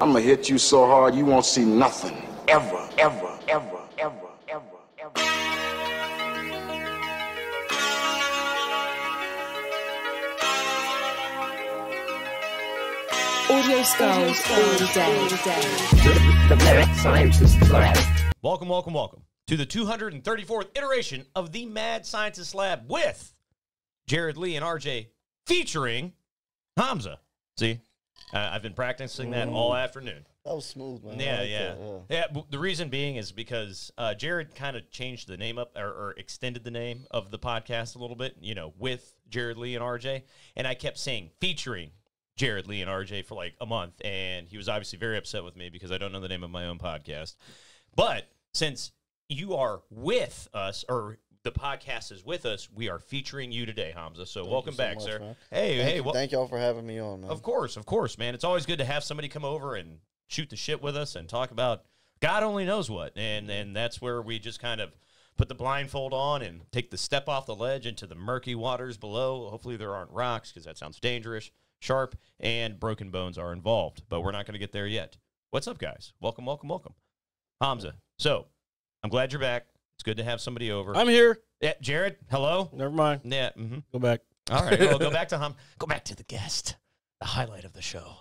I'm gonna hit you so hard you won't see nothing. Ever, ever, ever, ever, ever, ever. Audio Skulls all day. The Mad Scientist Lab. Welcome to the 234th iteration of the Mad Scientist Lab with Jared Lee and RJ featuring Hamza. See, I've been practicing that all afternoon. That was smooth, man. Yeah. The reason being is because Jared kind of changed the name up or extended the name of the podcast a little bit, you know, with Jared Lee and RJ. And I kept saying featuring Jared Lee and RJ for like a month. And he was obviously very upset with me because I don't know the name of my own podcast. But since you are with us, or the podcast is with us, we are featuring you today, Hamza. So welcome back, much, sir. man. Thank y'all for having me on, man. Of course, man. It's always good to have somebody come over and shoot the shit with us and talk about God only knows what. And that's where we just kind of put the blindfold on and take the step off the ledge into the murky waters below. Hopefully there aren't rocks because that sounds dangerous, sharp, and broken bones are involved. But we're not going to get there yet. What's up, guys? Welcome. Hamza. So I'm glad you're back. It's good to have somebody over. I'm here. Yeah, Jared, hello. Never mind. Yeah. Go back. All right. Well, go back to the guest, the highlight of the show.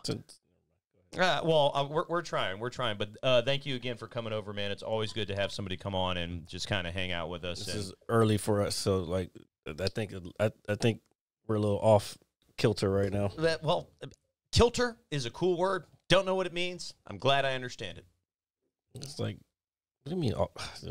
We're trying, but thank you again for coming over, man. It's always good to have somebody come on and just kind of hang out with us. This is early for us, so like I think we're a little off kilter right now. Kilter is a cool word. Don't know what it means. I'm glad I understand it. It's like, what do you mean? I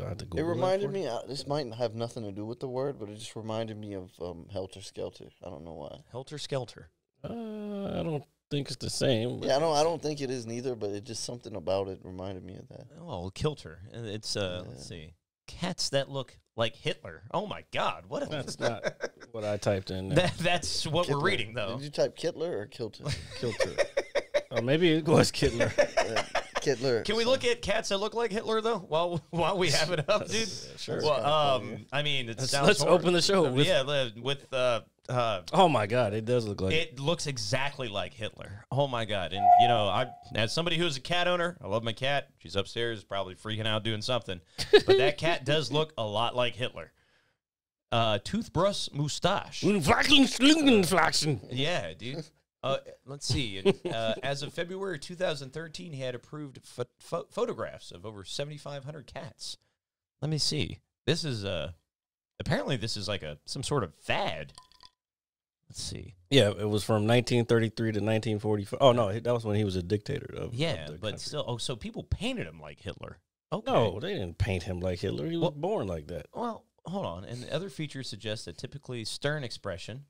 have to Google It reminded me, this might have nothing to do with the word, but it just reminded me of Helter Skelter. I don't know why. Helter Skelter. I don't think it's the same. Yeah, I don't think it is neither, but it just something about it reminded me of that. Oh, Kilter. It's, let's see. Cats that look like Hitler. Oh, my God. That's not what I typed in. That's what Kittler. we're reading, though. Did you type Kittler or Kilter? Kilter. Maybe it was Kittler. Kittler. Can we look at cats that look like Hitler, though, while we have it up, dude? Sure. Well, I mean, it sounds let's horrible. open the show. With oh, my God. It does look like it looks exactly like Hitler. Oh, my God. And, you know, as somebody who's a cat owner, I love my cat. She's upstairs, probably freaking out doing something. But that cat does look a lot like Hitler. Toothbrush mustache. Yeah, dude. Let's see. As of February 2013, he had approved photographs of over 7,500 cats. Let me see. This is apparently this is like some sort of fad. Let's see. Yeah, it was from 1933 to 1945. Oh no, that was when he was a dictator. Of the but country. still. Oh, so people painted him like Hitler. Okay. No, they didn't paint him like Hitler. He was born like that. Well, hold on. And the other features suggest that typically stern expression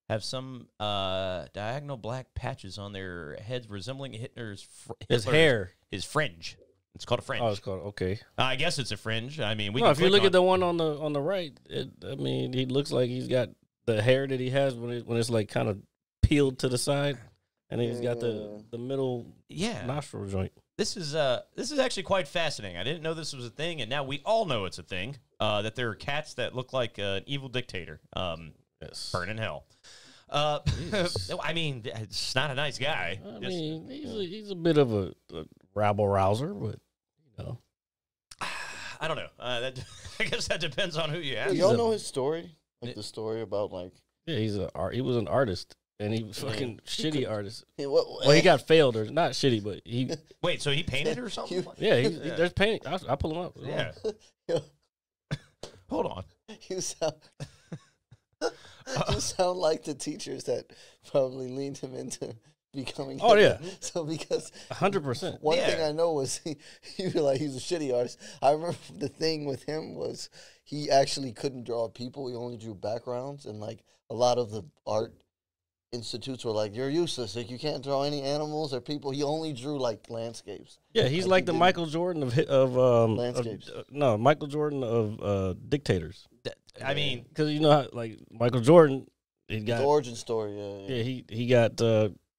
have some diagonal black patches on their heads resembling Hitler's hair. His fringe. It's called a fringe. Oh, it's called, okay. I guess it's a fringe. I mean, if you look at the one on the right, he looks like he's got the hair that he has when it's like kind of peeled to the side, and then he's got the middle nostril joint. This is actually quite fascinating. I didn't know this was a thing, and now we all know it's a thing. That there are cats that look like an evil dictator. Yes. Burn in hell. I mean, it's not a nice guy. I mean, he's a bit of a rabble rouser, but you know, I don't know. I guess that depends on who you ask. Y'all know his story? Like the story about like he was an artist, and he was fucking shitty artist. Well, he got failed or not shitty, but he wait. So he painted or something? There's painting. I'll pull him up. Yeah. Hold on. You sound like the teachers that probably leaned him into becoming. Oh Hitler. yeah. So because 100%. One thing I know was he was like he's a shitty artist. I remember the thing with him was he actually couldn't draw people. He only drew backgrounds, and like a lot of the art institutes were like, "You're useless. Like you can't draw any animals or people." He only drew like landscapes. Yeah, he's like the Michael Jordan of landscapes. Michael Jordan of dictators. I mean, because you know how, like Michael Jordan, he got the origin story. Yeah. He got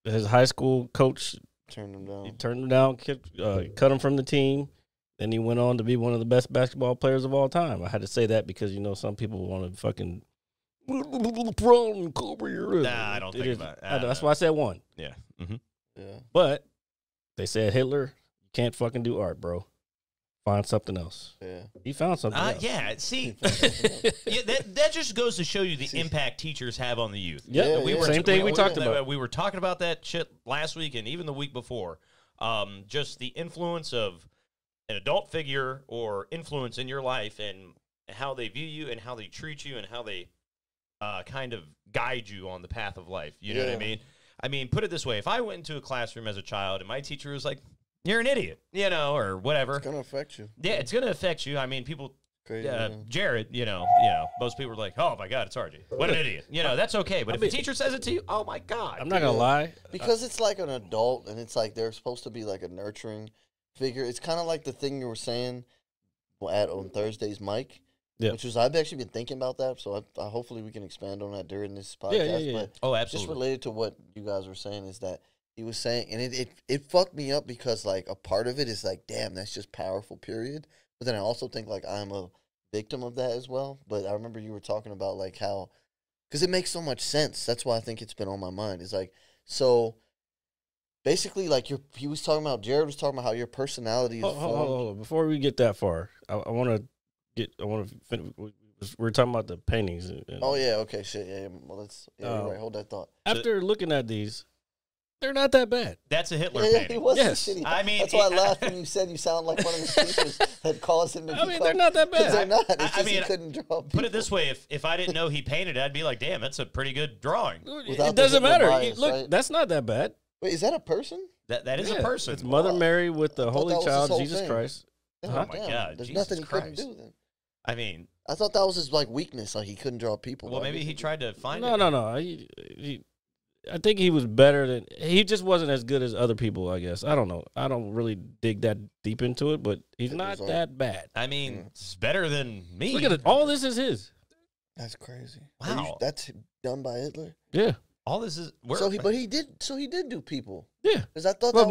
his high school coach turned him down. He turned him down, cut him from the team. Then he went on to be one of the best basketball players of all time. I had to say that because you know some people want to fucking. Nah, I don't think about it. That's why I said one. Yeah. Yeah. But they said Hitler, you can't fucking do art, bro. Find something else. Yeah. He found something else. Yeah, see, that just goes to show you the impact teachers have on the youth. Yeah, same thing we talked about. We were talking about that shit last week and even the week before. Just the influence of an adult figure or influence in your life and how they view you and how they treat you and how they kind of guide you on the path of life. You know what I mean? I mean, put it this way. If I went into a classroom as a child and my teacher was like, you're an idiot, you know, or whatever. It's going to affect you. Yeah, it's going to affect you. I mean, people, Jared, you know, most people are like, oh, my God, it's RJ. What an idiot. You know, that's okay. But if a teacher says it to you, oh, my God. I'm not going to lie. Because it's like an adult, and it's like they're supposed to be like a nurturing figure. It's kind of like the thing you were saying on Thursday's mic, which was, I've actually been thinking about that, so I hopefully we can expand on that during this podcast. But absolutely. Just related to what you guys were saying is that he was saying, and it fucked me up because, like, a part of it is like, damn, that's just powerful, period. But then I also think, like, I'm a victim of that as well. But I remember you were talking about, like, how, because it makes so much sense. That's why I think it's been on my mind. It's like, so basically, like, Jared was talking about how your personality is formed. Hold on. Before we get that far, I want to finish. We're talking about the paintings. Oh, yeah, okay, shit, yeah. Well, you're right, hold that thought. After looking at these, they're not that bad. That's a Hitler Yeah, painting. he wasn't Yes. shitty. I mean, that's why I laughed when you said you sound like one of the teachers that caused him to I mean, they're not that bad. They're not. It's I just mean, he couldn't draw people. Put it this way, if I didn't know he painted it, I'd be like, damn, that's a pretty good drawing. Without It the doesn't Hitler matter. bias, Look, right? that's not that bad. Wait, is that a person? That is Yeah, a person. It's Mother Mary with the thought Holy that was his Child, whole Jesus thing. Christ. Oh, my God. There's Jesus nothing he Christ. couldn't do then. I mean, I thought that was his like weakness, like he couldn't draw people. well, maybe he tried to find No, it. no. I think he was better than. He just wasn't as good as other people, I guess. I don't know. I don't really dig that deep into it, but he's not that bad. I mean, it's better than me. Look at it. All this is his. That's crazy. Wow. That's done by Hitler. Yeah. All this is... But he did do people. Yeah. Because I thought Well,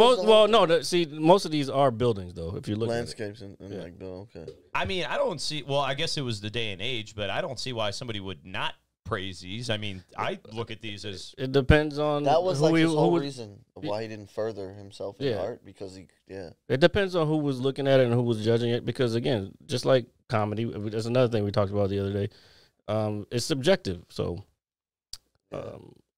that was most of these are buildings, though, if you look landscapes at it. and like, okay. I mean, I don't see... Well, I guess it was the day and age, but I don't see why somebody would not praise these. I mean, I look at these as... It depends on That was who like he- his who whole was- reason of why he didn't further himself in art, because It depends on who was looking at it and who was judging it. Because again, just like comedy, there's another thing we talked about the other day. It's subjective. So,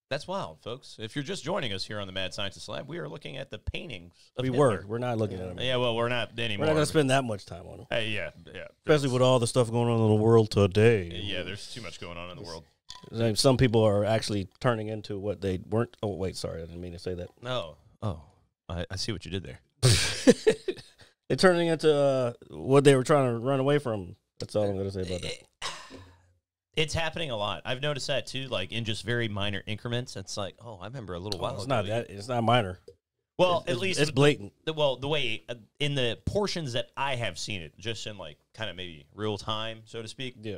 That's wild, folks. If you're just joining us here on the Mad Scientist Lab, we are looking at the paintings of we Hitler. were. We're not looking at them. Yeah, well, we're not anymore. We're not going to spend that much time on them. Hey, yeah. Especially with all the stuff going on in the world today. Yeah, there's too much going on in the world. Like, some people are actually turning into what they weren't. Oh, wait, sorry. I didn't mean to say that. No. Oh, I see what you did there. They're turning into what they were trying to run away from. That's all I'm going to say about that. It's happening a lot. I've noticed that too, like in just very minor increments. It's like, oh, I remember a little while It's ago. not that. It's not minor. Well, It's at least it's blatant. the way in the portions that I have seen it, just in like kind of maybe real time, so to speak. Yeah.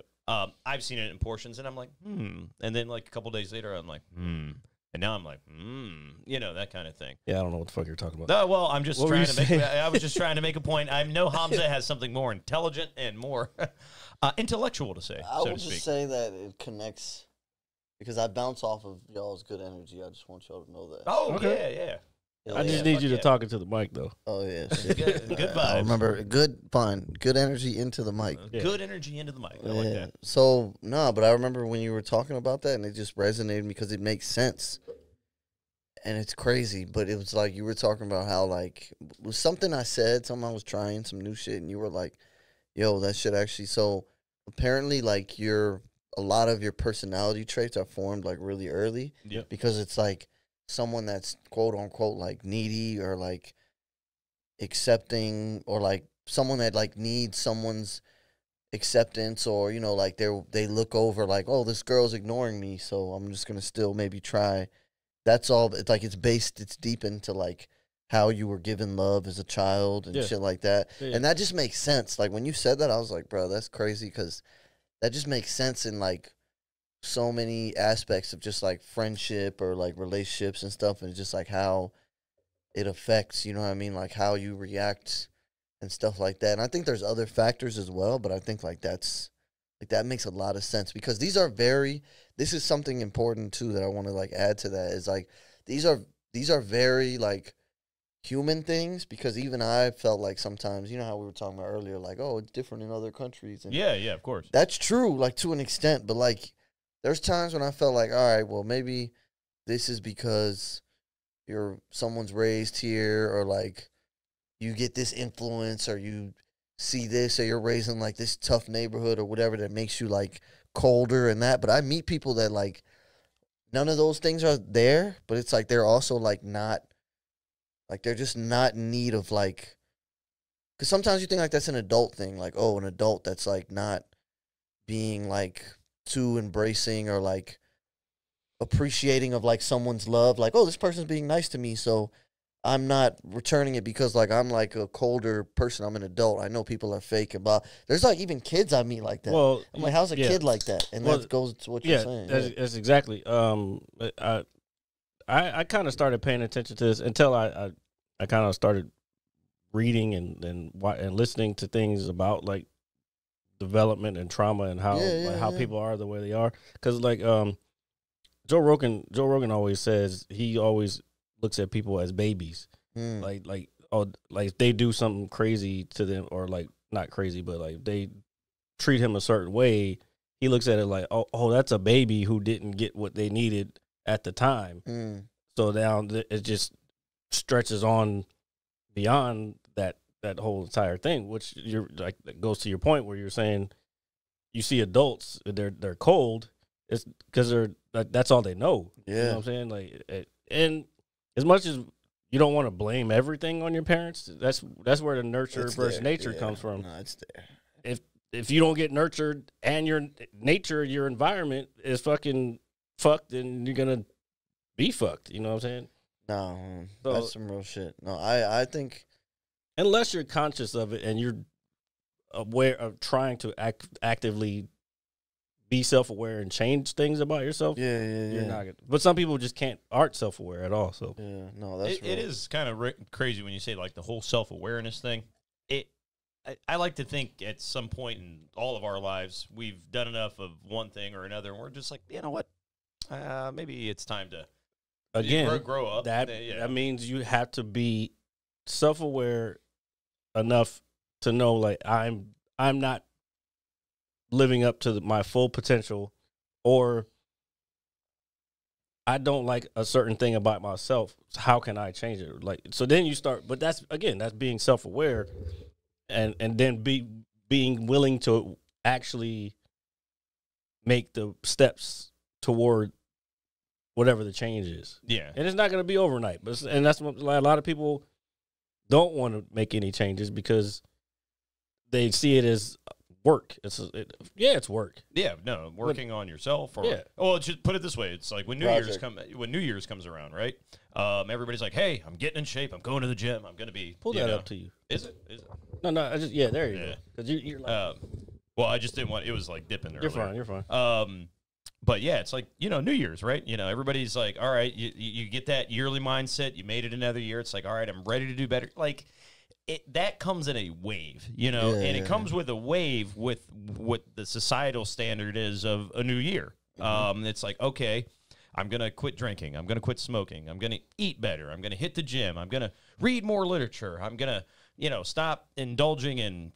I've seen it in portions, and I'm like, and then like a couple days later, I'm like, and now I'm like, you know, that kind of thing. Yeah, I don't know what the fuck you're talking about. No, well, I'm just What were trying you to make. saying? I was just trying to make a point. I know Hamza has something more intelligent and more intellectual to say. I so will to speak. just say that it connects because I bounce off of y'all's good energy. I just want y'all to know that. Oh Okay. yeah. I just need you to talk into the mic, though. Oh yeah. Good I vibes. remember good energy into the mic. Yeah. Good energy into the mic. I like that. So no, but I remember when you were talking about that, and it just resonated because it makes sense. And it's crazy, but it was like you were talking about how like it was something I said, something I was trying, some new shit, and you were like, "Yo, that shit actually." So apparently, like a lot of your personality traits are formed like really early, because it's like someone that's quote unquote like needy or like accepting or like someone that like needs someone's acceptance, or you know, like they look over like, oh, this girl's ignoring me, so I'm just gonna still maybe try. That's all. It's like it's deep into like how you were given love as a child and shit like that. Yeah. And that just makes sense. Like when you said that, I was like, bro, that's crazy, because that just makes sense in like so many aspects of just like friendship or like relationships and stuff, and just like how it affects, you know what I mean, like how you react and stuff like that. And I think there's other factors as well, but I think like that makes a lot of sense, because this is something important too that I want to like add to that, is like these are very like human things, because even I felt like sometimes, you know how we were talking about earlier, like, oh, it's different in other countries. And Yeah, of course. that's true, like, to an extent. But, like, there's times when I felt like, all right, well, maybe this is because someone's raised here, or, like, you get this influence, or you see this, or you're raised in, like, this tough neighborhood or whatever that makes you, like, colder and that. But I meet people that, like, none of those things are there, but it's like they're also, like, not, like, they're just not in need of, like, because sometimes you think, like, that's an adult thing. Like, oh, an adult that's, like, not being, like, too embracing or, like, appreciating of, like, someone's love. Like, oh, this person's being nice to me, so I'm not returning it because, like, I'm, like, a colder person. I'm an adult. I know people are fake. And blah. There's, like, even kids I meet like that. Well, I'm like, how's a kid like that? And that goes to what you're saying. That's exactly. I kind of started paying attention to this until I kind of started reading and listening to things about, like, development and trauma and how how people are the way they are. Because, like, Joe Rogan always says he always looks at people as babies. Like if they do something crazy to them, or, like, not crazy, but, like, they treat him a certain way, he looks at it like, oh, that's a baby who didn't get what they needed at the time. So now it just stretches on beyond that whole entire thing, which you're like, that goes to your point where you're saying you see adults, they're cold. It's because that's all they know. Yeah. You know what I'm saying? Like, and as much as you don't want to blame everything on your parents, that's where the nurture versus nature comes from. No, it's there. If you don't get nurtured and your nature, your environment is fucking fucked, then you're gonna be fucked. You know what I'm saying? No, that's some real shit. No, I think unless you're conscious of it and you're aware of trying to actively be self-aware and change things about yourself. You're not good. But some people just aren't self-aware at all. So no, that's it is kind of crazy when you say, like, the whole self-awareness thing. I like to think at some point in all of our lives we've done enough of one thing or another, and we're just like, you know what, maybe it's time to grow up. That means you have to be self-aware enough to know, like, I'm not living up to my full potential, or I don't like a certain thing about myself. How can I change it? Like, so then you start, but that's being self-aware, and then being willing to actually make the steps toward whatever the change is. Yeah. And it's not going to be overnight, and that's what a lot of people don't want to make any changes because they see it as work. It's work. Yeah, no, working on yourself. Or, well, just put it this way: it's like when New Year's comes around, right? Everybody's like, "Hey, I'm getting in shape. I'm going to the gym. I'm going to be." Pull that up to you. Is it? No. There you go. Because you're like, well, I just didn't want. It was like dipping there. You're fine. But yeah, it's like, New Year's, right? Everybody's like, all right, you get that yearly mindset. You made it another year. It's like, all right, I'm ready to do better. Like, that comes in a wave, and it comes with a wave with what the societal standard is of a new year. It's like, okay, I'm going to quit drinking. I'm going to quit smoking. I'm going to eat better. I'm going to hit the gym. I'm going to read more literature. I'm going to, stop indulging in,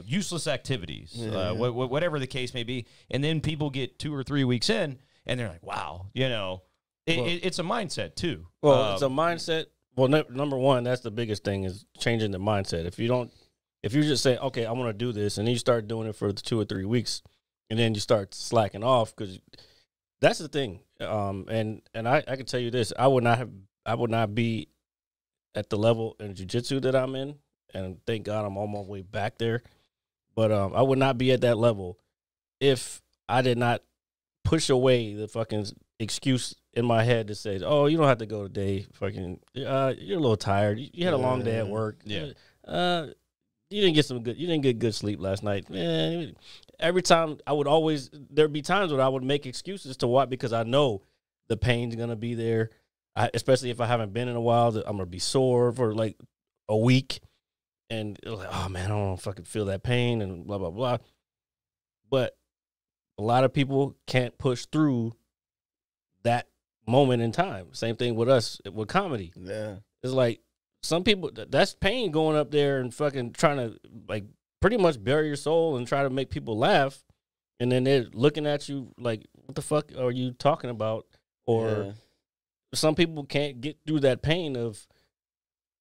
useless activities, whatever the case may be. And then people get 2 or 3 weeks in and they're like, wow, it's a mindset too. Well, it's a mindset. Well, number one, that's the biggest thing is changing the mindset. If you just say, okay, I want to do this, and then you start doing it for 2 or 3 weeks, and then you start slacking off, because that's the thing. And I can tell you this, I would not be at the level in jiu-jitsu that I'm in, and thank God I'm on my way back there. But I would not be at that level if I did not push away the fucking excuse in my head that says, "Oh, you don't have to go today. Fucking, you're a little tired. You had a long day at work. Yeah. You didn't get good sleep last night." Man, every time there'd be times where I would make excuses to why, because I know the pain's gonna be there. Especially if I haven't been in a while, I'm gonna be sore for like a week, and it was like, oh man, I don't fucking feel that pain and blah blah blah. But a lot of people can't push through that moment in time. Same thing with us with comedy. Yeah, it's like some people, that's pain going up there and fucking trying to like pretty much bury your soul and try to make people laugh. And then they're looking at you like, what the fuck are you talking about? Or some people can't get through that pain of,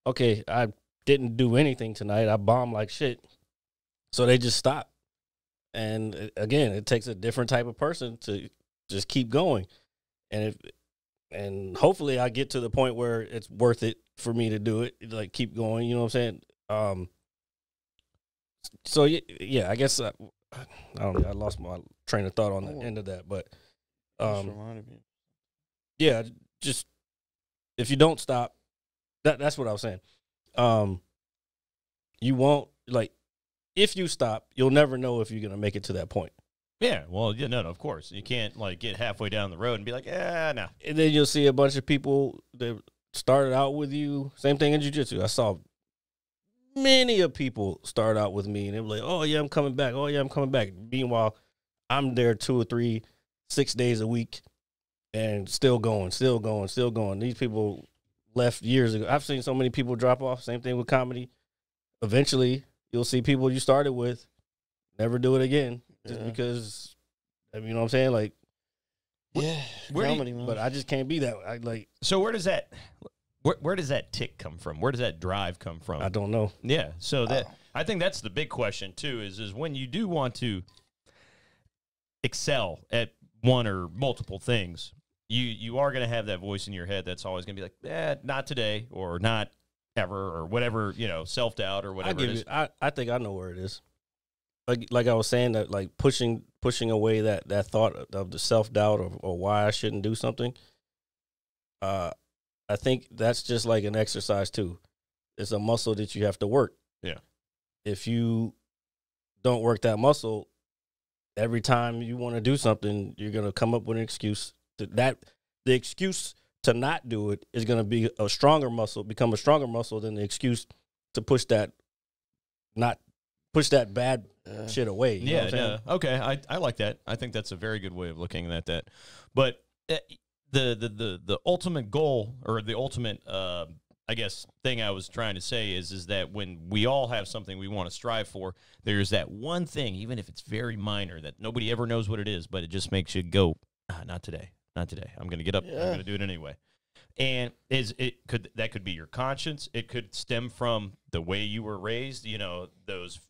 okay, I didn't do anything tonight. I bombed like shit. So they just stop. And again, it takes a different type of person to just keep going. And hopefully I get to the point where it's worth it for me to do it, like keep going, you know what I'm saying? So yeah, I guess I don't know, I lost my train of thought on the end of that, but reminded me. yeah, just if you don't stop, that's what I was saying. You won't, like, if you stop, you'll never know if you're gonna make it to that point. Yeah, well, yeah, no, of course. You can't, like, get halfway down the road and be like, no. And then you'll see a bunch of people that started out with you. Same thing in jiu-jitsu. I saw many of people start out with me, and they were like, oh, yeah, I'm coming back. Oh, yeah, I'm coming back. Meanwhile, I'm there 2 or 3, 6 days a week and still going. These people left years ago. I've seen so many people drop off. Same thing with comedy. Eventually, you'll see people you started with never do it again. Just because, I mean, you know what I'm saying? Like, Comedy, man. but I just can't be that. I like. So where does that tick come from? Where does that drive come from? I don't know. Yeah, so that I think that's the big question too. Is when you do want to excel at one or multiple things, you are going to have that voice in your head that's always going to be like, not today, or not ever, or whatever, self doubt or whatever it is. I think I know where it is. Like I was saying, that like pushing away that thought of the self doubt or why I shouldn't do something. I think that's just like an exercise too. It's a muscle that you have to work. Yeah. If you don't work that muscle, every time you want to do something, you're gonna come up with an excuse. The excuse to not do it is gonna be become a stronger muscle than the excuse to push that bad shit away. You know what I'm saying? Okay, I like that. I think that's a very good way of looking at that. But the ultimate goal, or the ultimate, I guess, thing I was trying to say is that when we all have something we want to strive for, there's that one thing, even if it's very minor, that nobody ever knows what it is, but it just makes you go, not today. I'm going to get up. I'm going to do it anyway. And that could be your conscience. It could stem from the way you were raised. Those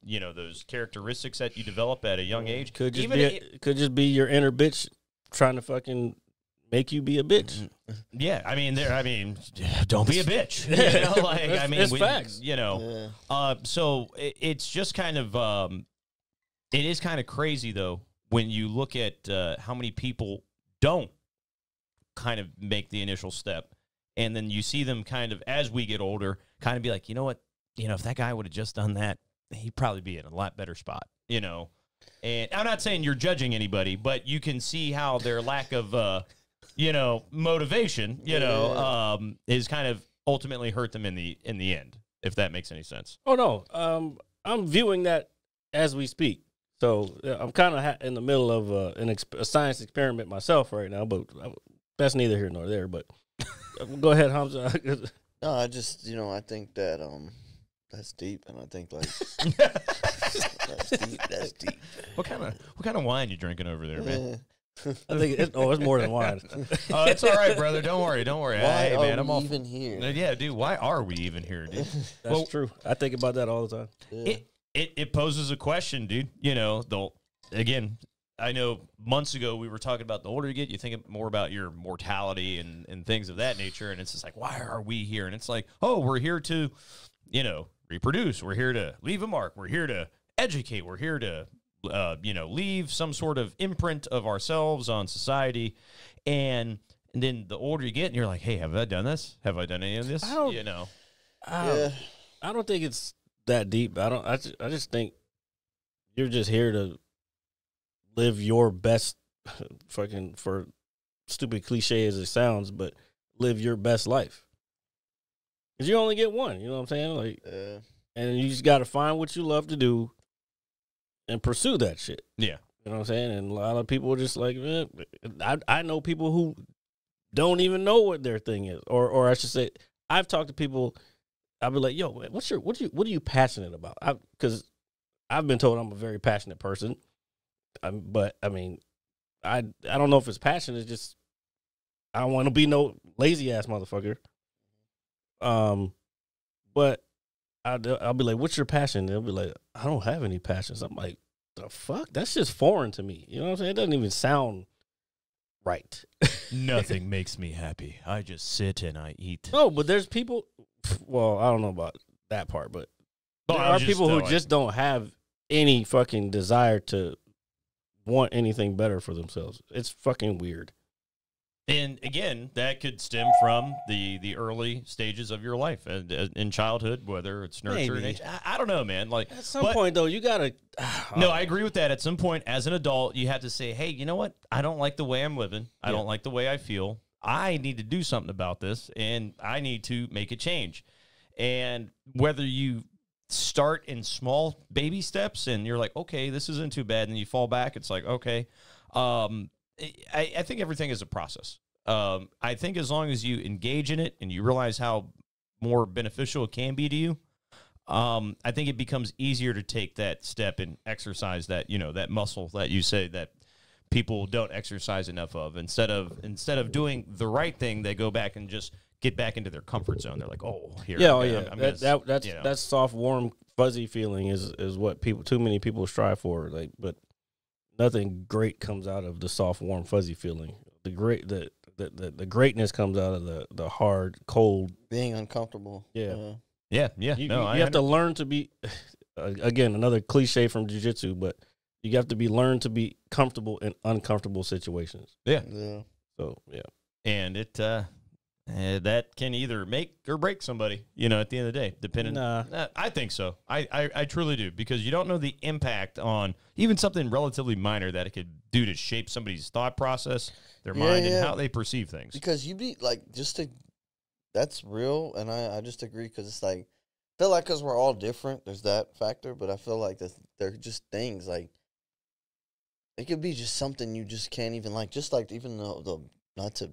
characteristics that you develop at a young age. Could just be your inner bitch trying to fucking make you be a bitch. Yeah, don't be a bitch. It's facts. So it's just kind of it is kind of crazy though when you look at how many people don't kind of make the initial step. And then you see them kind of, as we get older, kind of be like, you know what? If that guy would have just done that, he'd probably be in a lot better spot, And I'm not saying you're judging anybody, but you can see how their lack of, motivation, is kind of ultimately hurt them in the end, if that makes any sense. Oh, no. I'm viewing that as we speak. So I'm kind of in the middle of a science experiment myself right now, but that's neither here nor there, but... Go ahead, Hamza. No, I just, I think that that's deep, and I think like that's deep. What kind of wine you drinking over there, man? I think it's more than wine. Oh, it's all right, brother. Don't worry. Why hey, man, are we even here? Yeah, dude. Why are we even here, dude? That's true. I think about that all the time. Yeah. It poses a question, dude. Again. I know months ago we were talking about the older you get, you think more about your mortality and things of that nature. And it's just like, why are we here? And it's like, oh, we're here to, reproduce. We're here to leave a mark. We're here to educate. We're here to, leave some sort of imprint of ourselves on society. And then the older you get, and you're like, hey, have I done this? Have I done any of this? I don't think it's that deep. I just think you're just here to live your best, fucking, for stupid cliche as it sounds, but live your best life. Because you only get one, you know what I'm saying? Like, and you just got to find what you love to do and pursue that shit. Yeah. You know what I'm saying? And a lot of people are just like, I know people who don't even know what their thing is. Or I should say, I've talked to people I'll be like, yo, what are you passionate about? Because I've been told I'm a very passionate person, but I mean, I don't know if it's passion. It's just I don't want to be no lazy ass motherfucker. But I'll be like, what's your passion? They'll be like, I don't have any passions. I'm like, the fuck? That's just foreign to me. You know what I'm saying? It doesn't even sound right. Nothing makes me happy. I just sit and I eat. No, but there's people. Well, I don't know about that part, but No, there I are was just, people who like- just don't have any fucking desire to want anything better for themselves. It's fucking weird. And again, that could stem from the early stages of your life and in childhood, whether it's nurture. Maybe. I don't know, man. Like At some point, though, you gotta. No, I agree with that. At some point, as an adult, you have to say, hey, you know what? I don't like the way I'm living. I don't like the way I feel. I need to do something about this, and I need to make a change. And whether you start in small baby steps and you're like, okay, this isn't too bad, and then you fall back, it's like, okay. I think everything is a process. I think as long as you engage in it and you realize how more beneficial it can be to you, I think it becomes easier to take that step and exercise that, that muscle that you say that people don't exercise enough of. Instead of doing the right thing, they go back and just get back into their comfort zone. They're like, oh, here. Yeah, I'm gonna, that's soft, warm, fuzzy feeling is what too many people strive for. Like, but nothing great comes out of the soft, warm, fuzzy feeling. The greatness comes out of the hard, cold, Being uncomfortable. Yeah. Yeah. You have to learn to be, again, another cliche from jiu-jitsu, but you have to learn to be comfortable in uncomfortable situations. Yeah. So, yeah. And it that can either make or break somebody, at the end of the day, depending. Nah. I think so. I truly do, because you don't know the impact on even something relatively minor that it could do to shape somebody's thought process, their mind, and how they perceive things. Because you be like, that's real, and I just agree, because it's like, I feel like because we're all different, there's that factor, but I feel like they're just things, like, it could be just something you just can't even, like, just like even the not to,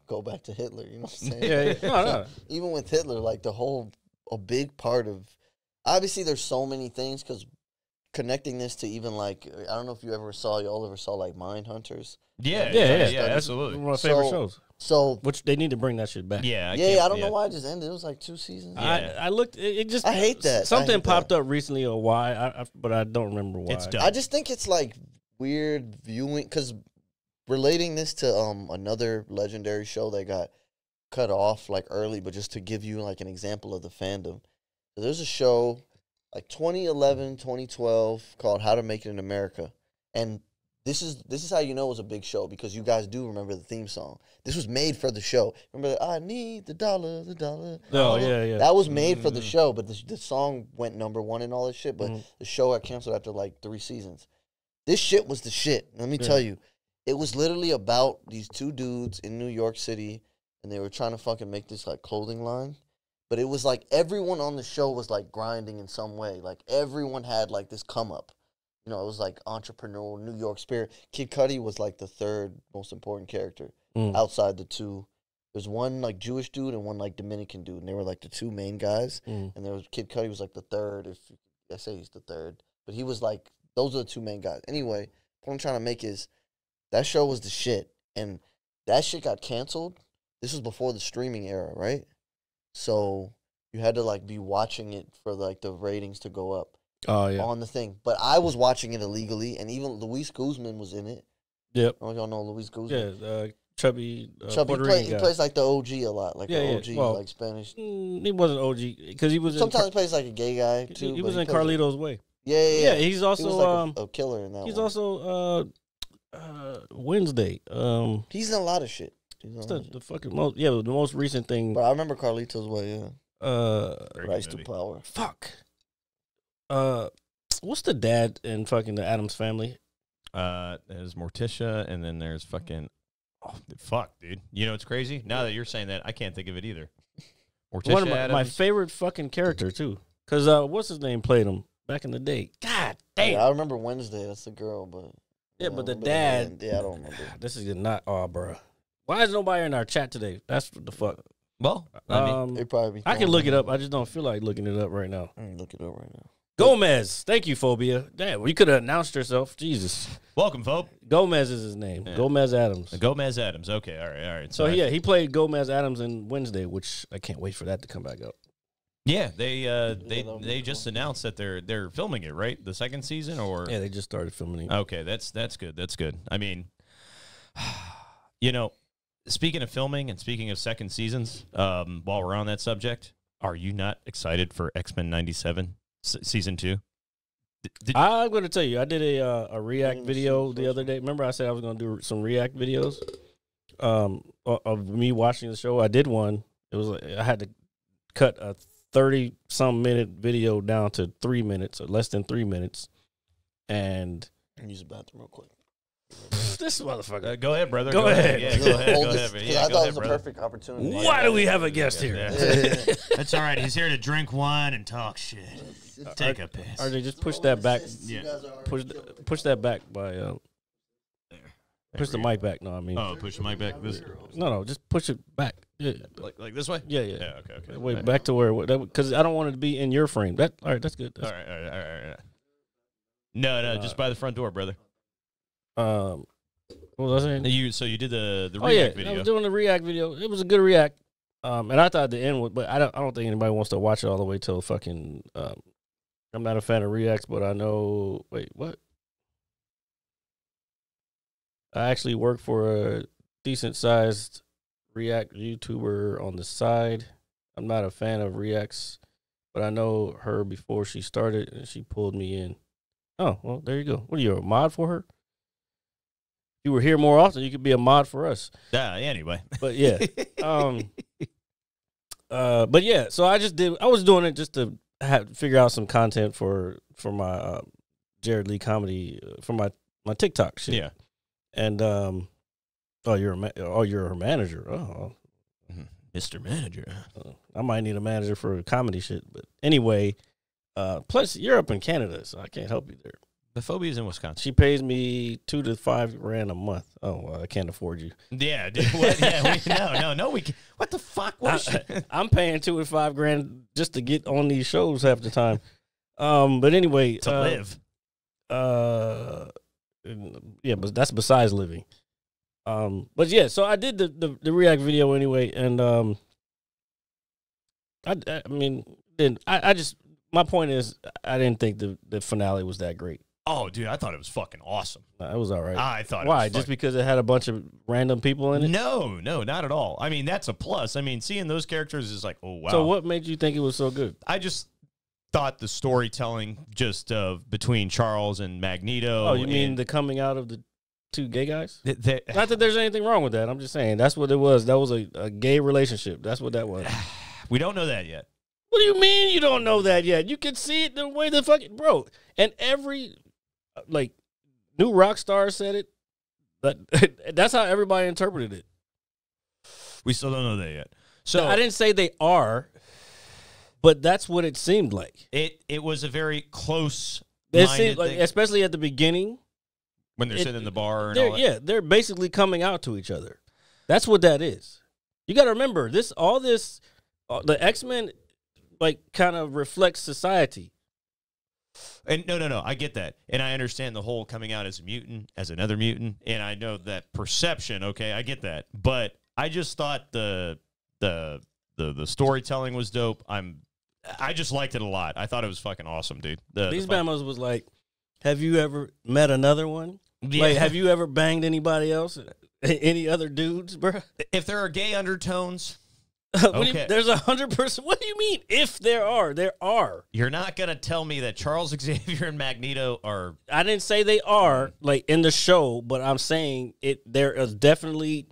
go back to Hitler, you know what I'm saying? Yeah. No. Even with Hitler, like, a big part of, obviously there's so many things, because connecting this to even, like, I don't know if y'all ever saw, like, Mindhunters. Yeah, That's absolutely. one of my favorite shows. So, Which they need to bring that shit back. Yeah, I don't know why it just ended. It was like 2 seasons. I looked. It just. I hate that. Something popped up recently or why, but I don't remember why. It's done. I just think it's like weird viewing, because relating this to another legendary show that got cut off like early, but just to give you like an example of the fandom. So there's a show like 2011, 2012 called How to Make It in America, and this is how you know it was a big show, because you guys do remember the theme song. This was made for the show. Remember that, I need the dollar, the dollar. Oh, yeah. That was made for the show, but the song went #1 and all this shit, but the show got canceled after like 3 seasons. This shit was the shit. Let me tell you. It was literally about these 2 dudes in New York City, and they were trying to fucking make this like clothing line. But it was like everyone on the show was like grinding in some way. Like everyone had like this come up. It was like entrepreneurial New York spirit. Kid Cudi was like the 3rd most important character outside the 2. There's one like Jewish dude and one like Dominican dude, and they were like the 2 main guys. And there was Kid Cudi was like the 3rd. If I say he's the 3rd, but he was like, those are the 2 main guys. Anyway, what I'm trying to make is that show was the shit, and that shit got canceled. This was before the streaming era, right? So you had to like be watching it for like the ratings to go up. Oh, yeah. On the thing. But I was watching it illegally, and even Luis Guzman was in it. Yep. I don't know if y'all know Luis Guzman. Yeah, chubby Puerto he Rican guy. plays like the OG a lot, like the OG, well, like Spanish. He wasn't OG because he was. Sometimes he plays like a gay guy too. He was in Carlito's Way. Yeah. He's also he was like a killer in that. He's one. also Wednesday. He's in a lot of shit. What's the fucking most? Yeah, the most recent thing. But I remember Carlito's Way. Yeah. Very Rise good to movie. Power. Fuck. What's the dad in fucking the Addams Family? There's Morticia, and then there's fucking. Oh, fuck, dude. It's crazy. Now that you're saying that, I can't think of it either. Morticia One of my Addams. favorite fucking character too. Cause what's his name played him back in the day. God damn. Yeah, I remember Wednesday. That's the girl, but Yeah, I but the don't remember dad. name. Yeah, I don't remember. This is not. Oh, bro. Why is nobody in our chat today? That's what the fuck. Well, I mean, They probably. I can look it up. I just don't feel like looking it up right now. I can look it up right now. Gomez. Thank you, Phobia. Damn, well, you could have announced yourself. Jesus. welcome, folks. Gomez is his name. Yeah. Gomez Adams. Gomez Adams. Okay, all right. So yeah, he played Gomez Adams in Wednesday, which I can't wait for that to come back up. Yeah, they just announced that they're filming it, right? The second season, or Yeah, they just started filming it. okay, that's good. That's good. I mean, you know, speaking of filming and speaking of second seasons, while we're on that subject, are you not excited for X-Men 97 season 2? I'm going to tell you, I did a React even video see the the other day. Remember I said I was going to do some React videos of me watching the show? I did one. It was I had to cut a 30-some minute video down to 3 minutes or less than 3 minutes. And Use the bathroom real quick. this motherfucker. Go ahead, brother. Go ahead. Yeah, go ahead. Hold Go this, ahead. 'cause Yeah, I go thought ahead, it was a brother. perfect opportunity. Why do we have a guest here? Yeah. That's all right. He's here to drink wine and talk shit. Take a piss. RJ, just push that back. Yeah. Push that back by push the mic back. No, I mean Oh, push the mic back. This, no, just push it back. Yeah, like this way. yeah. Yeah. Okay. Wait, back to where because I don't want it to be in your frame. That all right? That's good. All right. No, just by the front door, brother. What was I saying? So you did the Oh yeah, React I video. was doing the React video. It was a good React, and I thought the end was, but I don't think anybody wants to watch it all the way till fucking. I'm not a fan of Reacts, but I know. Wait, what? I actually work for a decent sized React YouTuber on the side. I'm not a fan of Reacts, but I know her before she started, and she pulled me in. Oh well, there you go. What are you, a mod for her? If you were here more often, you could be a mod for us. Anyway. But yeah, but yeah. So I was doing it just to figure out some content for my Jared Lee comedy for my TikTok shit. Yeah. And you're her manager. Oh, Mr. Manager. I might need a manager for comedy shit. But anyway, plus you're up in Canada, so I can't help you there. The Phobia is in Wisconsin. She pays me $2,000 to $5,000 a month. Oh, well, I can't afford you. Yeah, dude. What? Yeah, no. We can, what the fuck? I'm paying $2,000 to $5,000 just to get on these shows half the time. But anyway, to live. Yeah, but that's besides living. But yeah, so I did the React video anyway, and I mean, then I just my point is I didn't think the finale was that great. Oh, dude, I thought it was fucking awesome. It was all right. I thought Why? it was Just because it had a bunch of random people in it? No, not at all. I mean, that's a plus. I mean, seeing those characters is like, oh, wow. So what made you think it was so good? I just thought the storytelling just between Charles and Magneto. Oh, you mean the coming out of the two gay guys? the Not that there's anything wrong with that. I'm just saying that's what it was. That was a gay relationship. That's what that was. we don't know that yet. What do you mean you don't know that yet? You can see it the way the fucking bro. And every like new rock star said it. But that's how everybody interpreted it. We still don't know that yet. So I didn't say they are, but that's what it seemed like. it was a very close It seemed like, especially at the beginning. when they're sitting in the bar and all that. Yeah, they're basically coming out to each other. That's what that is. You got to remember the X-Men like kind of reflects society. And no, I get that. And I understand the whole coming out as a mutant, as another mutant, and I know that perception, okay, I get that. But I just thought the storytelling was dope. I just liked it a lot. I thought it was fucking awesome, dude. These Bamos was like, have you ever met another one? Yeah. Like, have you ever banged anybody else? Any other dudes, bro? If there are gay undertones, Okay. There's 100%. What do you mean? If there are, there are. you're not gonna tell me that Charles Xavier and Magneto are. I didn't say they are like in the show, but I'm saying it. There is definitely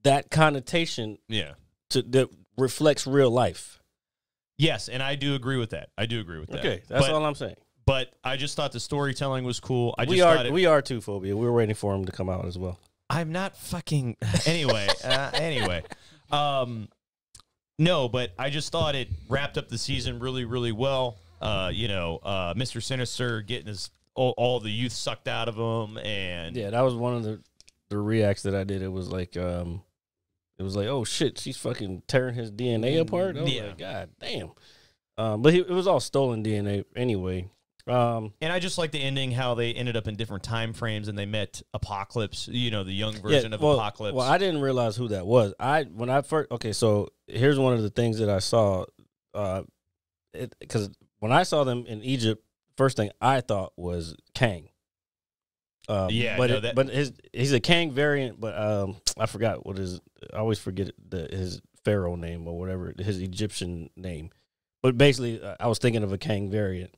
that connotation Yeah. that reflects real life. Yes, and I do agree with that. Okay, that's all I'm saying. But I just thought the storytelling was cool. We are too, Phobia. We're waiting for him to come out as well. I'm not fucking anyway. No, but I just thought it wrapped up the season really, really well. Mr. Sinister getting all the youth sucked out of him, and Yeah, that was one of the reacts that I did. It was like it was like, oh shit, she's fucking tearing his DNA apart. I was Yeah. like, God damn. But it was all stolen DNA anyway. And I just like the ending, how they ended up in different time frames and they met Apocalypse, the young version of Apocalypse. Well, I didn't realize who that was. So here's one of the things that I saw. Because when I saw them in Egypt, first thing I thought was Kang. But he's a Kang variant. But I forgot what his. I always forget his pharaoh name or whatever, his Egyptian name. But basically, I was thinking of a Kang variant.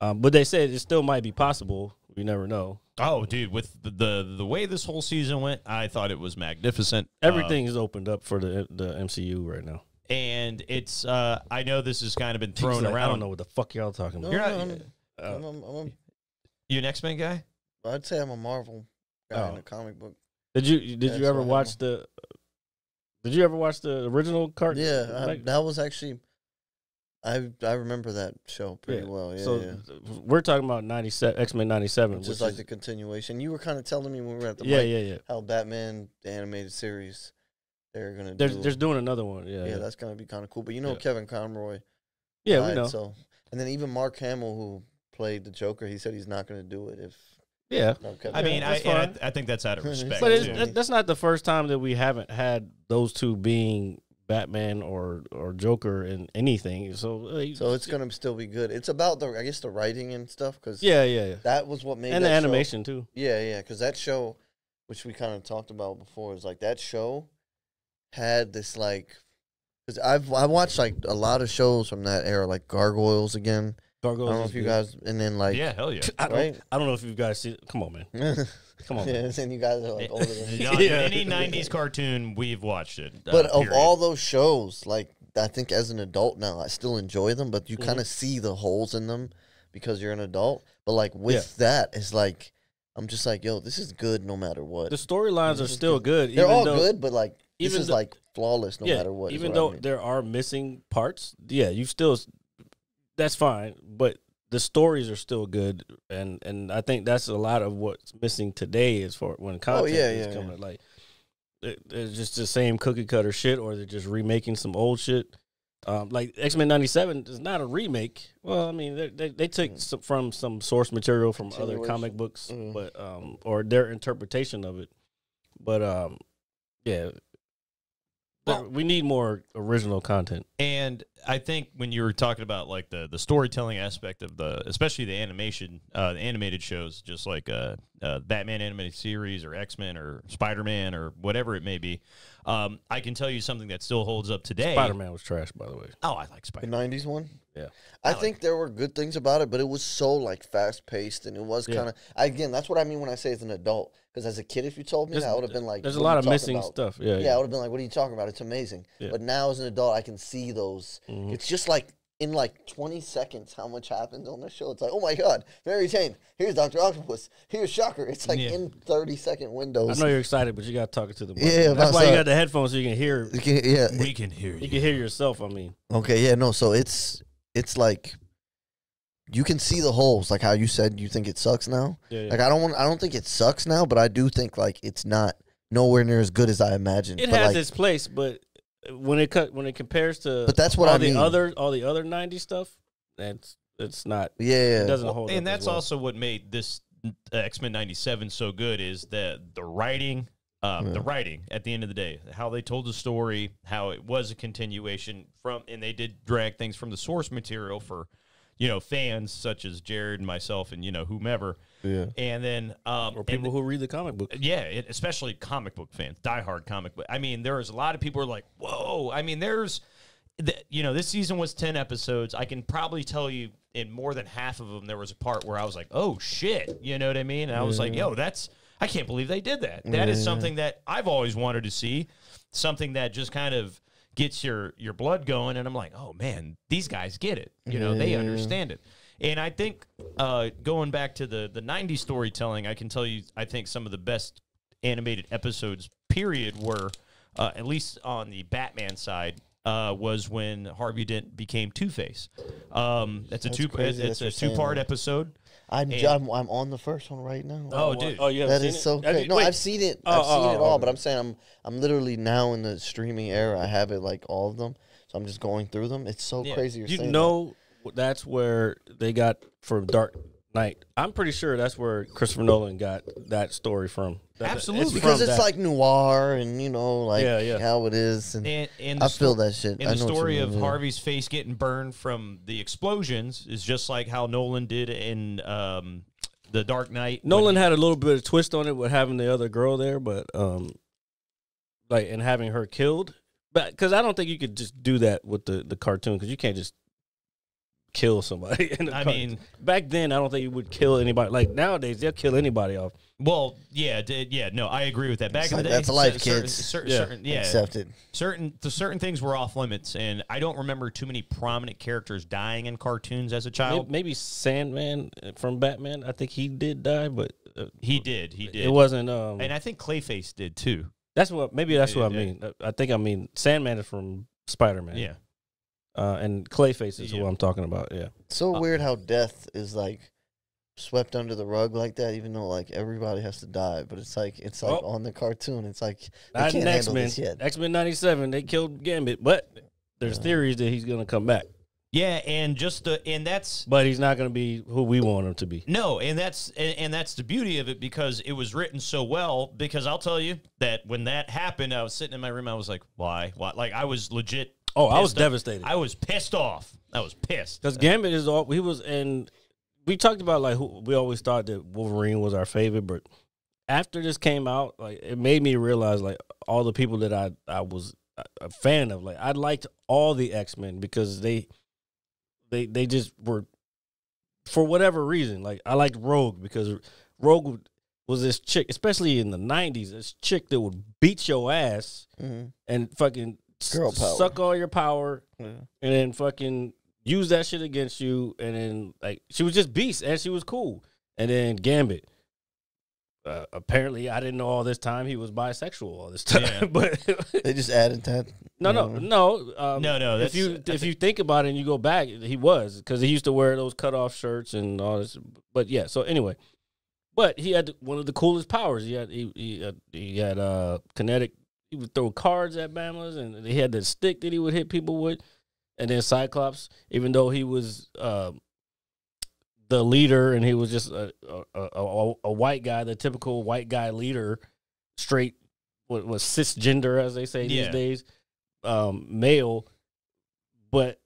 But they said it still might be possible. You never know. Oh, dude, with the way this whole season went, I thought it was magnificent. Everything is opened up for the MCU right now. And it's I know this has kind of been thrown around. I don't know what the fuck y'all talking about. You an X-Men guy? I'd say I'm a Marvel guy in the comic book. Did you ever watch the original cartoon? Yeah, that was actually. I remember that show pretty well. Yeah, so we're talking about 97 X-Men 97, which is like the continuation. You were kind of telling me when we were at the mic, how Batman the animated series they're gonna there's doing another one. Yeah, that's gonna be kind of cool. But Kevin Conroy. Yeah, died, we know. So, and then even Mark Hamill, who played the Joker, he said he's not gonna do it if. Yeah, I mean, I think that's out of respect. But that's not the first time that we haven't had those two being Batman or Joker in anything. So it's gonna still be good. It's about the writing and stuff because yeah, that was what made and that the animation show. too. Yeah, because that show, which we kind of talked about before, is like that show had this because I watched like a lot of shows from that era, like Gargoyles again. Gargoyles. I don't know if you guys, and then yeah, hell yeah, I don't know if you guys see. Come on, man. Come on. Yeah, and you guys are like older than me. Any '90s cartoon, we've watched it. But of all those shows, I think as an adult now, I still enjoy them, but you kind of see the holes in them because you're an adult. But with that, it's I'm just like, yo, this is good no matter what. The storylines are still good. They're all good, but this is flawless no matter what. Even though there are missing parts, you still. That's fine, but the stories are still good, and I think that's a lot of what's missing today as far when content is coming. Like it's just the same cookie cutter shit, or they're just remaking some old shit. Like X-Men 97 is not a remake. Well, I mean they took from some source material from other comic books, but or their interpretation of it. But we need more original content. And I think when you were talking about the storytelling aspect of especially the animation, the animated shows, just like Batman animated series or X-Men or Spider-Man or whatever it may be, I can tell you something that still holds up today. Spider-Man was trash, by the way. Oh, I like Spider-Man. The 90s one? Yeah. I think there were good things about it, but it was so fast-paced, and it was kind of, again, that's what I mean when I say as an adult. Because as a kid, if you told me that, I would have been like, there's a lot of missing stuff. Yeah, I would have been like, what are you talking about? It's amazing. Yeah. But now as an adult, I can see those. Mm-hmm. It's just in 20 seconds how much happens on the show. It's like, oh my God, Mary Jane, here's Dr. Octopus, here's Shocker. It's in 30-second windows. I know you're excited, but you got to talk it to the mic. Yeah, that's why you got the headphones so you can hear. We can hear you. You can hear yourself, I mean. Okay, yeah, no, so it's like, you can see the holes, like how you said you think it sucks now. Yeah. I don't think it sucks now, but I do think it's not nowhere near as good as I imagined. It has its place, but when it compares to that's what all I mean. all the other 90s stuff, it's not. Yeah, it doesn't hold up. And that's also what made this X-Men 97 so good is the writing. The writing at the end of the day, how they told the story, how it was a continuation from, and they did drag things from the source material for fans such as Jared and myself and whomever. Yeah. And then or people who read the comic book. Yeah, especially comic book fans, diehard comic book. I mean, there's a lot of people who are like, whoa. I mean, there's this season was 10 episodes. I can probably tell you in more than half of them there was a part where I was like, oh shit. You know what I mean? And I was like, yo, I can't believe they did that. That is something that I've always wanted to see. Something that just kind of gets your blood going, and I'm like, oh man, these guys get it. They understand it. And I think going back to the 90s storytelling, I can tell you, I think some of the best animated episodes, period, were at least on the Batman side, was when Harvey Dent became Two-Face. It's That's a crazy it's that you're a saying two-part that. episode. I'm on the first one right now. Oh, dude. Oh, you haven't That seen is it? so Have you- crazy. No, wait. I've seen it. I've seen it all, okay. but I'm saying I'm literally now in the streaming era. I have it like all of them, so I'm just going through them. It's so Yeah. crazy. You're You saying know that's where they got for Dark Knight. I'm pretty sure that's where Christopher Nolan got that story from. Absolutely. that. Because from it's that. like noir and like Yeah. how it is, and And I feel that shit. And I the know what you story mean, of yeah. Harvey's face getting burned from the explosions is just like how Nolan did in The Dark Knight. Nolan had a little bit of twist on it with having the other girl there, but and having her killed. But because I don't think you could just do that with the cartoon, because you can't just kill somebody. I mean, back then I don't think you would kill anybody. Like nowadays, they'll kill anybody off. well, no, I agree with that. Back in the day, That's life, certain- kids. certain- Accept it. certain things were off limits, and I don't remember too many prominent characters dying in cartoons as a child. Maybe Sandman from Batman. I think he did die, but He did. it wasn't. And I think Clayface did too. That's what I Yeah. mean. I mean Sandman is from Spider-Man. Yeah. And Clayface is Yeah. who I'm talking about. Yeah. So weird how death is like swept under the rug like that, even though like everybody has to die. But it's like Oh. on the cartoon. It's like they Not can't in handle X-Men. this yet. X-Men 97, they killed Gambit, but there's theories that he's going to come back. Yeah, and that's But he's not going to be who we want him to be. no, and that's the beauty of it, because it was written so well. Because I'll tell you that when that happened, I was sitting in my room. I was like, "Why? Why?" Like I was legit. Oh, I was pissed off. devastated. I was pissed off. I was pissed. Because Gambit is all, he was, and we talked about like we always thought that Wolverine was our favorite, but after this came out, like it made me realize like all the people that I was a fan of. Like I liked all the X-Men because they just were, for whatever reason. Like I liked Rogue because Rogue was this chick, especially in the 90s, this chick that would beat your ass and fucking Girl power. suck all your power Yeah. and then fucking use that shit against you. And then like she was just beast and she was cool. And then Gambit. Apparently, I didn't know all this time he was bisexual all this time. Yeah. But They just added that. no. No, If you think about it and you go back, he was, because he used to wear those cutoff shirts and all this. But yeah, so anyway, but he had one of the coolest powers. He had kinetic. He would throw cards at Bamas, and he had the stick that he would hit people with. And then Cyclops, even though he was the leader and he was just a white guy, the typical white guy leader, straight was cisgender as they say these Yeah. days, male, but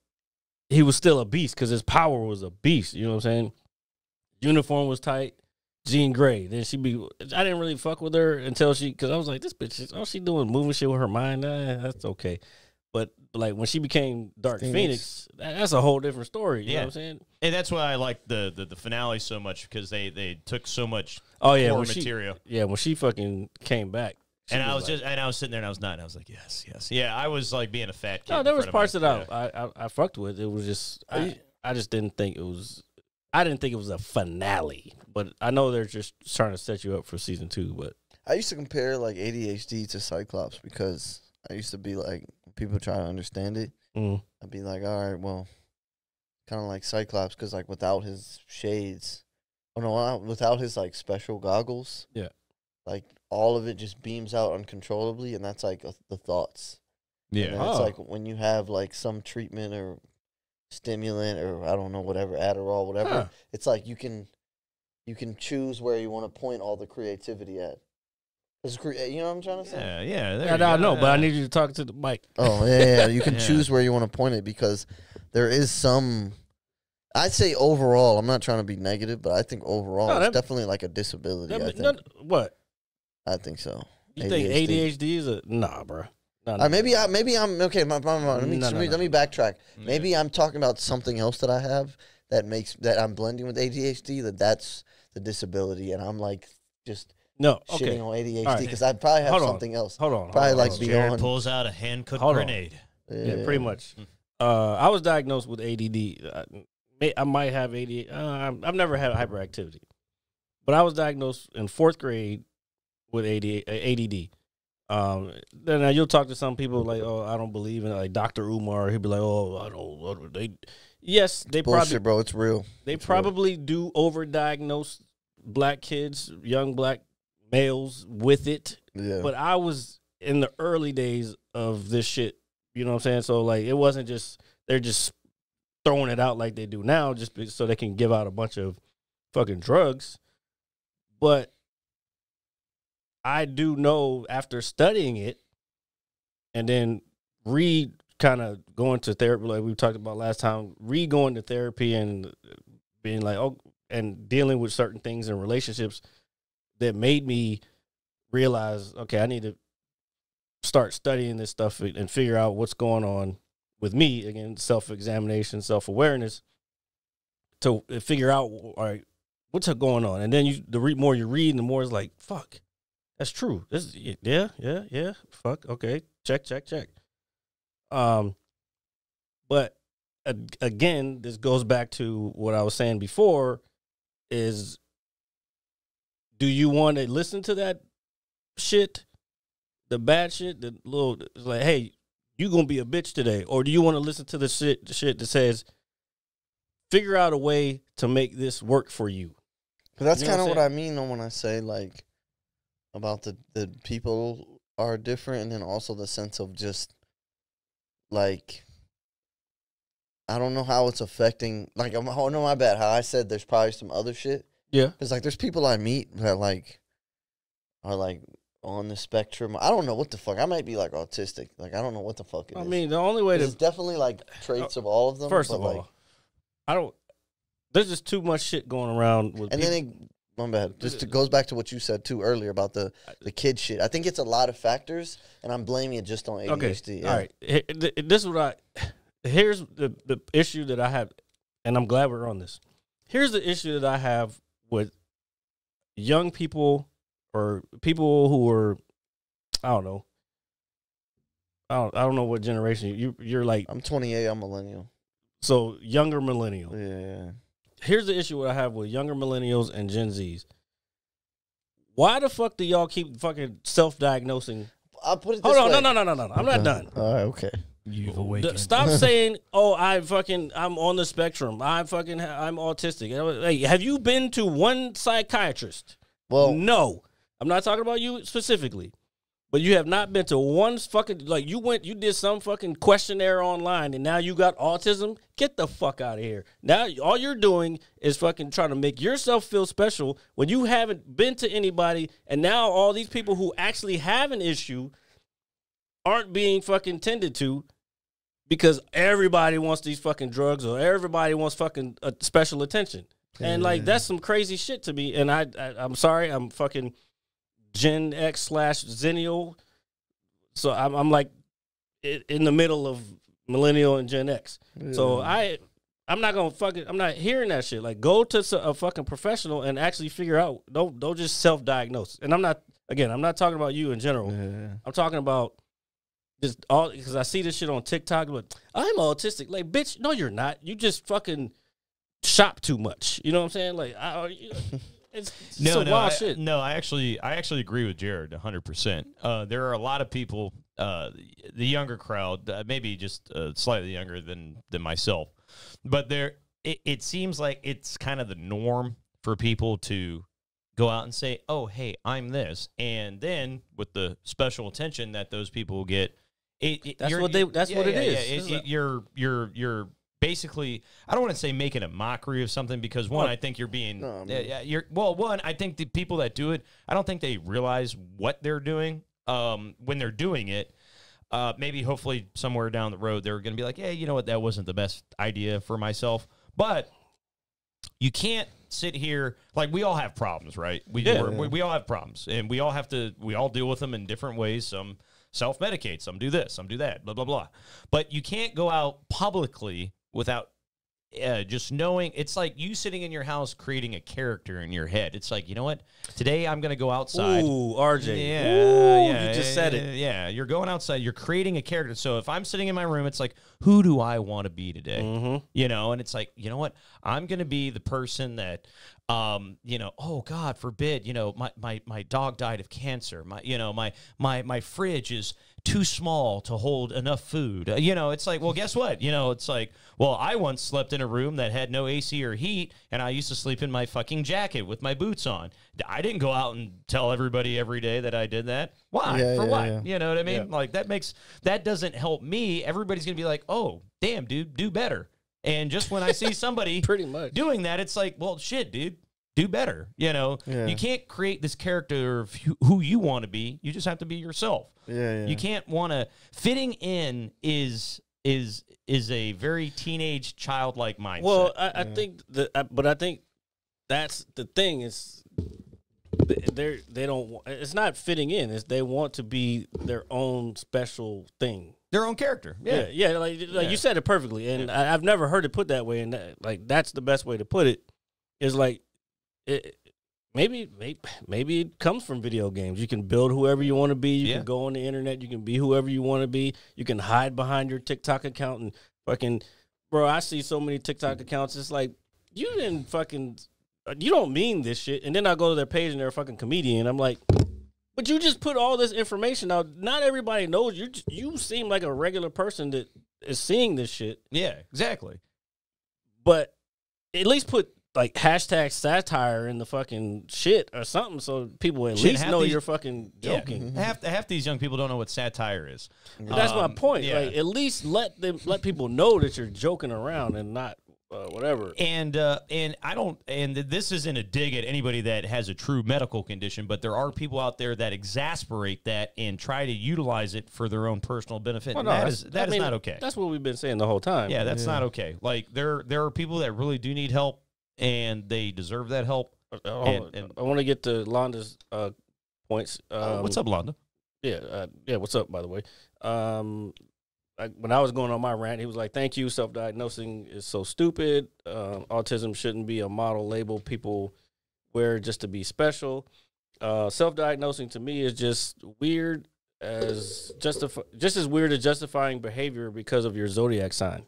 he was still a beast because his power was a beast. You know what I'm saying? Uniform was tight. Jean Grey. Then I didn't really fuck with her until because I was like, this bitch, all she doing moving shit with her mind. That's okay. But like when she became Dark Phoenix, that's a whole different story. You know what I'm saying? And that's why I like the finale so much, because they took so much Oh yeah, core when material. when she fucking came back. And I was sitting there and I was nodding. I was like, yes. Yeah, I was like being a fat kid. No, in there was front of parts my- that I fucked with. It was just I just didn't think it was. I didn't think it was a finale, but I know they're just trying to set you up for season 2. But I used to compare like ADHD to Cyclops because I used to be like, people try to understand it. I'd be like, all right, well, kind of like Cyclops, because like without his shades, without his like special goggles, Yeah. like all of it just beams out uncontrollably, and that's like the thoughts. And then it's Oh. like when you have like some treatment or stimulant or I don't know, whatever, Adderall, whatever, Huh. it's like you can choose where you want to point all the creativity at. You know what I'm trying to say? Yeah. There I you go. know, but I need you to talk to the mic. Oh, yeah. You can Yeah. choose where you want to point it, because there is some. I'd say overall, I'm not trying to be negative, but I think overall No, it's that- definitely like a disability. I think. What? I think so. You think ADHD is a nah, bro? No. Maybe I'm okay. Let me No. backtrack. Maybe I'm talking about something else that I have that I'm blending with ADHD. That's the disability, and I'm like just No. shitting Okay. on ADHD All right. because I probably have Hold on. something else. Hold on. Probably hold like on. beyond. Jared pulls out a hand-cooked Hold on. grenade. Yeah, pretty much. I was diagnosed with ADD. I might have ADD. I've never had hyperactivity, but I was diagnosed in 4th grade with ADD. Then you'll talk to some people like, oh, I don't believe in it. Like Dr. Umar. He'll be like, oh, I don't. They, yes, they Bullshit, probably, bro. It's real. They probably do overdiagnose black kids, young black males with it. Yeah. But I was in the early days of this shit. You know what I'm saying? So like, it wasn't just they're just throwing it out like they do now, just so they can give out a bunch of fucking drugs. But I do know after studying it and then kind of going to therapy, like we talked about last time, going to therapy and being like, oh, and dealing with certain things in relationships that made me realize, okay, I need to start studying this stuff and figure out what's going on with me. Again, self-examination, self-awareness, to figure out, all right, what's going on? And then the more you read, the more it's like, fuck, that's true. This, yeah. Fuck, okay, check. But again, this goes back to what I was saying before: is do you want to listen to that shit, the bad shit, the little like, hey, you gonna be a bitch today, or do you want to listen to the shit that says, figure out a way to make this work for you? That's kind of what I mean when I say like about the people are different, and then also the sense of just like, I don't know how it's affecting. Like, oh no, my bad. How I said there's probably some other shit. Yeah, because like there's people I meet that like are like on the spectrum. I don't know what the fuck. I might be like autistic. Like I don't know what the fuck it is. I mean, the only way there's definitely like traits of all of them. First of like, all, I don't. There's just too much shit going around with. And people. then my bad. Just it goes back to what you said too earlier about the kid shit. I think it's a lot of factors, and I'm blaming it just on ADHD. Okay, yeah. all right. This is what here's the issue that I have, and I'm glad we're on this. Here's the issue that I have with young people or people who are, I don't know. I don't know what generation you're like. I'm 28. I'm millennial. So younger millennial. Yeah. Here's the issue I have with younger millennials and Gen Zs. Why the fuck do y'all keep fucking self-diagnosing? I'll put it this Hold way. on, no. I'm not done. All right, okay. You've awakened. Stop saying, "Oh, I'm on the spectrum. I'm autistic." Hey, have you been to one psychiatrist? Well, no. I'm not talking about you specifically, but you have not been to one fucking, like, you did some fucking questionnaire online, and now you got autism. Get the fuck out of here. Now all you're doing is fucking trying to make yourself feel special when you haven't been to anybody, and now all these people who actually have an issue aren't being fucking tended to. Because everybody wants these fucking drugs, or everybody wants fucking special attention. And, like, that's some crazy shit to me. And I'm sorry, I'm fucking Gen X / Zennial. So I'm like in the middle of millennial and Gen X. Yeah. So I'm not going to I'm not hearing that shit. Like, go to a fucking professional and actually figure out. Don't just self-diagnose. And I'm not talking about you in general. Yeah. I'm talking about just all, because I see this shit on TikTok. Like, I'm autistic. Like, bitch, no, you're not. You just fucking shop too much. You know what I'm saying? Like, it's wild shit. No, I actually agree with Jared 100%. There are a lot of people, the younger crowd, maybe just slightly younger than myself, but it seems like it's kind of the norm for people to go out and say, "Oh, hey, I'm this," and then with the special attention that those people get. That's what it is. You're basically, I don't want to say making a mockery of something, because one, I think you're being, I think the people that do it, I don't think they realize what they're doing when they're doing it. Maybe hopefully somewhere down the road they're going to be like, "Hey, you know what? That wasn't the best idea for myself." But you can't sit here, like, we all have problems, right? We all have problems, and we all deal with them in different ways. Some self-medicate, some do this, some do that, blah, blah, blah. But you can't go out publicly without just knowing, it's like you sitting in your house creating a character in your head. It's like, you know what? Today I'm going to go outside. Ooh, RJ. Yeah, Ooh, yeah, you just said it. Yeah, you're going outside. You're creating a character. So if I'm sitting in my room, it's like, who do I want to be today? Mm-hmm. You know, and it's like, you know what? I'm going to be the person that, you know, oh God forbid, you know, my dog died of cancer. My fridge is too small to hold enough food. You know, it's like, well, guess what? You know, it's like, well, I once slept in a room that had no AC or heat, and I used to sleep in my fucking jacket with my boots on. I didn't go out and tell everybody every day that I did that. Why? Yeah, For yeah, what? yeah. You know what I mean? Yeah. Like that doesn't help me. Everybody's gonna be like, oh, damn, dude, do better. And just when I see somebody Pretty much. doing that, it's like, well, shit, dude, do better. You know, Yeah. you can't create this character of who you want to be. You just have to be yourself. Yeah, yeah. You can't want to. Fitting in is a very teenage childlike mindset. Well, I think that, but I think that's the thing is they don't. It's not fitting in. It's they want to be their own special thing. their own character. Yeah, like Yeah. you said it perfectly, and I've never heard it put that way, and that's the best way to put it. Is like it. Maybe it comes from video games. You can build whoever you want to be. You can go on the internet. You can be whoever you want to be. You can hide behind your TikTok account and fucking, bro. I see so many TikTok accounts. It's like you didn't fucking, you don't mean this shit. And then I go to their page and they're a fucking comedian. I'm like, but you just put all this information out. Not everybody knows you. You seem like a regular person that is seeing this shit. Yeah, exactly. But at least put like hashtag satire in the fucking shit or something, so people at least know you're fucking joking. Yeah. Half these young people don't know what satire is. That's my point. Yeah. Like, at least let people know that you're joking around and not whatever. And I don't. And this isn't a dig at anybody that has a true medical condition, but there are people out there that exasperate that and try to utilize it for their own personal benefit. Well, And no, that that's- is I mean, not okay. That's what we've been saying the whole time. Yeah, that's not okay. Like there are people that really do need help, and they deserve that help. And- I want to get to Londa's points. What's up, Londa? Yeah. What's up? By the way, when I was going on my rant, he was like, "Thank you. Self-diagnosing is so stupid. Autism shouldn't be a model label people wear just to be special. Self-diagnosing to me is just weird as just as weird as justifying behavior because of your zodiac sign.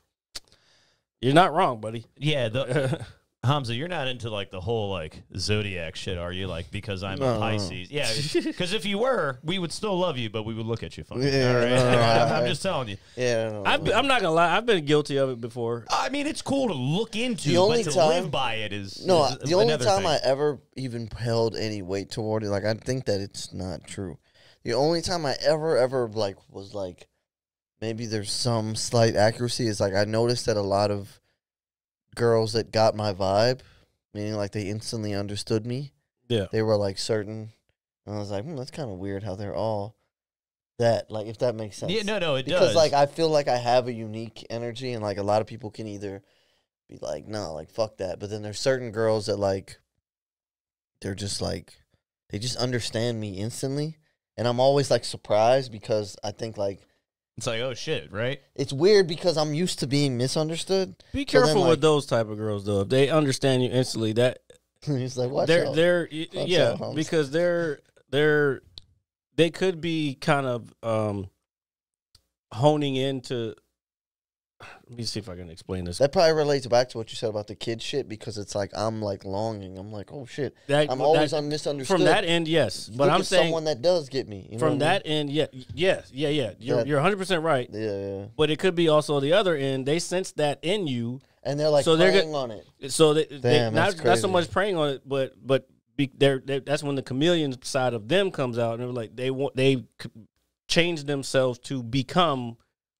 You're not wrong, buddy. Yeah, Hamza, you're not into like the whole like zodiac shit, are you? Like because I'm a Pisces. Yeah, because if you were, we would still love you, but we would look at you funny. Yeah, all right? no, I'm just telling you. Yeah, I'm not gonna lie. I've been guilty of it before. I mean, it's cool to look into, The only but to time- live by it is no. is The only another time thing. I ever even held any weight toward it, like I think that it's not true. The only time I ever like was like, maybe there's some slight accuracy is like I noticed that a lot of girls that got my vibe, meaning like they instantly understood me. Yeah. They were like certain. And I was like, that's kind of weird how they're all that, like, if that makes sense. Yeah, no, it because does. like I feel like I have a unique energy, and like a lot of people can either be like, no, like fuck that, but then there's certain girls that like they're just like they just understand me instantly, and I'm always like surprised because I think like it's like, oh shit, right? it's weird because I'm used to being misunderstood. Be So then, careful like- with those type of girls, though. If they understand you instantly, that It's like watch they're out. yeah, out, Holmes. because they could be kind of honing into. Let me see if I can explain this. That probably relates back to what you said about the kid shit because it's like I'm like longing. I'm like, oh shit, I'm always misunderstood. from that end, yes. But Look I'm at saying someone that does get me. You know from what I that end, yeah. You're That- 100% right. mean? Yeah. But it could be also the other end. They sense that in you, And they're like So they're preying on it. so they Damn, not that's so crazy. much preying on it, but that's when the chameleon side of them comes out, and they're like they change themselves to become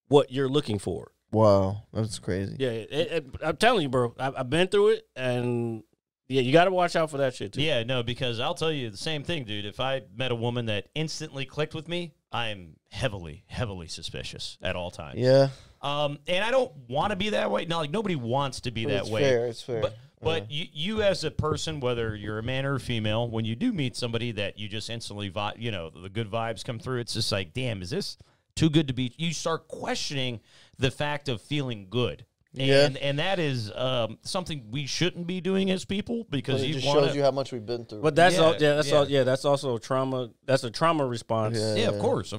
what you're looking for. Wow, that's crazy. Yeah, I'm telling you, bro. I've been through it, and yeah, you got to watch out for that shit too. Yeah, no, because I'll tell you the same thing, dude. If I met a woman that instantly clicked with me, I'm heavily, heavily suspicious at all times. Yeah, And I don't want to be that way. No, like nobody wants to be that it's way. fair. It's fair. But you as a person, whether you're a man or a female, when you do meet somebody that you just instantly, the good vibes come through, it's just like, damn, is this too good to be? You start questioning the fact of feeling good. And that is something we shouldn't be doing as people because It you just want shows you how much we've been through. But that's Yeah, that's also trauma. That's a trauma response. yeah, of course.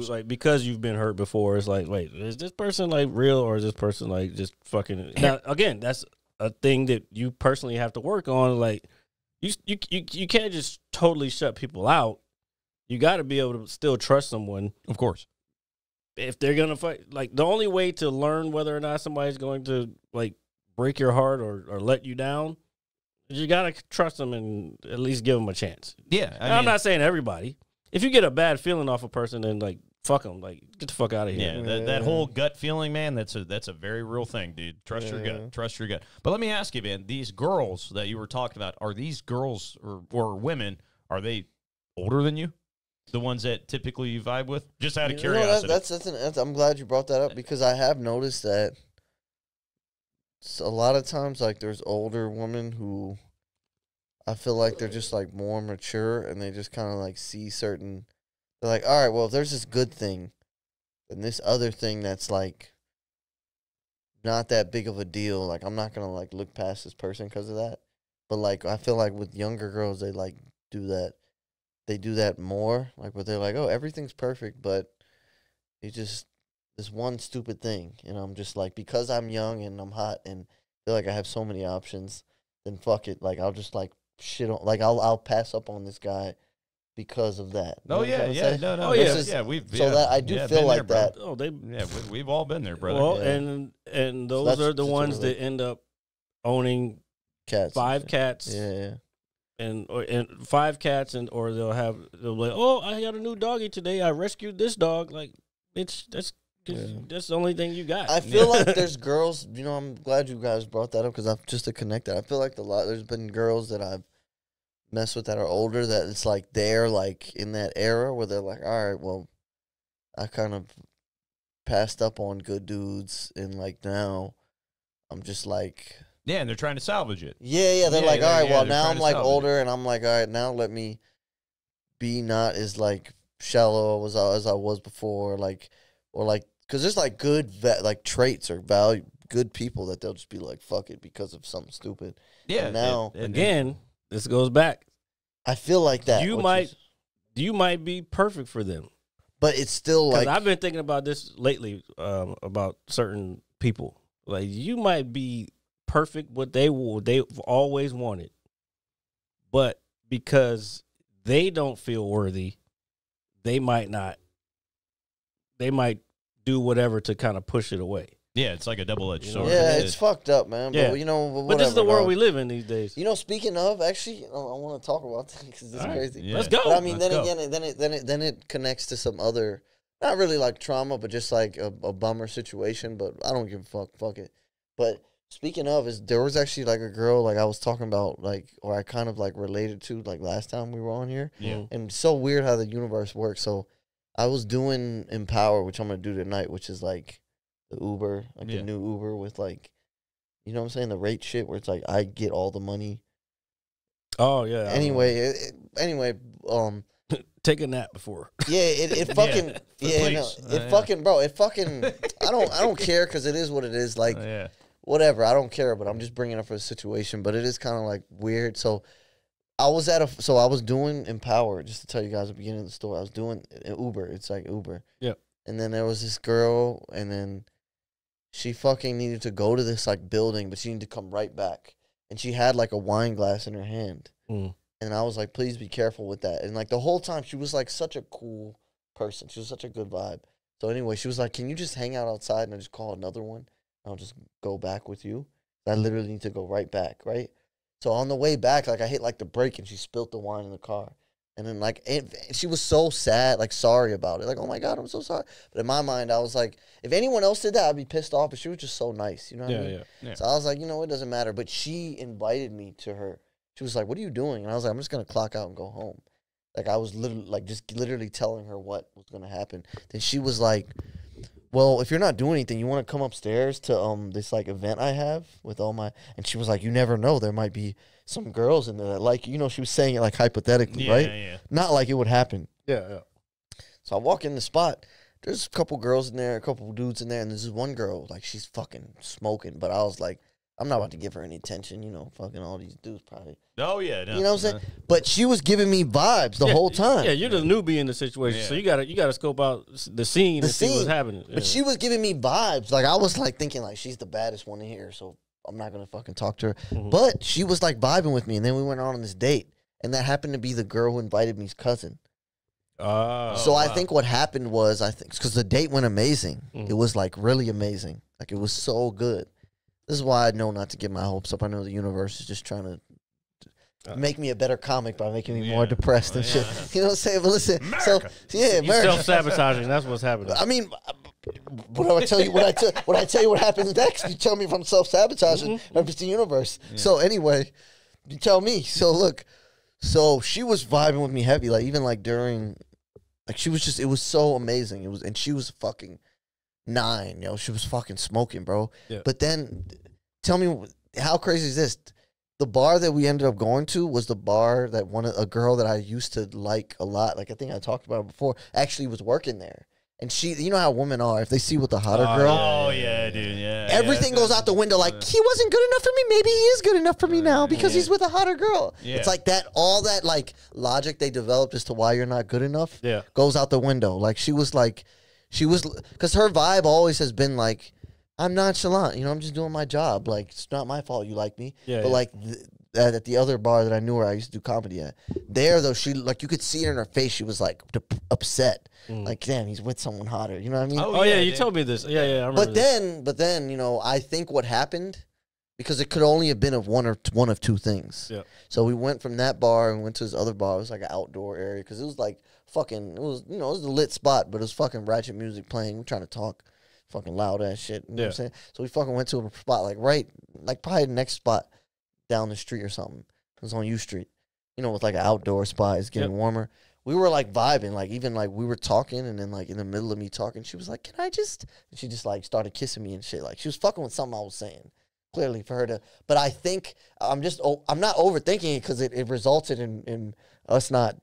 Like because you've been hurt before. It's like, wait, is this person like real or is this person like just fucking? Now again, that's a thing that you personally have to work on. Like you can't just totally shut people out. You got to be able to still trust someone. Of course. If they're gonna fight, like the only way to learn whether or not somebody's going to like break your heart or let you down, is you gotta trust them and at least give them a chance. Yeah, I'm not saying everybody. If you get a bad feeling off a person, then like fuck them, like get the fuck out of here. Yeah, that whole gut feeling, man. That's a very real thing, dude. Trust your gut. Trust your gut. But let me ask you, man. These girls that you were talking about, are these girls or women? Are they older than you? The ones that typically you vibe with? Just out of curiosity. That's I'm glad you brought that up because I have noticed that a lot of times, like, there's older women who I feel like they're just, like, more mature and they just kind of, like, see certain... They're like, all right, well, if there's this good thing, then this other thing that's, like, not that big of a deal, like, I'm not going to, like, look past this person because of that. But, like, I feel like with younger girls, they, like, do that. They do that more, like where they're like, "Oh, everything's perfect," but it's just this one stupid thing, and I'm just like, because I'm young and I'm hot and feel like I have so many options, then fuck it, like I'll just like shit on, like I'll pass up on this guy because of that. Oh You know what I'm yeah, saying? no, Oh, yeah. yeah, we've So that I do feel been like there, that. Oh, they we've all been there, brother. well, Yeah. and those that's are the just a ones really- that end up owning Cats, 5 cats. Yeah, And 5 cats, or they'll be like, oh, I got a new doggy today. I rescued this dog. Like, that's the only thing you got. I feel like there's girls. You know, I'm glad you guys brought that up because I've just to connect that. I feel like there's been girls that I've messed with that are older that it's like they're like in that era where they're like, all right, well, I kind of passed up on good dudes, and like now I'm just like. Yeah, and they're trying to salvage it. Yeah, they're Yeah, like, all right, well, they're now trying I'm to like salvage older, and I'm like, all right, now let me be not as like shallow as I was before, like, or like, because there's like good like traits or value, good people that they'll just be like, fuck it because of something stupid. Yeah. And now Again, this goes back. I feel like that You might be perfect for them. but it's still Because like I've been thinking about this lately about certain people. Like, you might be perfect what they've always wanted, but because they don't feel worthy, they might do whatever to kind of push it away. Yeah, it's like a double-edged sword. yeah, it's fucked up, man. Yeah. But you know, whatever, But this is the world dog. we live in these days. You know, speaking of, actually, I want to talk about that because it's All right. crazy. Yeah. Let's go. But I mean, Let's go. then it connects to some other, not really like trauma, but just like a bummer situation. But I don't give a fuck. Fuck it. But speaking of, there was actually like a girl like I was talking about, like, or I kind of like related to like last time we were on here. Yeah. And it's so weird how the universe works. So I was doing Empower, which I'm gonna do tonight, which is like the Uber, like Yeah. the new Uber with like, you know what I'm saying, the rate shit where it's like I get all the money. Oh yeah. Anyway, take a nap before. yeah, it fucking yeah, no, Please. it Yeah. fucking bro, it fucking I don't care because it is what it is. Like Yeah. whatever, I don't care, but I'm just bringing up for the situation. But it is kind of like weird. So I was doing Empower, just to tell you guys at the beginning of the story. I was doing Uber. It's like Uber. Yep. And then there was this girl, and then she fucking needed to go to this like building, but she needed to come right back. And she had like a wine glass in her hand. Mm. And I was like, please be careful with that. And like the whole time she was like such a cool person. She was such a good vibe. So anyway, she was like, can you just hang out outside and I just call another one? I'll just go back with you. I literally need to go right back, right? So on the way back, like I hit like the brake and she spilled the wine in the car. And then like she was so sad, like sorry about it. Like, oh my God, I'm so sorry. But in my mind, I was like, if anyone else did that, I'd be pissed off. But she was just so nice, you know what I mean? Yeah. So I was like, you know, it doesn't matter. But she invited me to her. She was like, what are you doing? And I was like, I'm just going to clock out and go home. Like I was literally telling her what was going to happen. Then she was like, well, if you're not doing anything, you want to come upstairs to this like event I have with all my, and she was like, you never know, there might be some girls in there that like, you know, she was saying it like hypothetically, Yeah, right? yeah. Not like it would happen. Yeah. So I walk in the spot there's a couple girls in there, a couple dudes in there, and there's this one girl, like, she's fucking smoking. But I was like, I'm not about to give her any attention, you know, fucking all these dudes probably. Oh, yeah. No, You know what I'm saying? But she was giving me vibes the whole time. Yeah, you're the newbie in the situation, so you gotta scope out the scene and see what's happening. But she was giving me vibes. Like, I was like thinking like she's the baddest one in here, so I'm not gonna fucking talk to her. But she was like vibing with me, and then we went on this date, and that happened to be the girl who invited me's cousin. So I think what happened was, because the date went amazing. It was like really amazing. Like, it was so good. This is why I know not to get my hopes up. I know the universe is just trying to make me a better comic by making me more depressed and shit. You know what I'm saying? But listen, America. America. Self-sabotaging. That's what's happening. I mean, when I tell you what happens next, you tell me if I'm self-sabotaging or if it's the universe. So anyway, you tell me. So look, so she was vibing with me heavy, like even like during, like she was just, it was so amazing. It was, and she was fucking 9, yo. She was fucking smoking, bro. Yeah. But then, tell me, how crazy is this? The bar that we ended up going to was the bar that a girl that I used to like a lot, like I think I talked about it before, actually was working there. And she, you know how women are, if they see with the hotter girl. Oh, yeah, dude, yeah. Everything goes out the window like, he wasn't good enough for me, maybe he is good enough for me now because he's with a hotter girl. Yeah. It's like that, all that like logic they developed as to why you're not good enough goes out the window. Like she was, because her vibe always has been like, I'm nonchalant, you know, I'm just doing my job. Like, it's not my fault you like me. Yeah, but like at the other bar that I knew where I used to do comedy at, there though, she, like, you could see it in her face. She was like upset. Like, damn, he's with someone hotter. You know what I mean? Oh yeah, you told me this. Yeah, I remember. But then, you know, I think what happened, because it could only have been of one of two things. Yeah. So we went from that bar and went to this other bar. It was like an outdoor area because it was like fucking, it was, you know, it was a lit spot, but it was fucking ratchet music playing. We're trying to talk fucking loud ass shit. You know what I'm saying? So we fucking went to a spot like probably the next spot down the street or something. It was on U Street. You know, with like an outdoor spot. It's getting warmer. We were like vibing, like even like we were talking, and then like in the middle of me talking, she was like, "Can I just?" And she just like started kissing me and shit. Like she was fucking with something I was saying. Clearly for her to, but I think I'm not overthinking it because it resulted in us not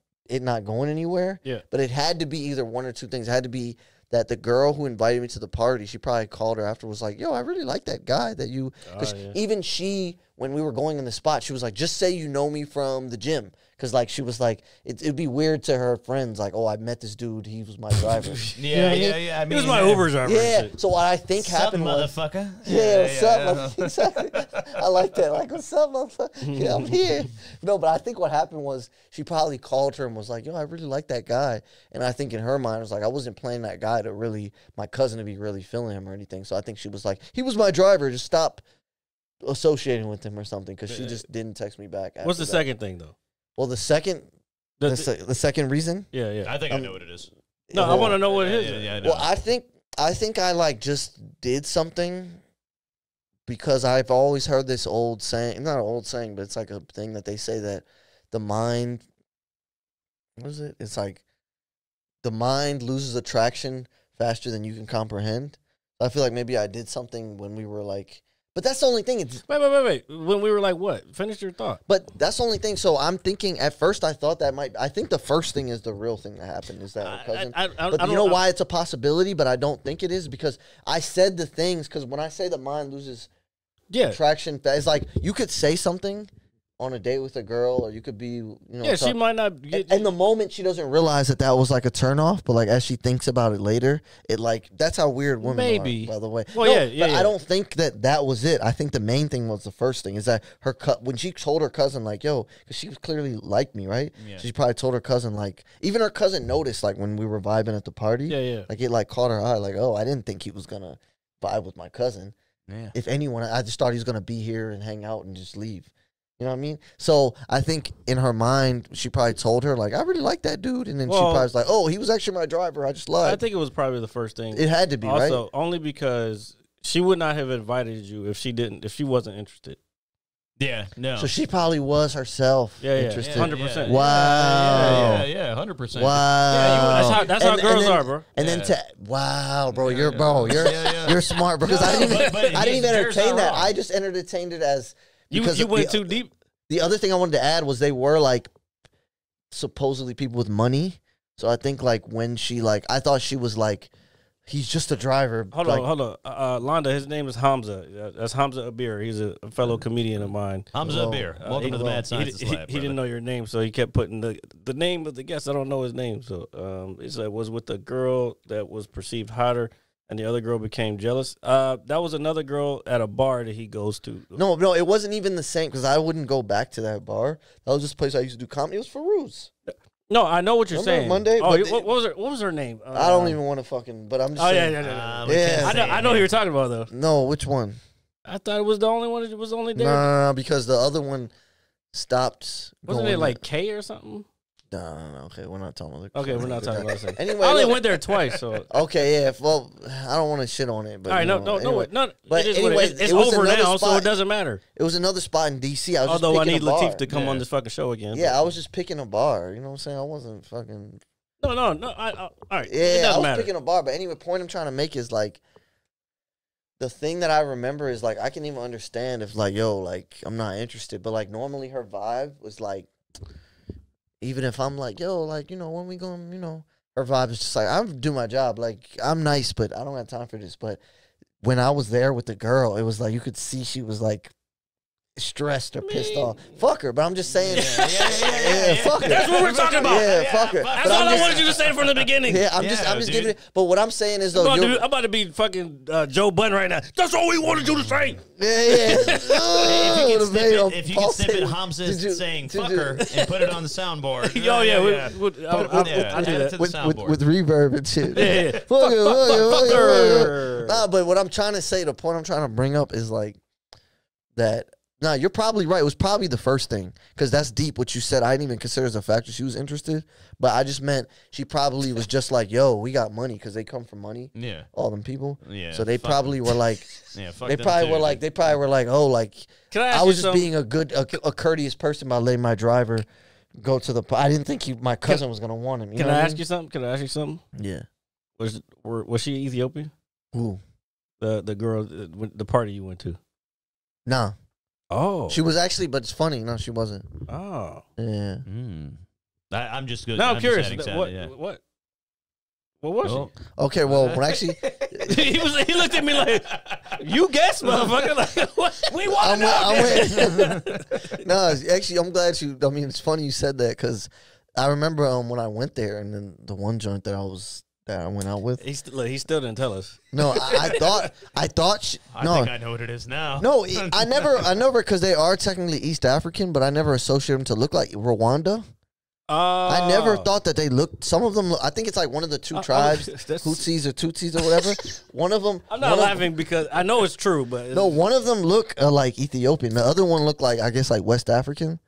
going anywhere. Yeah. But it had to be either one or two things. It had to be that the girl who invited me to the party, she probably called her after, was like, "Yo, I really like that guy that you," because even she, when we were going in the spot, she was like, "Just say you know me from the gym." Because, like, she was like, it'd be weird to her friends, like, "Oh, I met this dude. He was my driver." Yeah. I mean, he was my Uber driver. Yeah. So what I think happened was, motherfucker. Yeah, what's up, exactly. I like that. Like, what's up, motherfucker? Yeah, I'm here. No, but I think what happened was she probably called her and was like, "Yo, I really like that guy." And I think in her mind, it was like, I wasn't playing that guy to really, my cousin to be really feeling him or anything. So I think she was like, "He was my driver. Just stop associating with him or something," because she just didn't text me back. What's the second thing, though? Well, the second reason? Yeah. I think I know what it is. No, I want to know what it is. Yeah, well, I think I like just did something because I've always heard this old saying, not an old saying, but it's like a thing that they say that the mind, what is it? It's like the mind loses attraction faster than you can comprehend. I feel like maybe I did something when we were like, but that's the only thing. Wait. When we were like, what? Finish your thought. But that's the only thing. So I'm thinking, at first I thought I think the first thing is the real thing that happened is that her cousin. But you know why it's a possibility, but I don't think it is? Because I said the things, because when I say the mind loses attraction, it's like you could say something on a date with a girl, or you could be, you know. Yeah, she might not get. In the moment, she doesn't realize that was like a turnoff, but like as she thinks about it later, it like, that's how weird women are, by the way. Well, but I don't think that was it. I think the main thing was the first thing is that when she told her cousin, like, "Yo," because she was clearly like me, right? Yeah. So she probably told her cousin, like, even her cousin noticed, like, when we were vibing at the party, like it like caught her eye, like, "Oh, I didn't think he was gonna vibe with my cousin. Yeah. If anyone, I just thought he was gonna be here and hang out and just leave." You know what I mean? So I think in her mind, she probably told her, like, "I really like that dude." And then she probably was like, "Oh, he was actually my driver. I just lied." I think it was probably the first thing. It had to be, right? Also, only because she would not have invited you if she wasn't interested. Yeah, no. So she probably was herself interested. 100%. Wow. Yeah, 100%. Wow. That's how girls are, bro. And then wow, bro, you're smart, bro. Because I didn't even entertain that. I just entertained it as, you went too deep. The other thing I wanted to add was they were like supposedly people with money. So I think like when she like, I thought she was like He's just a driver. Hold on. Londa, his name is Hamza. That's Hamza Abir. He's a fellow comedian of mine. Hamza Abir. Welcome to the Mad Scientist Lab. He didn't know your name, so he kept putting the name of the guest. I don't know his name. So it was with the girl that was perceived hotter, and the other girl became jealous. That was another girl at a bar that he goes to. No, it wasn't even the same because I wouldn't go back to that bar. That was just a place I used to do comedy. It was Farouz. No, I know what you're saying. Monday? Oh, what was her name? I don't even want to fucking. But I'm just. saying. I know who you're talking about though. No, which one? I thought it was the only one that was only there. No, because the other one stopped. Wasn't it like K or something? No. Okay, we're not talking about it. Okay, we're not talking about that. Anyway, I only went there twice, so. Okay, yeah. Well, I don't want to shit on it, but all right, anyway. But anyway, it's over now, so it doesn't matter. It was another spot in DC. Although I need Latif to come on this fucking show again. Yeah, I was just picking a bar. You know what I'm saying? I wasn't fucking. No. All right. Yeah, I was picking a bar, but anyway, point I'm trying to make is like. The thing that I remember is like I can even understand if like like I'm not interested, but like normally her vibe was like. Even if I'm like, like, when we going, her vibe is just like, I'm doing my job. Like, I'm nice, but I don't have time for this. But when I was there with the girl, it was like, you could see she was like stressed or pissed off. Fuck her, but I'm just saying. Yeah, fuck her. That's what we're talking about. Yeah, fuck her. That's all I wanted you to say from the beginning. Yeah, I'm just giving it. But what I'm saying is, though, I'm about to be fucking Joe Budden right now. That's all we wanted you to say. Yeah. If you can snip it, Hamza saying fuck her and put it on the soundboard. I'll do that. With reverb and shit. Yeah. Fuck her. Nah, but what I'm trying to say, the point I'm trying to bring up is like that. Nah, you're probably right. It was probably the first thing because that's deep what you said. I didn't even consider as a factor she was interested, but I just meant she probably was just like, we got money because they come from money. Yeah. All them people. Yeah. So they probably were like, fuck they probably were like, oh, like, can I was just being a courteous person by letting my driver go to the, I didn't think my cousin was going to want him. Can I ask you something? Yeah. Was she Ethiopian? Who? The girl, the party you went to? Nah. Oh. She was actually, but it's funny. No, she wasn't. Oh. Yeah. I'm just good. Now I'm curious. What was she? Okay, well, when actually... he looked at me like, you guessed, motherfucker. Like, what? We want to know. No, actually, I'm glad it's funny you said that because I remember when I went there and then the one joint that I went out with. He still didn't tell us. No, I thought. I think I know what it is now. No, I never, because they are technically East African, but I never associated them to look like Rwanda. I never thought that they looked. Some of them, I think it's like one of the two tribes, Hutsis or Tutsis or whatever. One of them. I'm not laughing because I know it's true, but no, one of them look like Ethiopian. The other one looked like I guess like West African.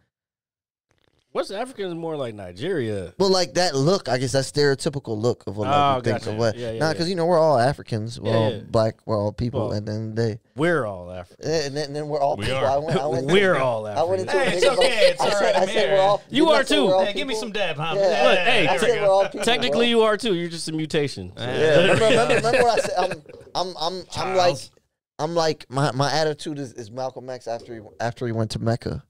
West African is more like Nigeria. Well, like that look, I guess that stereotypical look of what you think of what. Nah, because we're all Africans, we're all black, we're all people, and then we're all African, and then we're all people. We're all African. I went into it's okay, it's all right. I said we're all. You are too. Hey, give me some dab, huh? Yeah. Look, hey, I said we're all people, technically you are too. You're just a mutation. Yeah. Remember what I said? I'm like my attitude is Malcolm X after he went to Mecca.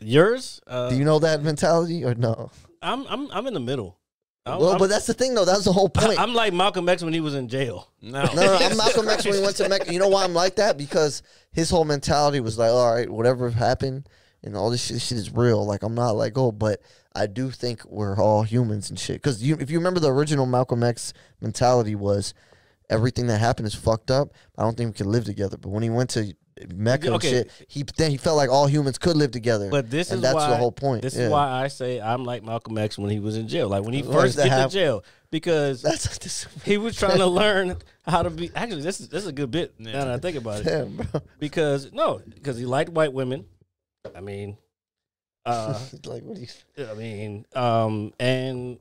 Yours? Do you know that mentality or no? I'm in the middle. But that's the thing though. That's the whole point. I'm like Malcolm X when he was in jail. No, I'm Malcolm X when he went to Mecca. You know why I'm like that? Because his whole mentality was like, all right, whatever happened and all this shit is real. Like I'm not like, but I do think we're all humans and shit. Because if you remember the original Malcolm X mentality was everything that happened is fucked up. I don't think we can live together. But when he went to Mecca and shit, he felt like all humans could live together. But that's the whole point. This is why I say I'm like Malcolm X when he was in jail. Like when he first get to jail, because he was trying to learn how to be. Actually, this is a good bit now that I think about it. Damn, bro. Because he liked white women. I mean, like what do you? I mean, and.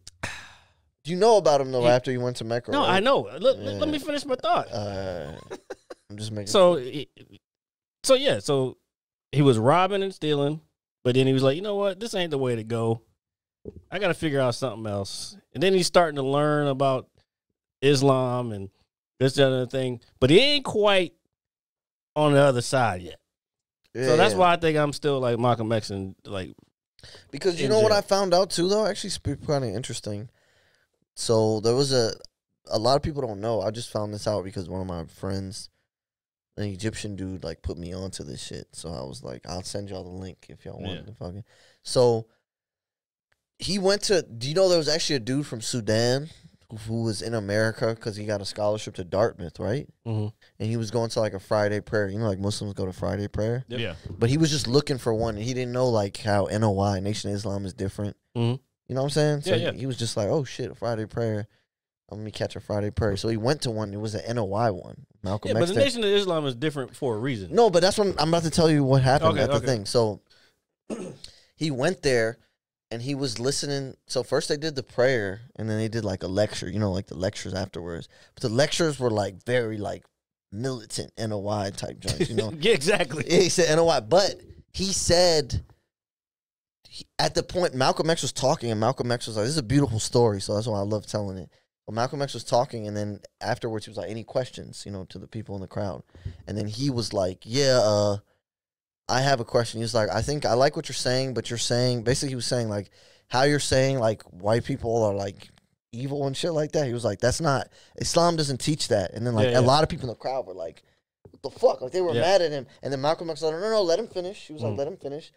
Do you know about him though? After you went to Mecca? No, right? I know. Let me finish my thought. I'm just making. So he was robbing and stealing, but then he was like, you know what? This ain't the way to go. I got to figure out something else. And then he's starting to learn about Islam and this other thing, but he ain't quite on the other side yet. Yeah, so that's why I think I'm still like Malcolm X and like. Because you know what I found out too, though? Actually, kind of interesting. So there was a lot of people don't know. I just found this out because one of my friends, an Egyptian dude, like put me onto this shit. So I was like, I'll send y'all the link if y'all want to fucking. So he went to. Do you know there was actually a dude from Sudan who was in America because he got a scholarship to Dartmouth, right? Mm-hmm. And he was going to like a Friday prayer. You know, like Muslims go to Friday prayer. Yep. Yeah. But he was just looking for one, and he didn't know like how NOI, Nation of Islam, is different. Mm-hmm. You know what I'm saying? So Yeah, he was just like, oh shit, a Friday prayer. Let me catch a Friday prayer. So he went to one. It was an NOI one. Malcolm Yeah, X. but the Nation of Islam is different for a reason. No, but that's what I'm about to tell you what happened at the Okay. thing. So he went there and he was listening. So first they did the prayer and then they did like a lecture, you know, like the lectures afterwards. But the lectures were like very like militant NOI type joints, you know. Yeah, exactly. Yeah, he said NOI, but he said at the point Malcolm X was talking, and Malcolm X was like, "This is a beautiful story," so that's why I love telling it. Well, Malcolm X was talking, and then afterwards he was like, "Any questions?" You know, to the people in the crowd, and then he was like, "Yeah, I have a question." He was like, "I think I like what you're saying, but you're saying basically he was saying like how you're saying like white people are like evil and shit like that." He was like, "That's not Islam doesn't teach that," and then like Yeah. a lot of people in the crowd were like, what the fuck? Like they were Yeah. mad at him. And then Malcolm X was like, no, let him finish. He was like, let him finish.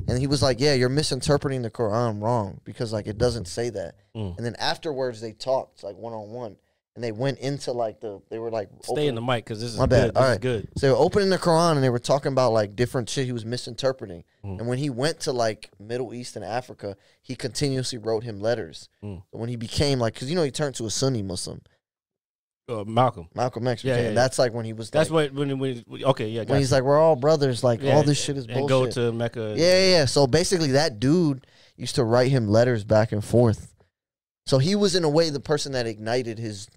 And he was like, yeah, you're misinterpreting the Quran wrong because like it doesn't say that. And then afterwards they talked like one-on-one. And they went into like they were like Stay in the mic because this is My bad. good. All This is right. good. So they were opening the Quran and they were talking about like different shit he was misinterpreting. And when he went to like Middle East and Africa, he continuously wrote him letters. When he became like, because you know he turned to a Sunni Muslim. Malcolm. Malcolm X Yeah, became. yeah, yeah. That's like when he was. That's like, what okay, yeah. when he's like, we're all brothers. Like all this shit is bullshit. And go to Mecca. Yeah. So basically, that dude used to write him letters back and forth. So he was in a way the person that ignited his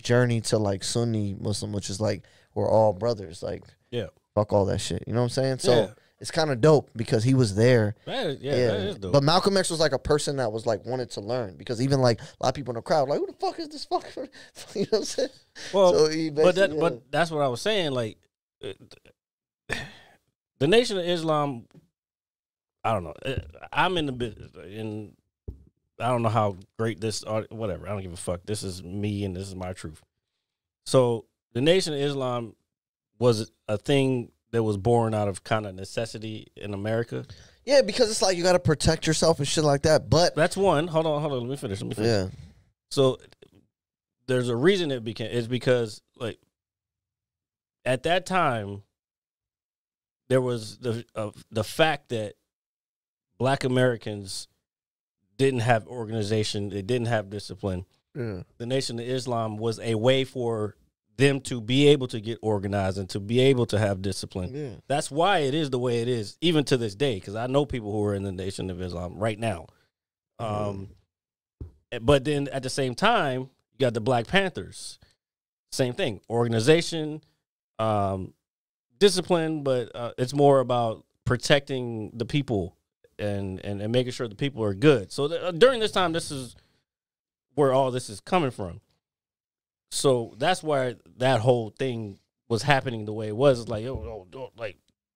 journey to like Sunni Muslim, which is like we're all brothers. Like fuck all that shit. You know what I'm saying? So it's kind of dope because he was there. That is dope. But Malcolm X was like a person that was like wanted to learn because even like a lot of people in the crowd like, who the fuck is this fucker? You know what I'm saying? Well, so he but basically, that's what I was saying. Like the Nation of Islam, I don't know. I'm in the business, and I don't know how great this whatever. I don't give a fuck. This is me, and this is my truth. So the Nation of Islam was a thing that was born out of kind of necessity in America. Yeah, because it's like you got to protect yourself and shit like that. But That's one. Hold on. Let me finish. yeah, So there's a reason it became. It's because like at that time there was the fact that Black Americans didn't have organization. They didn't have discipline. yeah, The Nation of Islam was a way for them to be able to get organized and to be able to have discipline. yeah. That's why it is the way it is, even to this day, because I know people who are in the Nation of Islam right now. But then at the same time, you got the Black Panthers. Same thing. Organization, discipline, but it's more about protecting the people and making sure the people are good. So during this time, this is where all this is coming from. So that's why that whole thing was happening the way it was. It's like,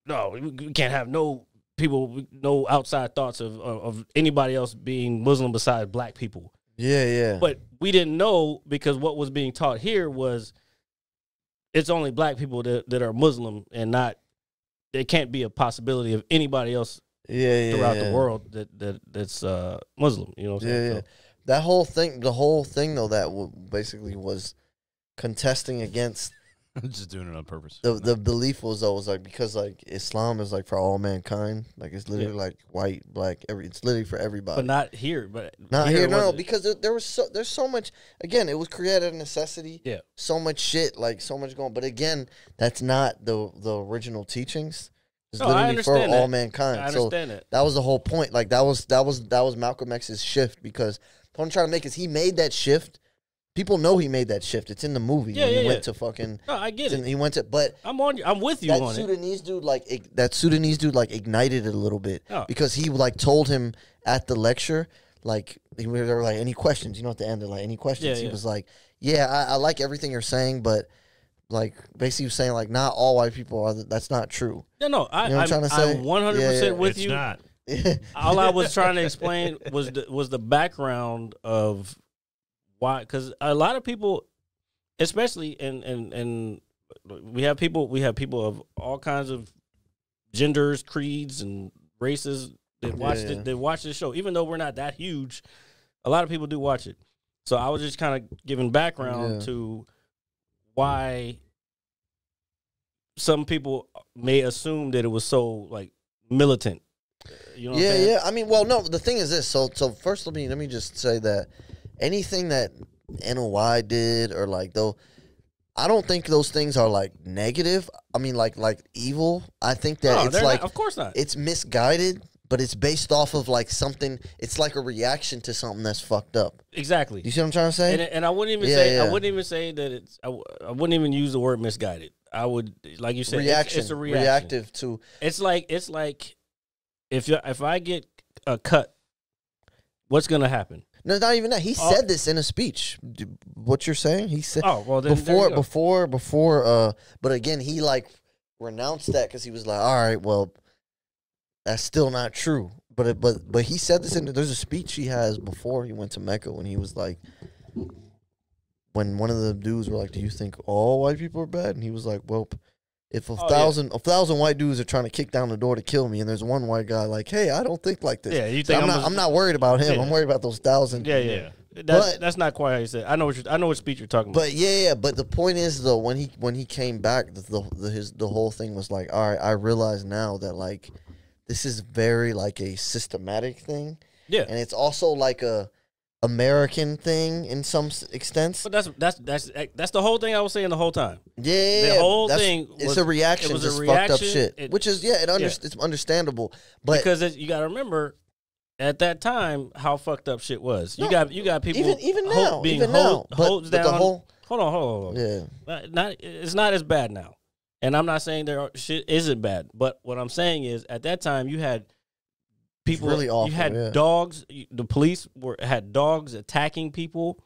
no, we can't have no people, no outside thoughts of anybody else being Muslim besides Black people. Yeah. But we didn't know because what was being taught here was it's only Black people that are Muslim and not, there can't be a possibility of anybody else throughout the world that's Muslim. You know what I'm saying? Yeah. That whole thing, the whole thing though, that basically was contesting against Just doing it on purpose. the belief was like because like Islam is like for all mankind, like it's literally like white, black, it's literally for everybody. But not here. But not here, it no, wasn't. because there's so much. Again, it was created of necessity. Yeah. So much shit, like so much going. But again, that's not the original teachings. It's No, I literally for understand all that. mankind. I understand that. That was the whole point. Like that was Malcolm X's shift because what I'm trying to make is he made that shift. People know he made that shift. It's in the movie when he went to fucking. No, I get it. He went to, but I'm with you that on it. Sudanese dude, that Sudanese dude, ignited it a little bit because he told him at the lecture, they were like, any questions? You know, at the end, they're like, any questions? He was like, yeah, I like everything you're saying, but basically, he was saying not all white people are. That's not true. No, You know what I'm trying to say? I'm 100% with It's you. not. All I was trying to explain was the background of why? Because a lot of people, especially and we have people of all kinds of genders, creeds, and races that watch this show. Even though we're not that huge, a lot of people do watch it. So I was just kind of giving background to why some people may assume that it was so like militant. You know what I'm saying? Yeah. I mean, well, no. The thing is this. So first, let me just say that anything that NOI did or like though, I don't think those things are like negative. I mean, like evil. I think that it's like, of course not. It's misguided, but it's based off of like something. It's like a reaction to something that's fucked up. Exactly. You see what I'm trying to say? And I wouldn't even say I wouldn't even say that it's. I wouldn't even use the word misguided. I would, like you said, reaction. It's a reaction. Reactive to. It's like if I get a cut, what's gonna happen? No, not even that. He said this in a speech. What you're saying? He said. Oh well, then before. But again, he like renounced that because he was like, all right, well, that's still not true. But he said this in. There's a speech he has before he went to Mecca when he was like, when one of the dudes were like, do you think all white people are bad? And he was like, well, if a thousand white dudes are trying to kick down the door to kill me, and there's one white guy like, hey, I don't think like this. Yeah, you think I'm not worried about him. I'm worried about those 1,000. Yeah. That's not quite how you said. I know what speech you're talking about. But yeah. But the point is though, when he came back, the whole thing was like, all right, I realize now that like this is very like a systematic thing. Yeah, and it's also like a American thing in some extents. But that's the whole thing I was saying the whole time. Yeah, the whole thing. It's a reaction. It was a reaction, fucked up shit, which is it's understandable. But because you got to remember, at that time, how fucked up shit was. You got people even now being holds down. Hold on. Yeah, it's not as bad now, and I'm not saying shit isn't bad. But what I'm saying is, at that time, you had. People, really awful, you had dogs. The police had dogs attacking people.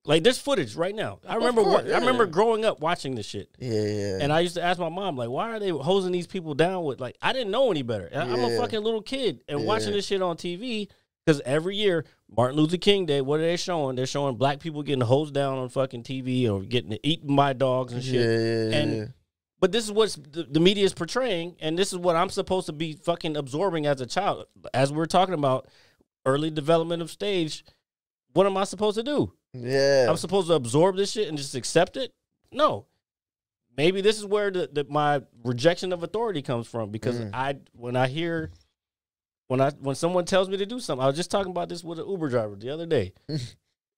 Like there's footage right now. I remember growing up watching this shit. Yeah. And I used to ask my mom, like, why are they hosing these people down with? Like, I didn't know any better. I'm a fucking little kid and watching this shit on TV because every year Martin Luther King Day, what are they showing? They're showing black people getting hosed down on fucking TV or getting eaten by dogs and shit. But this is what the media is portraying, and this is what I'm supposed to be fucking absorbing as a child. As we're talking about early development of stage, what am I supposed to do? Yeah. I'm supposed to absorb this shit and just accept it? No. Maybe this is where my rejection of authority comes from, because when someone tells me to do something, I was just talking about this with an Uber driver the other day.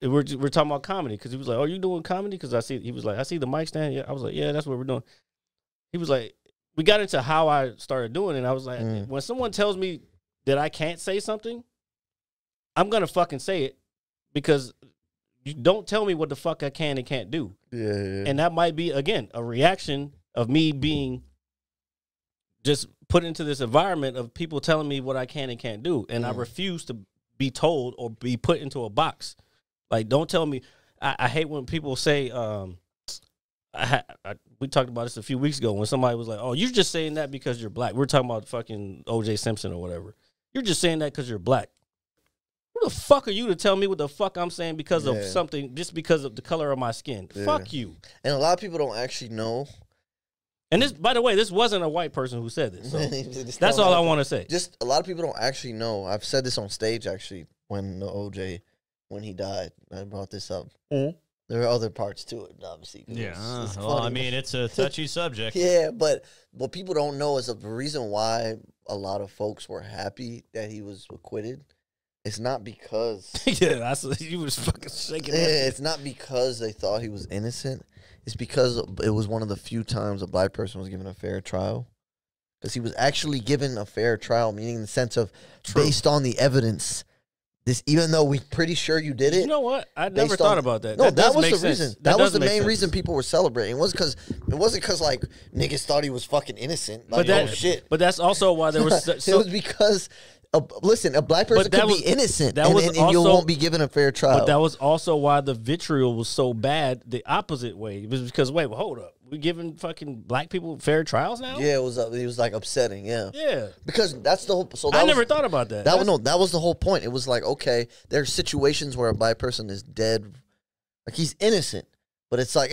We're talking about comedy, because he was like, "Oh, you doing comedy?" Because I see the mic stand. Yeah, I was like, "Yeah, that's what we're doing." He was like, we got into how I started doing it. And I was like, when someone tells me that I can't say something, I'm going to fucking say it, because you don't tell me what the fuck I can and can't do. Yeah. And that might be, again, a reaction of me being just put into this environment of people telling me what I can and can't do. And I refuse to be told or be put into a box. Like, don't tell me. I hate when people say, we talked about this a few weeks ago when somebody was like, "Oh, you're just saying that because you're black." We're talking about fucking O.J. Simpson or whatever. You're just saying that because you're black. Who the fuck are you to tell me what the fuck I'm saying because of something, just because of the color of my skin? Fuck you. And a lot of people don't actually know. And this, by the way, this wasn't a white person who said this. So that's all I want to say. Just a lot of people don't actually know. I've said this on stage actually when OJ, when he died. I brought this up. There are other parts to it, obviously. It's well, I mean, it's a touchy subject. Yeah, but what people don't know is the reason why a lot of folks were happy that he was acquitted. It's not because you was fucking shaking. It's not because they thought he was innocent. It's because it was one of the few times a black person was given a fair trial. Because he was actually given a fair trial, meaning in the sense of based on the evidence. This, even though we're pretty sure you did it. You know what? I never thought about that. No, that was the sense. reason. That was the main reason people were celebrating. It wasn't because like niggas thought he was fucking innocent. Like, oh shit. But that's also why there was. It was because. Listen, a black person could be innocent, and you won't be given a fair trial. But that was also why the vitriol was so bad the opposite way. It was because, wait, well, hold up. We giving fucking black people fair trials now? Yeah, it was like upsetting, yeah. Yeah. Because that's the whole... So I never thought about that. That was the whole point. It was like, okay, there are situations where a black person is dead Like, he's innocent, but it's like,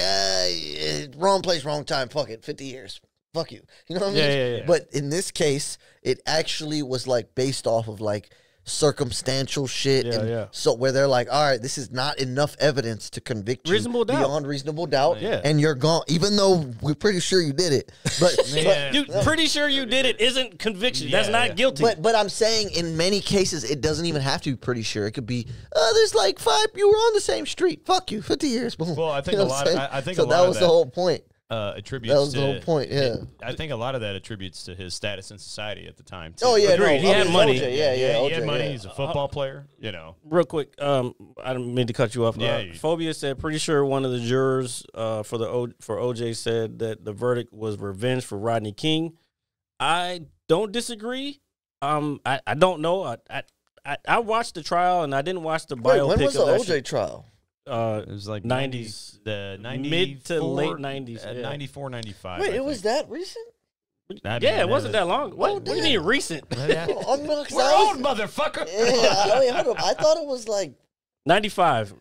wrong place, wrong time. Fuck it, 50 years. Fuck you. You know what I mean? Yeah. But in this case, it actually was like based off of like circumstantial shit. Yeah. So where they're like, all right, this is not enough evidence to convict you Reasonable doubt. beyond reasonable doubt. Yeah. And you're gone, even though we're pretty sure you did it. But You pretty sure you did it isn't conviction. That's not guilty. But I'm saying in many cases it doesn't even have to be pretty sure. It could be there's like 5. You were on the same street. Fuck you. 50 years. Boom. Well, I think You know a what lot. I'm saying? I think so a lot that of was the whole point. Attributes. That was to, the whole point. Yeah. I think a lot of that attributes to his status in society at the time. Too. Oh yeah, Agreed. He had money. OJ, he OJ, had money. yeah. He's a football player. You know. Real quick, I didn't mean to cut you off. Yeah, Phobia said, pretty sure one of the jurors for OJ said that the verdict was revenge for Rodney King. I don't disagree. I don't know. I watched the trial and I didn't watch the Wait, biopic. when was the of that OJ shit. trial? It was like 90s. the 90 Mid to late 90s, yeah. 94, 95. Wait, I it was think. that recent? Yeah, it wasn't that long. What do you damn. mean recent? Yeah. Oh, I'm not, 'cause We're I was- old, motherfucker. Yeah, wait, hold up. I thought it was like 95.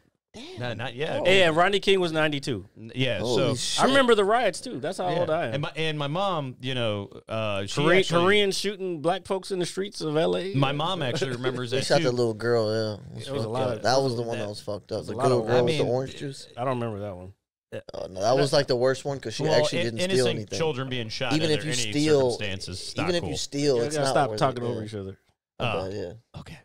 No, not yet. Oh. Yeah, Rodney King was 92. Yeah, Holy so shit. I remember the riots too. That's how old I am. and my mom, you know, she Korean, actually, Koreans shooting black folks in the streets of L.A. my mom actually remembers They that shot too. the little girl. Yeah, It was a lot of- that was the one that was fucked up. The a lot little of- girl I with the mean, orange juice. I don't remember that one. Oh, no, that was like the worst one because she actually didn't steal innocent anything. children being shot Even under if you any steal, circumstances. It's even not if cool. you steal, You it's gotta not stop worth talking it, over yeah. each other. Yeah. Okay.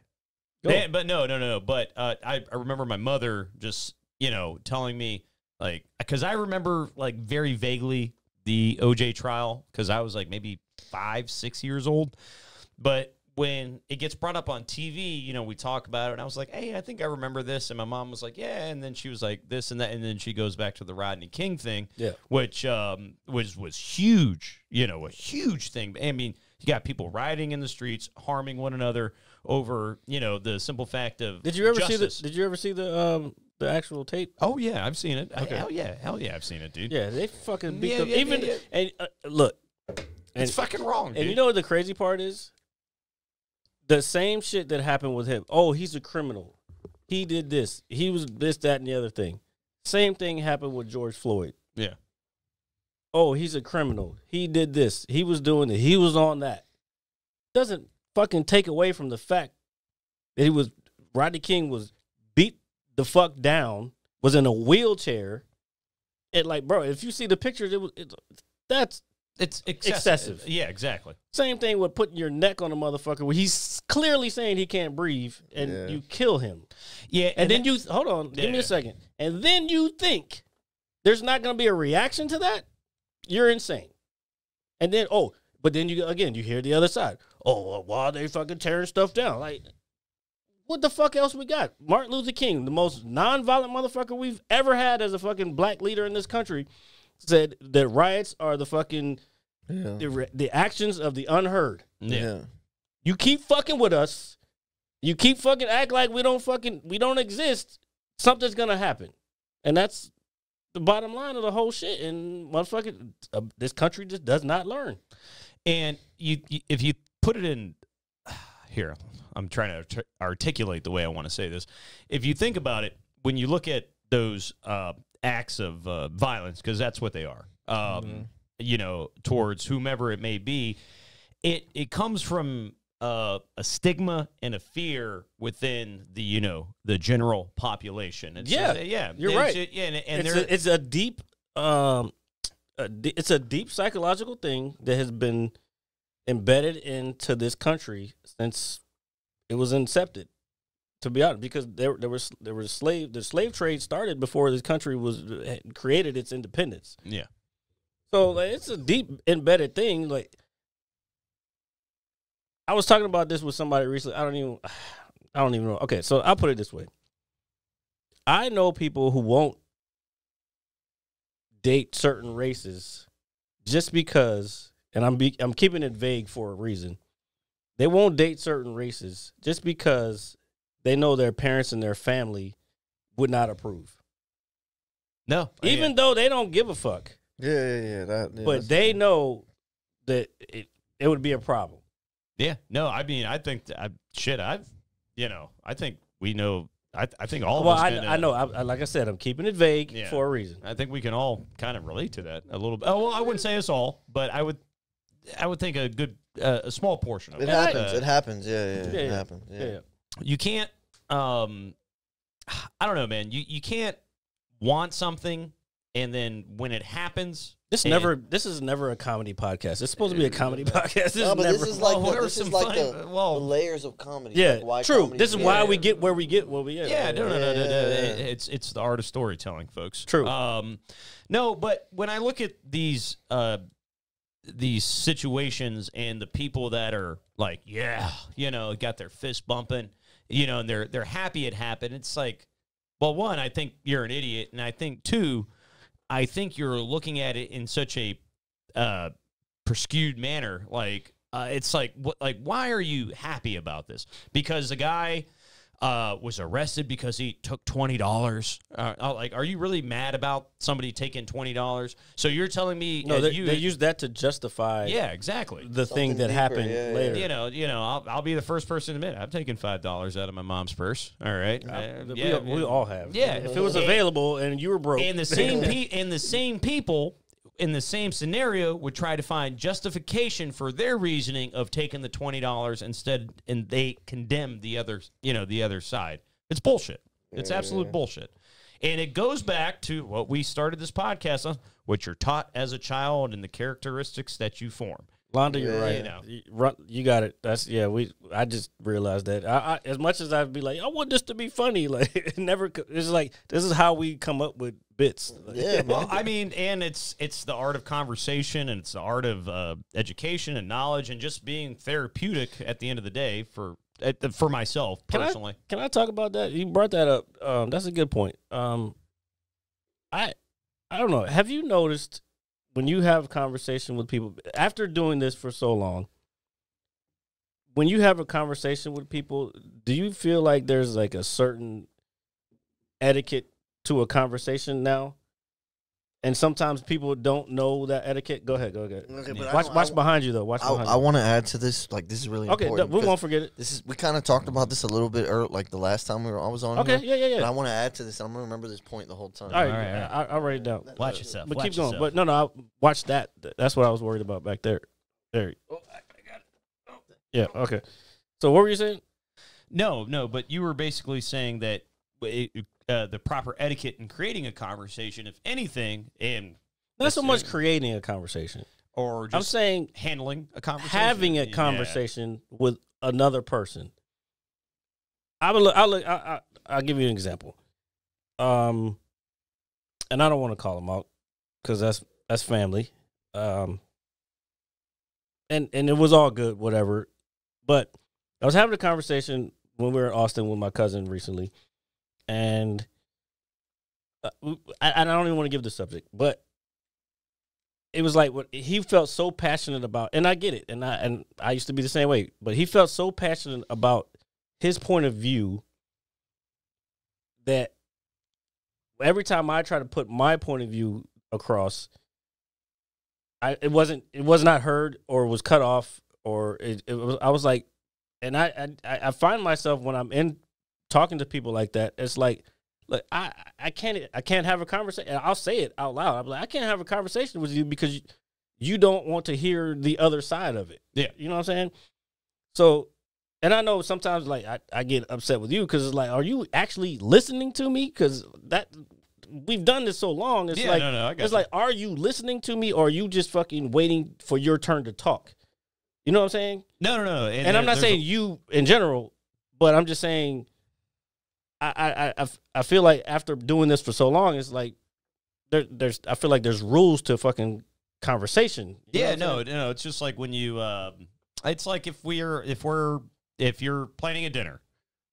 Go. But no. But I remember my mother just, you know, telling me, like, because I remember, like, very vaguely the OJ trial because I was, like, maybe 5, 6 years old. But when it gets brought up on TV, you know, we talk about it, and I was like, hey, I think I remember this. And my mom was like, yeah. And then she was like, this and that. And then she goes back to the Rodney King thing, Yeah. which was huge, you know, a huge thing. I mean, you got people rioting in the streets, harming one another over, you know, the simple fact of Did you ever justice. see the actual tape? Oh yeah, I've seen it. Okay. Hell yeah, I've seen it, dude. Yeah, they fucking beat Yeah, them. yeah, Even yeah. and look, It's fucking wrong, dude. and you know what the crazy part is? The same shit that happened with him. Oh, he's a criminal. He did this. He was this, that, and the other thing. Same thing happened with George Floyd. Yeah. Oh, he's a criminal. He did this. He was doing it. He was on that. Doesn't fucking take away from the fact that Rodney King was beat the fuck down, was in a wheelchair. And like, bro, if you see the pictures, that's It's excessive. Yeah, exactly. same thing with putting your neck on a motherfucker where he's clearly saying he can't breathe and you kill him. Yeah, And then you, hold on, give me a second. And then you think there's not going to be a reaction to that? You're insane. And then, but then you hear the other side. Oh, well, why are they fucking tearing stuff down? Like, what the fuck else we got? Martin Luther King, the most nonviolent motherfucker we've ever had as a fucking black leader in this country, said that riots are the fucking the actions of the unheard. Yeah. You keep fucking with us, you keep fucking act like we don't exist, something's gonna happen. And that's the bottom line of the whole shit. And motherfucker, this country just does not learn. And you if you put it in here, I'm trying to articulate the way I want to say this. If you think about it, when you look at those acts of violence, because that's what they are, you know, towards whomever it may be, it comes from a stigma and a fear within the general population. It's you're right. It's a deep it's a deep psychological thing that has been embedded into this country since it was incepted. To be honest, because the slave trade started before this country created its independence. Yeah. So like, it's a deep embedded thing. Like, I was talking about this with somebody recently. I don't even know. Okay, so I'll put it this way. I know people who won't date certain races just because, and I'm keeping it vague for a reason. They won't date certain races just because they know their parents and their family would not approve. No. Even though they don't give a fuck. But they know that it would be a problem. Yeah. No, I mean, I think I think we know I think all of Well, us. I know. Like I said, I'm keeping it vague Yeah. for a reason. I think we can all kind of relate to that a little bit. Oh, well, I wouldn't say us all, but I would think a small portion of It it. happens. It happens. Yeah. It Yeah. happens. Yeah. You can't. I don't know, man. You can't want something, and then when it happens, This is never a comedy podcast. It's supposed to be a comedy podcast. This No, is but never. this is like Well, there the, was this is some like funny- the well- layers of comedy. yeah, like why true. comedy This is is why good. we get where we get. Where we get. Yeah, no. Yeah. It's the art of storytelling, folks. True. No, but when I look at these situations and the people that are like, yeah, got their fist bumping, and they're happy it happened. It's like, well, one, I think you're an idiot, and I think two, I think you're looking at it in such a skewed manner. Like, it's like, why are you happy about this? Because the guy was arrested because he took $20. Like, are you really mad about somebody taking $20? So you're telling me No, they use that to justify. Yeah, exactly. The thing Something that deeper, happened yeah, later. I'll be the first person to admit I'm taking $5 out of my mom's purse. All right, We all have. Yeah. If it was available and you were broke, And the same people in the same scenario would try to find justification for their reasoning of taking the $20 instead, and they condemn the other side. It's bullshit. It's absolute bullshit. And it goes back to what we started this podcast on, what you're taught as a child and the characteristics that you form. Londa, you're right. You You got it. I just realized that. I as much as I'd be like, I want this to be funny, like it never. It's like this is how we come up with bits. Yeah, man. Well, I mean, and it's the art of conversation, and it's the art of education and knowledge, and just being therapeutic at the end of the day for myself personally. Can I talk about that? You brought that up. That's a good point. I don't know. Have you noticed when you have a conversation with people after doing this for so long? When you have a conversation with people, do you feel like there's like a certain etiquette to a conversation now? And sometimes people don't know that etiquette. Go ahead. Okay, but Watch behind you though. Watch behind I you. want to add to this. Like, this is really Okay, important. we because won't forget it. we kind of talked about this a little bit like the last time I was on. Okay, here, yeah. But I want to add to this. I'm gonna remember this point the whole time. All right, All right. I'll write it down. Watch yourself. But watch keep going. yourself. But no, I'll watch that. That's what I was worried about back there. There. Oh, I got it. Oh. Yeah. Okay. So what were you saying? No, but you were basically saying that the proper etiquette in creating a conversation, if anything, and Not so much creating a conversation. or I'm just saying handling a conversation, having a Yeah. conversation with another person. I'll give you an example. And I don't want to call them out because that's family. And it was all good, whatever. But I was having a conversation when we were in Austin with my cousin recently, and I don't even want to give the subject, but it was like what he felt so passionate about, and I get it, and I used to be the same way, but he felt so passionate about his point of view that every time I try to put my point of view across, it was not heard or was cut off, or I was like, and I find myself when I'm in talking to people like that, it's like, look, I can't have a conversation. And I'll say it out loud. I'm like, I can't have a conversation with you because you don't want to hear the other side of it. Yeah. You know what I'm saying? So, and I know sometimes like I get upset with you because it's like, are you actually listening to me? Because we've done this so long. It's like, I got it's like, are you listening to me or are you just fucking waiting for your turn to talk? You know what I'm saying? No. And I'm not saying you in general, but I'm just saying I feel like after doing this for so long, it's like I feel like there's rules to fucking conversation. You know what I'm saying? No. It's just like when you, it's like if you're planning a dinner,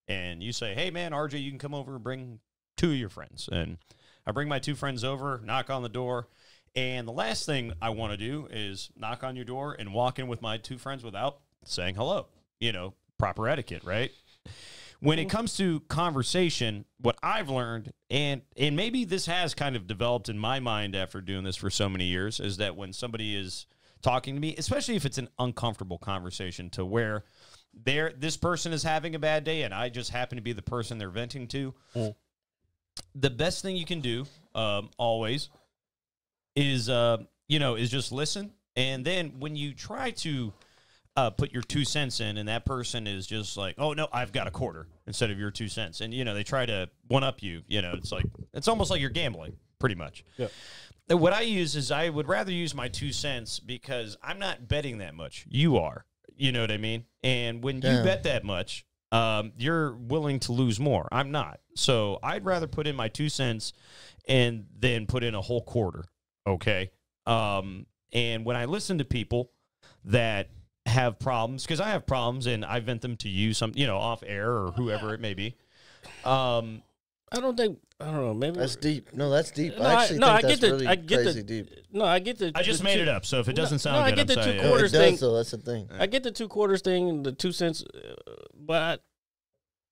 and you say, "Hey man, RJ, you can come over and bring 2 of your friends," and I bring my 2 friends over, knock on the door, and the last thing I want to do is knock on your door and walk in with my 2 friends without saying hello. Proper etiquette, right? When it comes to conversation, what I've learned, and maybe this has kind of developed in my mind after doing this for so many years, is that when somebody is talking to me, especially if it's an uncomfortable conversation to where this person is having a bad day and I just happen to be the person they're venting to. The best thing you can do always is, is just listen. And then when you try to put your 2 cents in and that person is just like, oh, no, I've got a quarter instead of your 2 cents. And, they try to one-up you. It's almost like you're gambling, pretty much. Yeah. What I use is I would rather use my 2 cents because I'm not betting that much. You are. You know what I mean? And when you bet that much, you're willing to lose more. I'm not. So I'd rather put in my 2 cents and then put in a whole quarter. Okay. And when I listen to people that have problems, because I have problems and I vent them to you off air or whoever it may be. I don't know. Maybe that's deep. No, that's deep. No, I actually think that's really crazy deep. No, I get the. I just made it up, so if it doesn't sound good, I get I'm the sorry. 2 quarters it does, thing. though. That's the thing. I get the 2 quarters thing and the 2 cents, but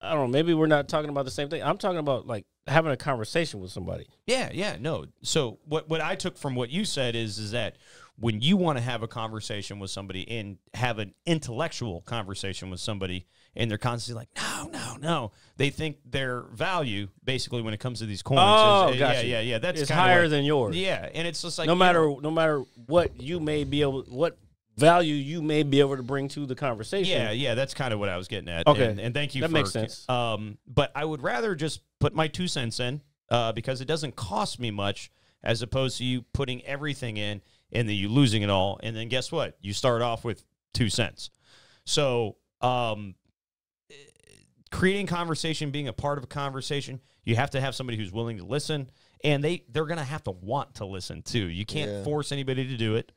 I don't know. Maybe we're not talking about the same thing. I'm talking about like having a conversation with somebody. Yeah, no. So what I took from what you said is that when you want to have a conversation with somebody and have an intellectual conversation with somebody and they're constantly like, no. They think their value, basically, when it comes to these coins, gotcha. Yeah. That's it's kinda higher than yours. Yeah, and it's just like no matter what you may be able, what value you may be able to bring to the conversation. Yeah, that's kind of what I was getting at. Okay, and thank you. That makes sense. But I would rather just put my 2 cents in because it doesn't cost me much, as opposed to you putting everything in and then you losing it all, and then guess what? You start off with 2 cents. So creating conversation, being a part of a conversation, you have to have somebody who's willing to listen, and they're going to have to want to listen too. You can't force anybody to do it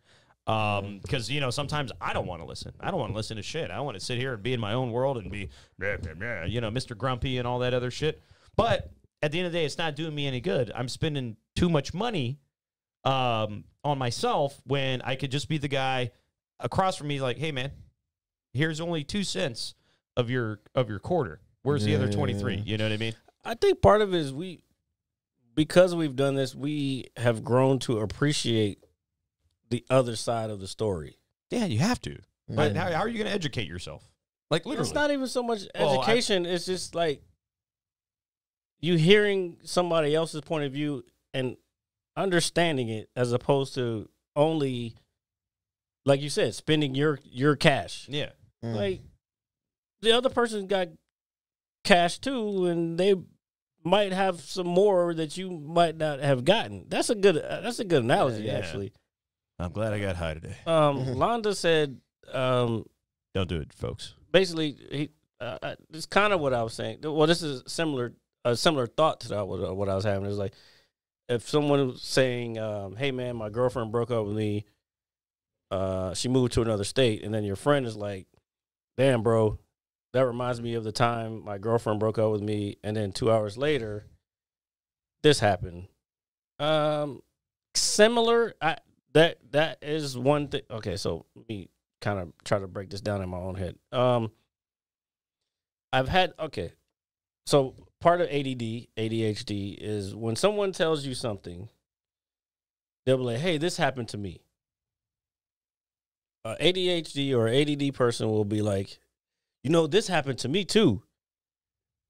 because, sometimes I don't want to listen. I don't want to listen to shit. I want to sit here and be in my own world and be, Mr. Grumpy and all that other shit. But at the end of the day, it's not doing me any good. I'm spending too much money on myself when I could just be the guy across from me like, hey, man, here's only 2 cents of your quarter. Where's the other 23? You know what I mean? I think part of it is because we've done this, we have grown to appreciate the other side of the story. Yeah, you have to. But how are you going to educate yourself? Like, literally. It's not even so much education. It's just like you hearing somebody else's point of view and understanding it, as opposed to only, like you said, spending your cash. Yeah. Like, the other person got cash too, and they might have some more that you might not have gotten. That's a good analogy, actually. I'm glad I got high today. Londa said, "Don't do it, folks." Basically, it's kind of what I was saying. Well, this is a similar thought to what I was having. It's like, if someone was saying, hey, man, my girlfriend broke up with me, she moved to another state, and then your friend is like, damn, bro, that reminds me of the time my girlfriend broke up with me, and then 2 hours later, this happened. Similar, that is one thing. Okay, so let me kind of try to break this down in my own head. So part of ADHD is when someone tells you something, they'll be like, hey, this happened to me. ADHD or ADD person will be like, this happened to me too.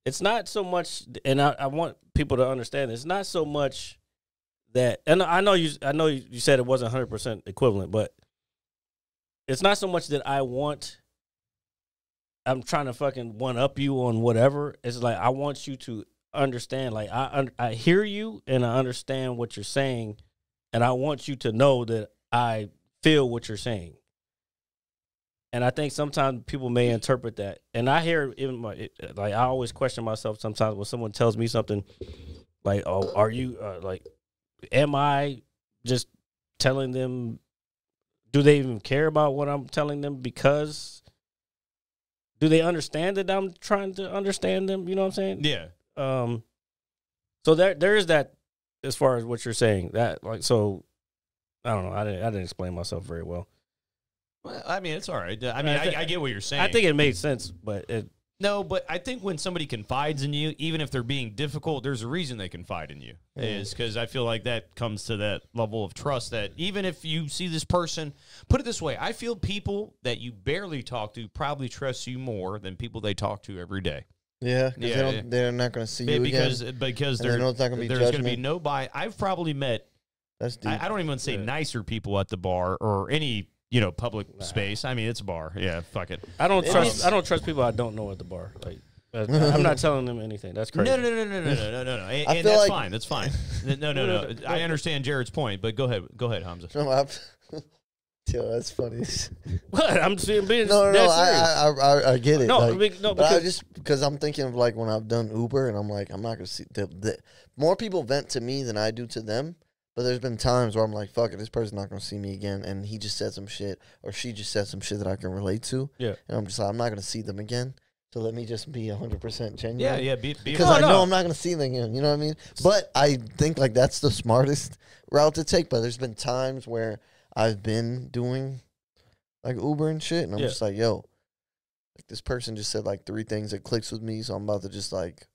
It's not so much, and I want people to understand, it's not so much that, and I know you said it wasn't 100% equivalent, but it's not so much that I'm trying to fucking one up you on whatever. It's like, I want you to understand, like, I hear you and I understand what you're saying, and I want you to know that I feel what you're saying. And I think sometimes people may interpret that. And I hear I always question myself sometimes when someone tells me something like, oh, are you, am I just telling them, do they even care about what I'm telling them? Because do they understand that I'm trying to understand them? You know what I'm saying? Yeah. So there is that, as far as what you're saying, that, like, so I don't know. I didn't explain myself very well. Well, I mean, it's all right. I mean, I get what you're saying. I think it made sense, but No, but I think when somebody confides in you, even if they're being difficult, there's a reason they confide in you. Is because I feel like that comes to that level of trust that even if you see this person, put it this way, I feel people that you barely talk to probably trust you more than people they talk to every day. Yeah, because they're not going to see you because again. Because they know it's not gonna be there's going to judgment. be no buy. I've probably met, That's deep. I don't even want to say nicer people at the bar or any public space. I mean, it's a bar. Yeah, fuck it. I don't trust people I don't know at the bar. Like, I'm not telling them anything. That's crazy. No. And that's fine. That's fine. No. I understand Jared's point, but go ahead, Hamza. Yo, that's funny. What? I'm being No. I get it. No, like, no, but I just because I'm thinking of like when I've done Uber and I'm like, I'm not gonna see the more people vent to me than I do to them. But there's been times where I'm like, fuck it, this person's not gonna see me again, and he just said some shit or she just said some shit that I can relate to. Yeah, and I'm just like, I'm not gonna see them again. So let me just be 100% genuine. Yeah. Because I know I'm not gonna see them again. You know what I mean? But I think like that's the smartest route to take. But there's been times where I've been doing like Uber and shit, and I'm just like, yo, like this person just said like 3 things that clicks with me, so I'm about to just like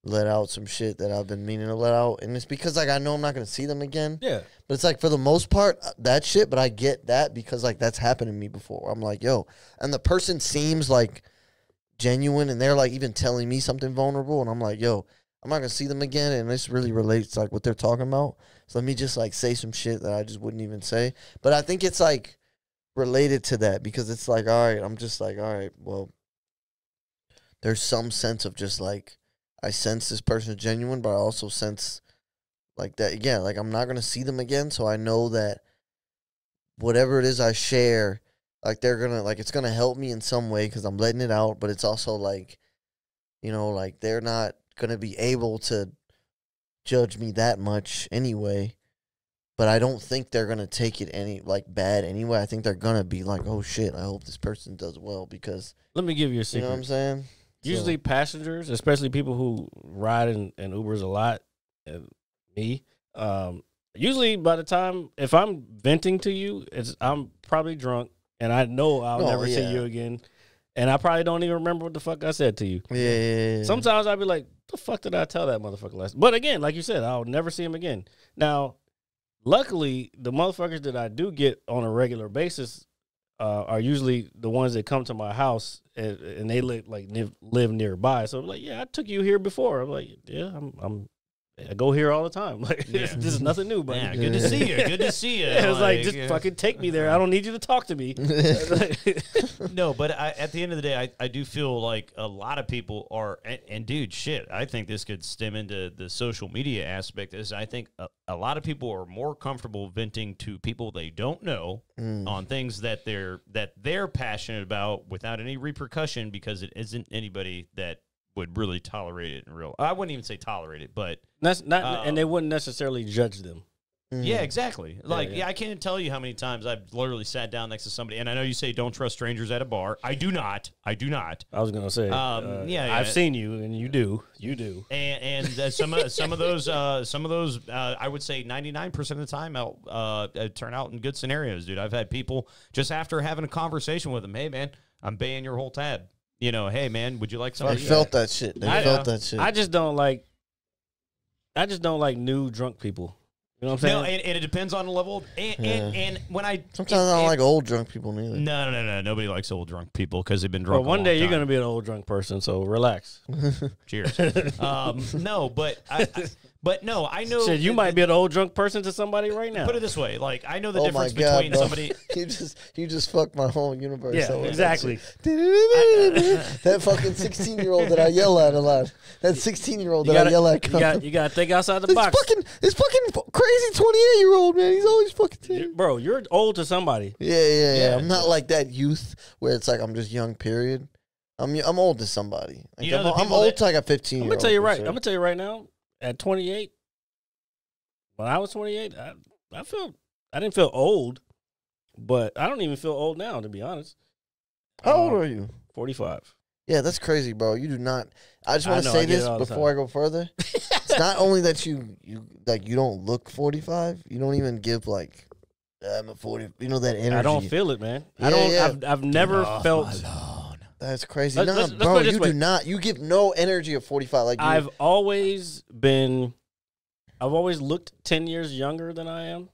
let out some shit that I've been meaning to let out, and it's because like I know I'm not gonna see them again. Yeah, but it's like for the most part that shit. But I get that because like that's happened to me before. I'm like, yo, and the person seems like genuine, and they're like even telling me something vulnerable, and I'm like, yo, I'm not gonna see them again, and this really relates to like what they're talking about. So let me just like say some shit that I just wouldn't even say. But I think it's like related to that because it's like, all right, I'm just like, all right, well, there's some sense of just like I sense this person is genuine, but I also sense like that, yeah, like I'm not going to see them again. So I know that whatever it is I share, like they're going to, like it's going to help me in some way because I'm letting it out. But it's also like, like they're not going to be able to judge me that much anyway. But I don't think they're going to take it any like bad anyway. I think they're going to be like, oh shit, I hope this person does well because. Let me give you a secret. You know what I'm saying? Usually passengers, especially people who ride in Ubers a lot, and me, usually by the time, if I'm venting to you, I'm probably drunk, and I know I'll never see you again, and I probably don't even remember what the fuck I said to you. Yeah. Sometimes I'll be like, the fuck did I tell that motherfucker last? But again, like you said, I'll never see him again. Now, luckily, the motherfuckers that I do get on a regular basis are usually the ones that come to my house and they live nearby. So I'm like, yeah, I took you here before. I'm like, yeah, I go here all the time. Like, this is nothing new, buddy. Yeah, good to see you. Good to see you. Yeah, it's like, just fucking take me there. I don't need you to talk to me. No, but at the end of the day, I do feel like a lot of people are, and dude, shit, I think this could stem into the social media aspect. Is I think a lot of people are more comfortable venting to people they don't know on things that they're passionate about without any repercussion because it isn't anybody that would really tolerate it in real. I wouldn't even say tolerate it, but that's not, and they wouldn't necessarily judge them. Yeah, exactly. Like, I can't tell you how many times I've literally sat down next to somebody, and I know you say don't trust strangers at a bar. I do not. I was gonna say, I've seen you, and you do. And some of those, I would say 99% of the time, turn out in good scenarios, dude. I've had people just after having a conversation with them, hey man, I'm paying your whole tab. Hey man, would you like something? They felt that shit. I just don't like new drunk people. You know what I'm saying? No, and it depends on the level. And when sometimes I don't like old drunk people neither. No. Nobody likes old drunk people because they've been drunk. Well, one day you're gonna be an old drunk person, so relax. Cheers. No, but no, I know. Shit, you might be an old drunk person to somebody right now. Put it this way, like I know the difference between somebody. You just fucked my whole universe. Yeah, exactly. That fucking 16-year-old that I yell at a lot. That 16-year-old that I yell at. You gotta think outside the box. This fucking crazy 28-year-old man. He's always fucking. Bro, you're old to somebody. Yeah. I'm not like that youth where it's like I'm just young. Period. I'm old to somebody. Like, I'm old to like a 15-year-old. I'm gonna tell you right. I'm gonna tell you right now. At 28, when I was 28, I didn't feel old, but I don't even feel old now, to be honest. How old are you? 45. Yeah, that's crazy, bro. You do not. I just want to say this before I go further. It's not only that you don't look 45. You don't even give like I'm a 40. You know that energy. I don't feel it, man. Yeah, I've never felt. That's crazy. Let's bro, put it this you way. do not. You give no energy at 45. Like I've always looked 10 years younger than I am.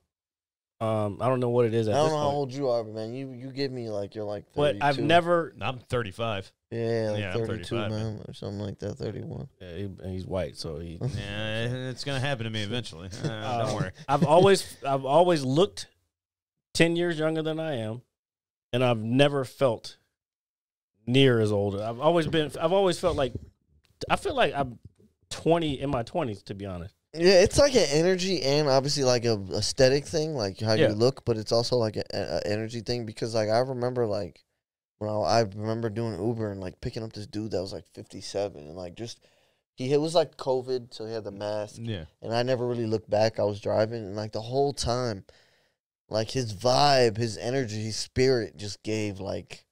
I don't know what it is at I don't this know how point. old you are, but man, you give me like you're like 32. But I've never. I'm 35. Yeah, like Yeah, I'm 32, 35, man, or something like that. 31. Yeah, he's white, so he. Yeah, it's gonna happen to me eventually. Don't worry. I've always looked 10 years younger than I am, and I've never felt near as old. I've always felt like I feel like I'm 20 in my 20s, to be honest. Yeah, it's like an energy and obviously like a aesthetic thing, like how Yeah. you look, but it's also like a energy thing because like I remember like when I remember doing Uber and like picking up this dude that was like 57 and like just it was like COVID, so he had the mask. Yeah. And I never really looked back. I was driving and like the whole time, like his vibe, his energy, his spirit just gave like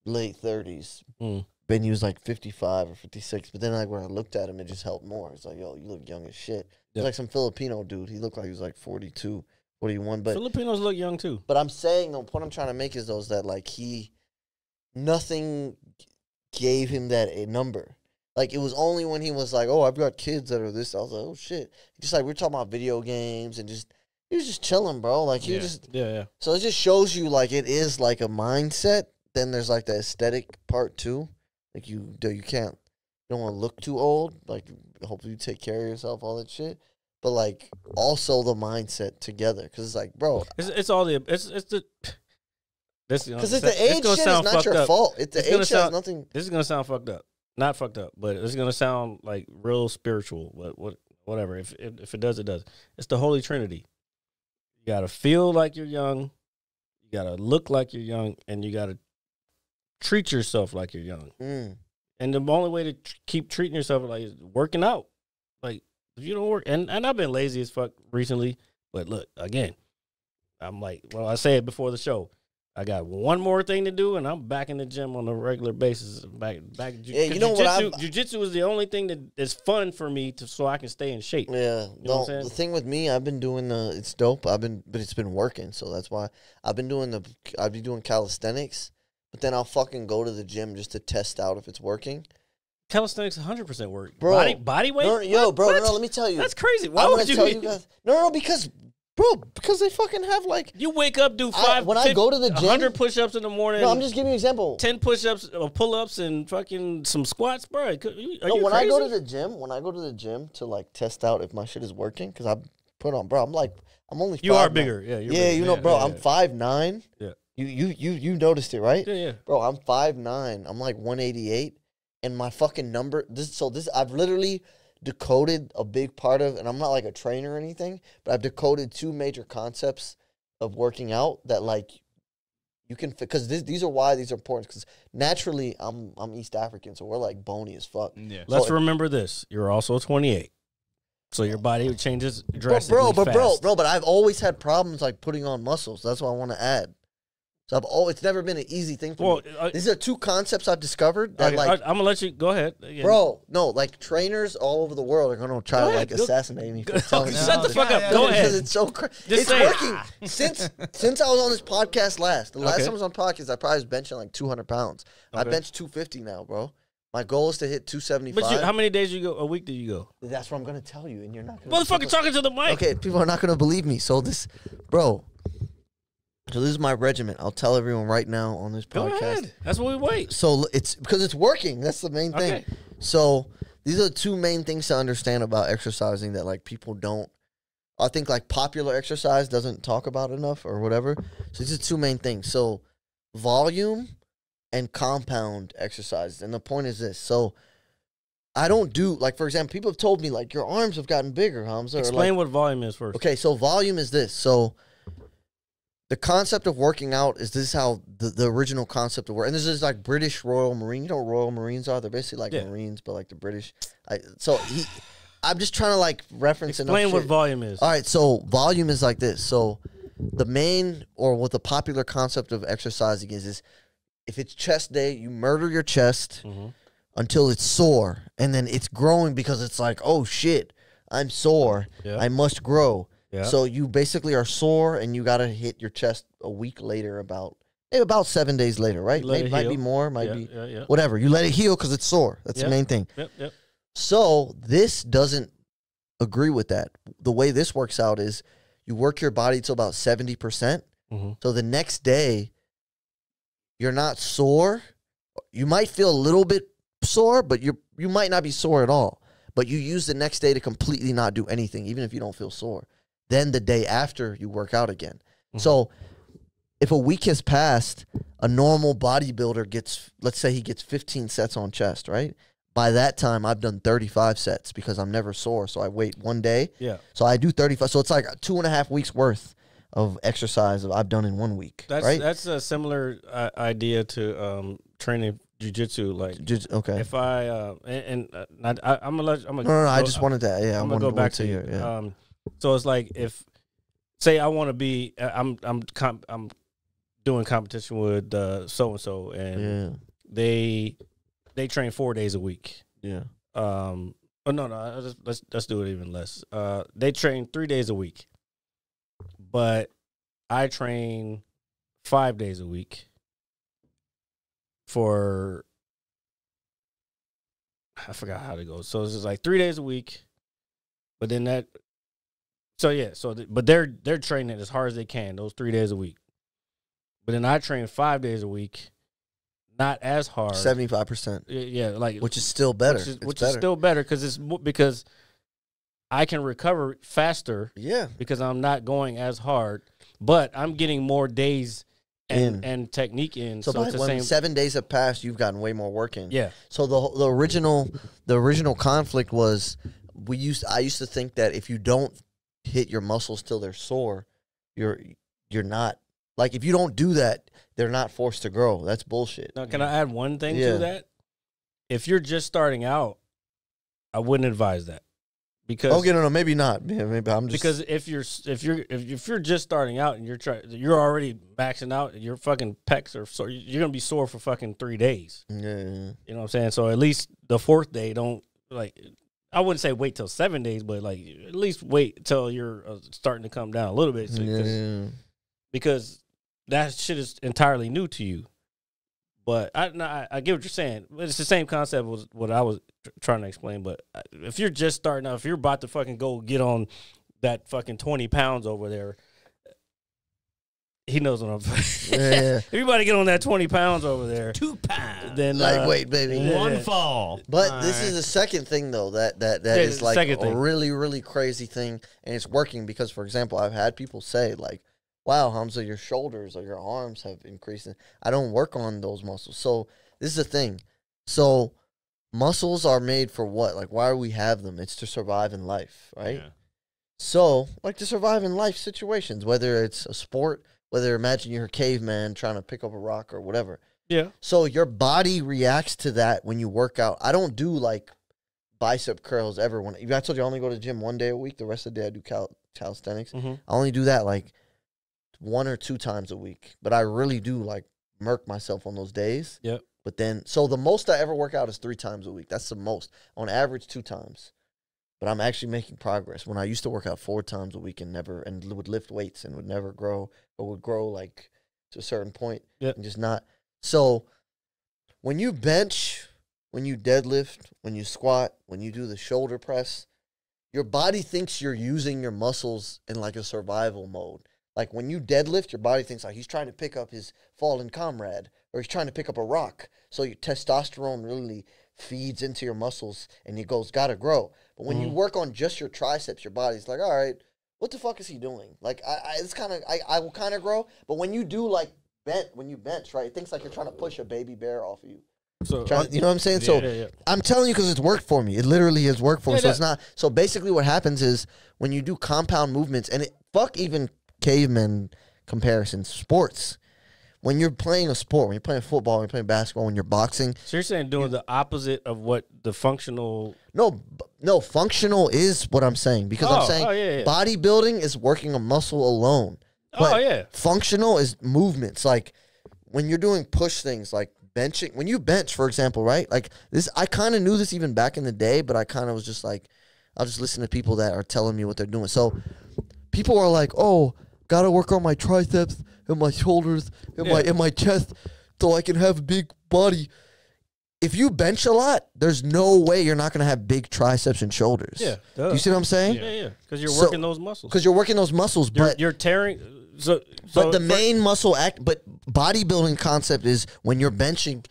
late 30s. Mm. Ben he was like 55 or 56. But then like when I looked at him, it just helped more. It's like, yo, you look young as shit. Yeah. It's like some Filipino dude. He looked like he was like 42, 41. But Filipinos look young too. but I'm saying, the point I'm trying to make is those that like nothing gave him that a number. Like it was only when he was like, oh, I've got kids that are this. I was like, oh shit. Just like we're talking about video games and just he was just chilling, bro. Like he was just Yeah. so it just shows you like it is like a mindset. Then there's like the aesthetic part too. Like you don't want to look too old. Like hopefully you take care of yourself, all that shit. But like also the mindset together, because it's like, bro, It's all the it's the. because it's the age shit is not your fault. It's the age shit has nothing. This is gonna sound fucked up. Not fucked up, but it's gonna sound like real spiritual. But whatever. If it does, it does. It's the Holy Trinity. You gotta feel like you're young. You gotta look like you're young, and you gotta treat yourself like you're young. Mm. And the only way to keep treating yourself like is working out. Like if you don't work, and I've been lazy as fuck recently. But look, again, I'm like, well, I say it before the show. I got one more thing to do, and I'm back in the gym on a regular basis. Back. Yeah, you know what? Jiu-jitsu is the only thing that is fun for me so I can stay in shape. Yeah, You know what I'm saying? the thing with me, I've been doing it's dope. But it's been working, so that's why I've been doing calisthenics. But then I'll fucking go to the gym just to test out if it's working. Calisthenics 100% work. Bro, body weight? No, bro, What? no, let me tell you. That's crazy. Why I'm would gonna you? tell you guys. No, because they fucking have like. You wake up, do When I go to the gym- 100 push-ups in the morning. No, I'm just giving you an example. 10 push-ups, pull-ups, and fucking some squats, bro. Are you When crazy? I go to the gym to like test out if my shit is working, because I put on, bro. I'm only. You are 5'9". bigger, yeah. You're Yeah, bigger. you know, bro. yeah, I'm 5'9". Yeah. You noticed it, right? Yeah. Bro, I'm 5'9". I'm like 188, and my fucking number. I've literally decoded a big part of, and I'm not like a trainer or anything, but I've decoded two major concepts of working out that like you can, because these are why these are important. Because naturally, I'm East African, so we're like bony as fuck. Yeah. Let's So- remember this. You're also 28. So your body changes drastically But I've always had problems like putting on muscles. That's what I want to add. So it's never been an easy thing for me. These are two concepts I've discovered that I'm going to let you go ahead. Again. bro, no, like trainers all over the world are going to try to like assassinate me for telling me. Shut the fuck up. yeah, Go Because ahead. it's so crazy. Just It's say it. working. Since I was on this podcast last. The last Okay. time I was on podcast, I probably was benching like 200 pounds. I Okay. bench 250 now, bro. My goal is to hit 275. But how many days a week do you go? That's what I'm going to tell you, and you're not going Motherfucker talking to the mic. Okay, people are not going to believe me. So this is my regiment. I'll tell everyone right now on this Go podcast. ahead. That's what we wait. So it's because it's working. That's the main thing. Okay. So these are the two main things to understand about exercising that like people don't. I think like popular exercise doesn't talk about enough or whatever. So these are two main things. So volume and compound exercises. And the point is this. So I don't do like, for example, people have told me like your arms have gotten bigger, Hamza. Explain what volume is first. Okay, so volume is this. So the concept of working out is this how the original concept of work, and this is like British Royal Marine. You know what Royal Marines are? They're basically like Marines, but like the British. I'm just trying to like reference Explain enough what shit. volume is. All right, so volume is like this. So the main or what the popular concept of exercising is if it's chest day, you murder your chest until it's sore, and then it's growing because it's like, oh shit, I'm sore. Yeah. I must grow. Yeah. So you basically are sore, and you got to hit your chest a week later about about 7 days later, right? Let it Maybe, might be heal. more, might Yeah, be yeah, yeah. whatever. You let it heal because it's sore. That's the Yep. main thing. Yep. So this doesn't agree with that. The way this works out is you work your body to about 70%. Mhm. So the next day, you're not sore. You might feel a little bit sore, but you might not be sore at all. But you use the next day to completely not do anything, even if you don't feel sore. Then the day after, you work out again. So if a week has passed, a normal bodybuilder gets, let's say he gets 15 sets on chest, right? By that time, I've done 35 sets because I'm never sore. So I wait one day. Yeah. So I do 35. So it's like 2.5 weeks worth of exercise that I've done in 1 week, right? That's a similar idea to training jujitsu. Like, Okay. if I I'm gonna let I'm gonna No, I go- just wanted that. Yeah, I'm I gonna wanted go back to hear. you. Yeah. So it's like, if say I want to be, I'm doing competition with so and so, and they train 4 days a week. Yeah. Oh no, let's do it even less. They train 3 days a week, but I train 5 days a week for, I forgot how to go. So it's just like 3 days a week, but then that. So yeah, but they're training as hard as they can those 3 days a week, but then I train 5 days a week, not as hard. 75%. Yeah, like, Which is still better. which is still better because I can recover faster. Yeah. Because I'm not going as hard, but I'm getting more days and technique in. So by it's the when same. 7 days have passed, you've gotten way more work in. Yeah. So the original conflict was I used to think that if you don't hit your muscles till they're sore, you're not, like, if you don't do that, they're not forced to grow. That's bullshit. Now, can I add one thing Yeah. to that? If you're just starting out, I wouldn't advise that, because Okay, no, maybe not. Yeah, maybe I'm just because if you're just starting out and you're already maxing out, your fucking pecs are sore. You're gonna be sore for fucking 3 days. yeah. You know what I'm saying? So at least the fourth day, don't, like, I wouldn't say wait till 7 daes, but like at least wait till you're starting to come down a little bit, because that shit is entirely new to you. But I get what you're saying. It's the same concept was what I was trying to explain. But if you're just starting out, if you're about to fucking go get on that fucking 20 pounds over there, he knows what I'm saying. Yeah. If you about to get on that 20 pounds over there, 2 pounds. then Lightweight, baby. yeah. One fall. But this is the second thing, though, that is the like second a thing. really, really crazy thing, and it's working because, for example, I've had people say, like, wow, Hamza, your shoulders or your arms have increased. I don't work on those muscles. So this is the thing. So muscles are made for what? Like, why do we have them? It's to survive in life, right? Yeah. So, like, to survive in life situations, whether it's a sport, whether imagine you're a caveman trying to pick up a rock or whatever. yeah. So your body reacts to that when you work out. I don't do like bicep curls ever. When I told you I only go to the gym 1 day a week, the rest of the day I do calisthenics. Mm-hmm. I only do that like 1 or 2 times a week. But I really do like murk myself on those days. Yep. But then, so the most I ever work out is 3 times a week. That's the most. On average, 2 times. But I'm actually making progress. When I used to work out 4 times a week and would lift weights and would never grow, or would grow like to a certain point Yep. and just not. So when you bench, when you deadlift, when you squat, when you do the shoulder press, your body thinks you're using your muscles in like a survival mode. Like when you deadlift, your body thinks like he's trying to pick up his fallen comrade or he's trying to pick up a rock. So your testosterone really feeds into your muscles and it goes, gotta grow. But when you work on just your triceps, your body's like, all right, what the fuck is he doing? Like I will kind of grow. But when you do like when you bench, right, it thinks like you're trying to push a baby bear off of you. So You know what I'm saying? So yeah. I'm telling you because it's worked for me. It literally has worked for me. Yeah, So it's not. So basically, what happens is when you do compound movements, and fuck even caveman comparisons, sports. When you're playing a sport, when you're playing football, when you're playing basketball, when you're boxing. So you're saying doing the opposite of what the functional. No, functional is what I'm saying because I'm saying yeah. bodybuilding is working a muscle alone. But yeah. functional is movements. Like when you're doing push things like benching, when you bench, for example, right? Like this, I kind of knew this even back in the day, but I kind of was just like, I'll just listen to people that are telling me what they're doing. So people are like, oh, gotta work on my triceps and my shoulders and my chest so I can have a big body. If you bench a lot, there's no way you're not gonna have big triceps and shoulders. Yeah, do you see what I'm saying? Yeah. Because you're working those muscles. Because you're working those muscles, but you're tearing. But the main muscle but bodybuilding concept is when you're benching,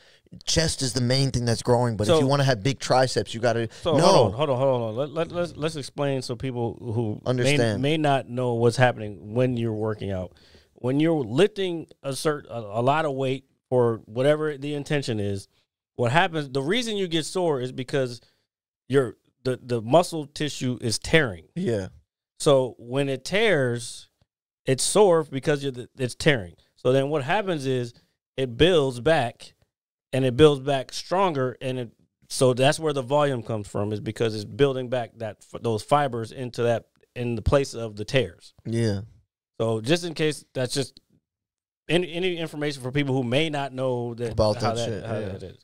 chest is the main thing that's growing. But if you want to have big triceps, you got to Hold on. Let's explain so people who understand may not know what's happening when you're working out. When you're lifting a lot of weight for whatever the intention is, what happens? The reason you get sore is because the muscle tissue is tearing. Yeah. So when it tears, it's sore because it's tearing. So then what happens is it builds back, and it builds back stronger, so that's where the volume comes from, is because it's building back those fibers in the place of the tears. Yeah. So just in case, that's just any information for people who may not know that about how that that is.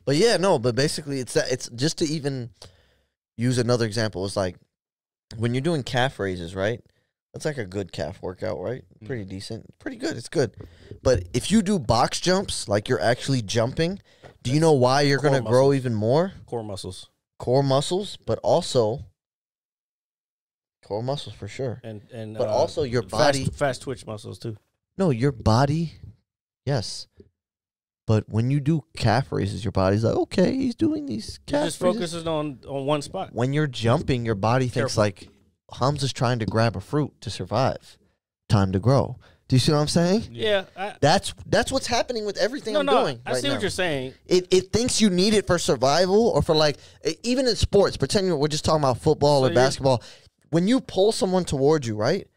But basically it's just to even use another example. It's like when you're doing calf raises, right? That's like a good calf workout, right? Pretty decent. Pretty good. It's good. But if you do box jumps, like you're actually jumping, do you know why you're going to grow even more? Core muscles. Core muscles, but also core muscles for sure. But also your body. Fast twitch muscles too. No, your body, yes. But when you do calf raises, your body's like, okay, he's doing these calf raises. Just focuses on one spot. When you're jumping, your body thinks like, Hamza's trying to grab a fruit to survive. Time to grow. Do you see what I'm saying? Yeah. That's what's happening with everything I'm doing. I see what you're saying. It thinks you need it for survival or for like, even in sports, pretending we're just talking about football or basketball. When you pull someone towards you, right,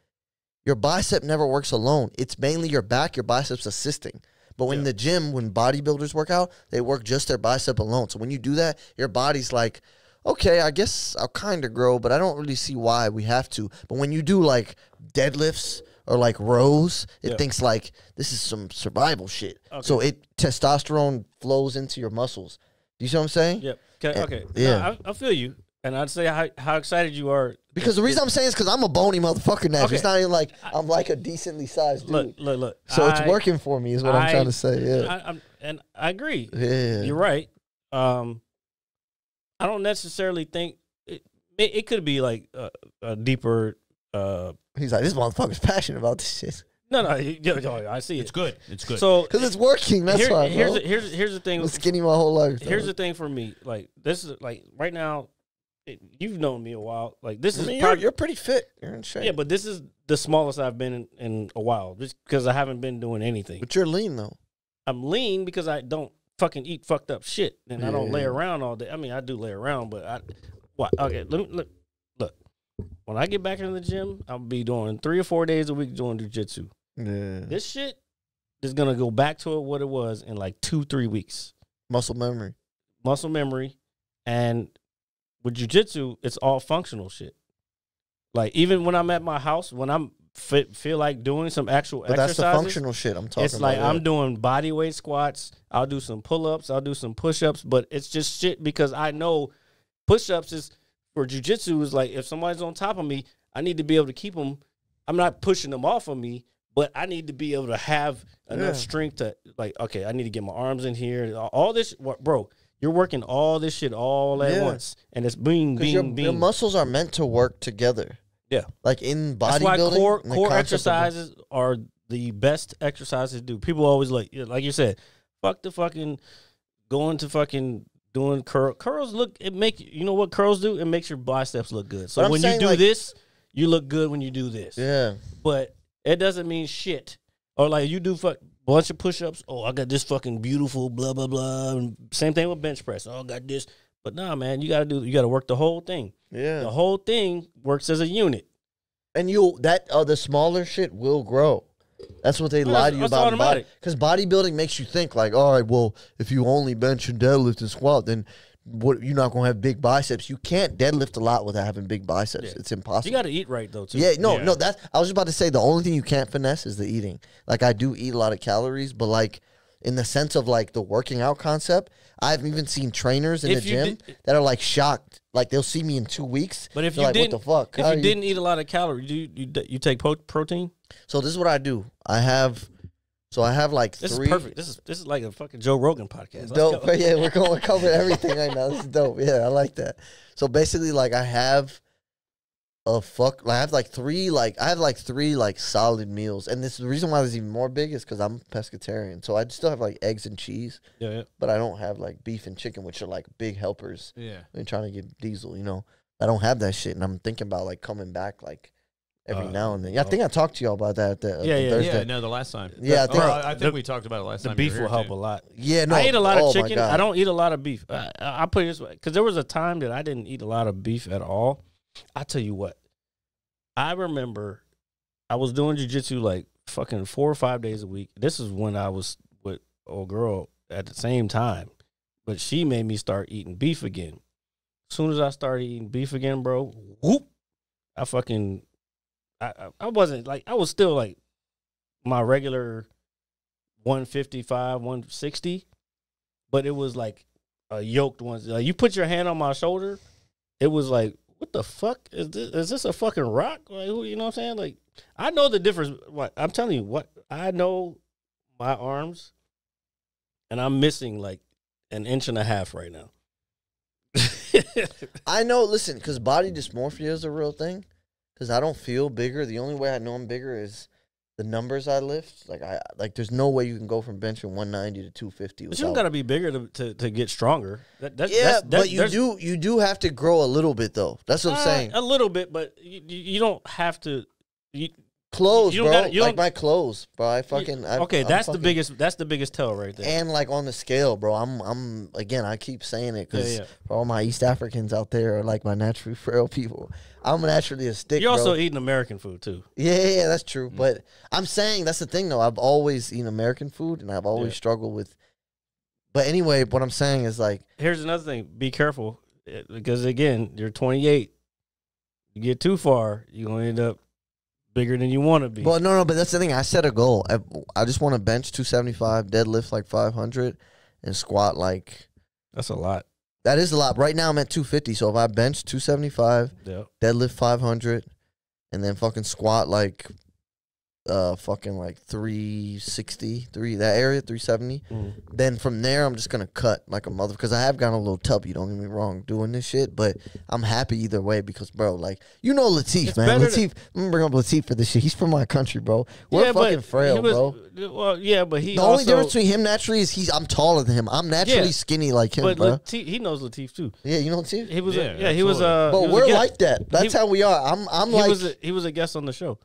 your bicep never works alone. It's mainly your back, your biceps assisting. But when in the gym, when bodybuilders work out, they work just their bicep alone. So when you do that, your body's like, okay, I guess I'll kind of grow, but I don't really see why we have to. But when you do like deadlifts or like rows, it thinks like this is some survival shit. Okay. So testosterone flows into your muscles. Do you see what I'm saying? Yep. Okay. Yeah. No, I feel you. And I'd say how excited you are. Because the reason I'm saying is because I'm a bony motherfucker now. Okay. It's not even like I'm like a decently sized dude. Look. So it's working for me is what I'm trying to say. Yeah. And I agree. Yeah. You're right. I don't necessarily think it could be like a deeper. He's like, this motherfucker's passionate about this shit. No, I see it. It's good. It's good. So because it's working. That's why. Here's the thing. I'm skinny my whole life. Here's the thing for me. Like this is like right now. You've known me a while. Like this is. You're pretty fit. You're in shape. Yeah, but this is the smallest I've been in a while, just because I haven't been doing anything. But you're lean though. I'm lean because I don't fucking eat fucked up shit, and I don't lay around all day. I mean, I do lay around, but okay, look. When I get back into the gym, I'll be doing 3 or 4 days a week doing jiu-jitsu. Yeah. This shit is gonna go back to what it was in like 2-3 weeks. Muscle memory, and with jiu-jitsu, it's all functional shit. Like even when I'm at my house, when I'm feel like doing some actual exercises. That's the functional shit I'm talking about. It's like I'm doing body weight squats. I'll do some pull-ups. I'll do some push-ups. But it's just shit because I know push-ups is for jiu-jitsu is like if somebody's on top of me, I need to be able to keep them. I'm not pushing them off of me, but I need to be able to have enough strength to like, okay, I need to get my arms in here. All this, bro, you're working all this shit all at once. And it's being. Your muscles are meant to work together. Yeah. Like in bodybuilding. That's why core exercises are the best exercises to do. People always like you said, fuck the fucking going to fucking doing curls. Curls you know what curls do? It makes your biceps look good. So when you do this, you look good when you do this. Yeah. But it doesn't mean shit. Or like you do bunch of push-ups. Oh, I got this fucking beautiful blah, blah, blah. And same thing with bench press. Oh, I got this. But nah, man, you got to work the whole thing. Yeah. The whole thing works as a unit. And the smaller shit will grow. That's what they lie to you about. Because bodybuilding makes you think like, all right, well, if you only bench and deadlift and squat, then you're not going to have big biceps. You can't deadlift a lot without having big biceps. Yeah. It's impossible. You got to eat right, though, too. Yeah, no. I was just about to say the only thing you can't finesse is the eating. Like, I do eat a lot of calories, but, like, in the sense of like the working out concept. I've even seen trainers in the gym that are like shocked. Like they'll see me in 2 weeks. But if they're you like, didn't, what the fuck? if you didn't eat a lot of calories, you take protein? So this is what I do. I have like This three. is perfect. This is like a fucking Joe Rogan podcast. Let's Dope. go. Yeah, we're going to cover everything right now. This is dope. Yeah, I like that. So basically, like I have I have like three solid meals, and this the reason why this is even more big is because I'm pescatarian, so I still have like eggs and cheese, Yeah. but I don't have like beef and chicken, which are like big helpers. Yeah. When trying to get diesel, I don't have that shit, and I'm thinking about like coming back like every now and then. Yeah, I think I talked to y'all about that. At the Thursday. Yeah, no, the last time. Yeah, I think we talked about it last The time. beef you were will here, help too. a lot. Yeah, no, I eat a lot oh of my chicken. God. I don't eat a lot of beef. I put it this way, because there was a time that I didn't eat a lot of beef at all. I tell you what, I remember I was doing jiu-jitsu like fucking 4 or 5 days a week. This is when I was with a girl at the same time, but she made me start eating beef again. As soon as I started eating beef again, bro, whoop, I wasn't like, I was still like my regular 155, 160, but it was like a yoked one. Like you put your hand on my shoulder, it was like, what the fuck is this? Is this a fucking rock? Like, you know what I'm saying? Like, I know the difference. What I'm telling you, what I know, my arms, and I'm missing like 1.5 inches right now. I know. Listen, because body dysmorphia is a real thing. Because I don't feel bigger. The only way I know I'm bigger is the numbers I lift. Like there's no way you can go from benching 190 to 250. But you don't gotta be bigger to get stronger. But you do have to grow a little bit though. That's what I'm saying. A little bit, but you don't have to. Clothes, you bro. don't gotta- you like don't- my clothes, bro. That's the biggest tell right there. And like on the scale, bro. I'm again. I keep saying it because for all my East Africans out there are like my naturally frail people. I'm naturally a stick. You're also bro. eating American food too. Yeah, that's true. But I'm saying that's the thing though. I've always eaten American food, and I've always struggled with. But anyway, what I'm saying is like, here's another thing: be careful, because again, you're 28. You get too far, you're gonna end up bigger than you want to be. Well, no, but that's the thing. I set a goal. I just want to bench 275, deadlift like 500, and squat like. That's a lot. That is a lot. Right now I'm at 250. So if I bench 275, deadlift 500, and then fucking squat like, fucking like 360, that area 370. Then from there I'm just gonna cut like a mother, because I have gotten a little tubby. Don't get me wrong, doing this shit, but I'm happy either way because, bro, like Latif, man. Latif, I'm gonna bring up Latif for this shit. He's from my country, bro. We're fucking frail, bro. Well, yeah, but the only difference between him naturally is I'm taller than him. I'm naturally skinny like him, but bro. Latif, he knows Latif too. Yeah, you know Latif. He was, he was. But we're like that. That's how we are. I'm like. He was a guest on the show.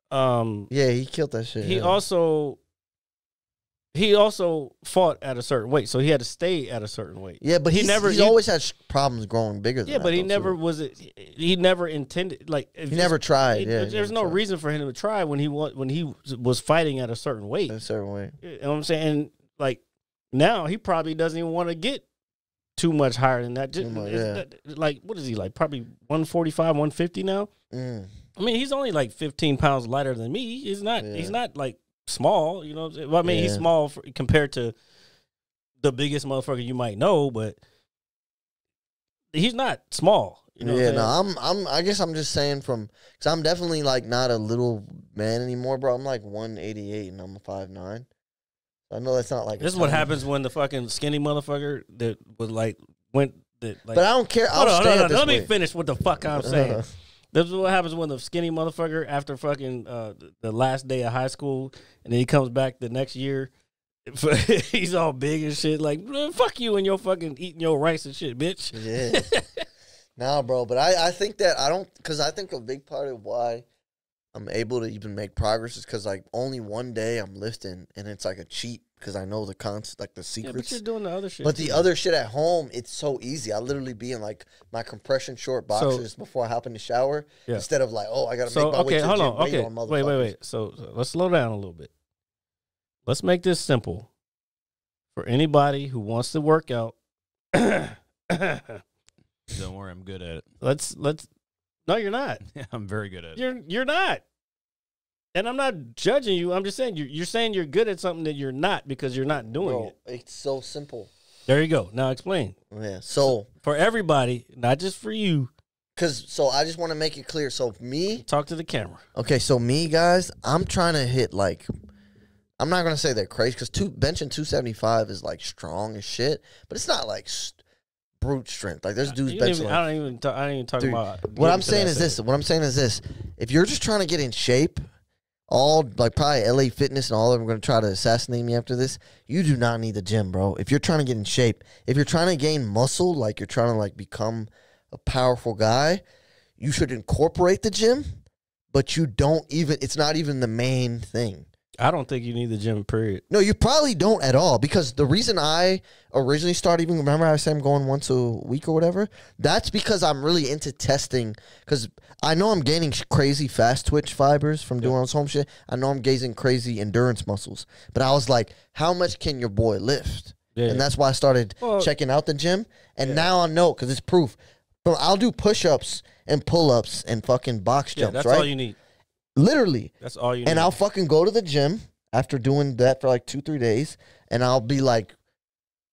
Yeah, he killed that shit. He also fought at a certain weight, so he had to stay at a certain weight. Yeah, but he's always had problems growing bigger than that. Yeah, but he never intended, like, he never tried. There's no reason for him to try when he was fighting at a certain weight. A certain way. You know what I'm saying? And like now he probably doesn't even want to get too much higher than that. Like, what is he, like, probably 145, 150 now? I mean, he's only like 15 pounds lighter than me. He's not. He's not like small. You know what I'm saying? Well, I mean, he's small compared to the biggest motherfucker you might know, but he's not small. You know? Yeah, no, I guess I'm just saying because I'm definitely like not a little man anymore, bro. I'm like 188 and I'm 5'9". I know that's not like. This is what happens when the fucking skinny motherfucker that was like went. That, like, but I don't care. Hold on. Let me finish what the fuck I'm saying. This is what happens when the skinny motherfucker, after fucking the last day of high school, and then he comes back the next year, he's all big and shit. Like, fuck you and your fucking eating your rice and shit, bitch. Yeah. Nah, bro. But I think that because I think a big part of why I'm able to even make progress is because like only one day I'm lifting, and it's like a cheat because I know the like the secrets. Yeah, but you're doing the other shit. But the other shit at home, it's so easy. I literally be in like my compression short boxers before I hop in the shower, instead of like, I gotta make my way to the gym. Wait. So let's slow down a little bit. Let's make this simple for anybody who wants to work out. Don't worry, I'm good at it. Let's. No, you're not. I'm very good at it. You're not. And I'm not judging you. I'm just saying you're saying you're good at something that you're not because you're not doing Bro, it. it's so simple. There you go. Now explain. Yeah. So For everybody, not just for you. so I just want to make it clear. So me, Talk to the camera. okay. So me, guys, I'm trying to hit like. I'm not gonna say they're crazy because benching 275 is like strong as shit, but it's not like brute strength. Like there's dudes benching. Like, I don't even talk Dude, about. what I'm saying is this. What I'm saying is this. If you're just trying to get in shape, all like probably LA Fitness and all of them are going to try to assassinate me after this. You do not need the gym, bro. If you're trying to get in shape, if you're trying to gain muscle, like you're trying to like become a powerful guy, you should incorporate the gym, but you don't even. It's not even the main thing. I don't think you need the gym, period. No, you probably don't at all because the reason I originally started even, remember I said I'm going once a week or whatever? That's because I'm really into testing because I know I'm gaining crazy fast twitch fibers from doing all this home shit. I know I'm gaining crazy endurance muscles. But I was like, how much can your boy lift? Yeah. And that's why I started checking out the gym. And now I know because it's proof. But I'll do push-ups and pull-ups and fucking box jumps, that's right? all you need. Literally. That's all you need. And I'll fucking go to the gym after doing that for like 2-3 days, and I'll be like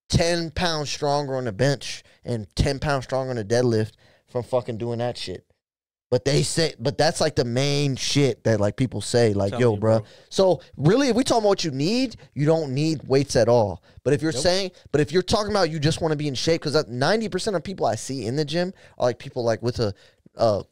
10 pounds stronger on the bench and 10 pounds stronger on the deadlift from fucking doing that shit. But they say, but that's like the main shit that like people say, like, yo, bro. So really, if we talking about what you need, you don't need weights at all. But if you're saying, but if you're talking about you just want to be in shape, because 90% of people I see in the gym are like people like with a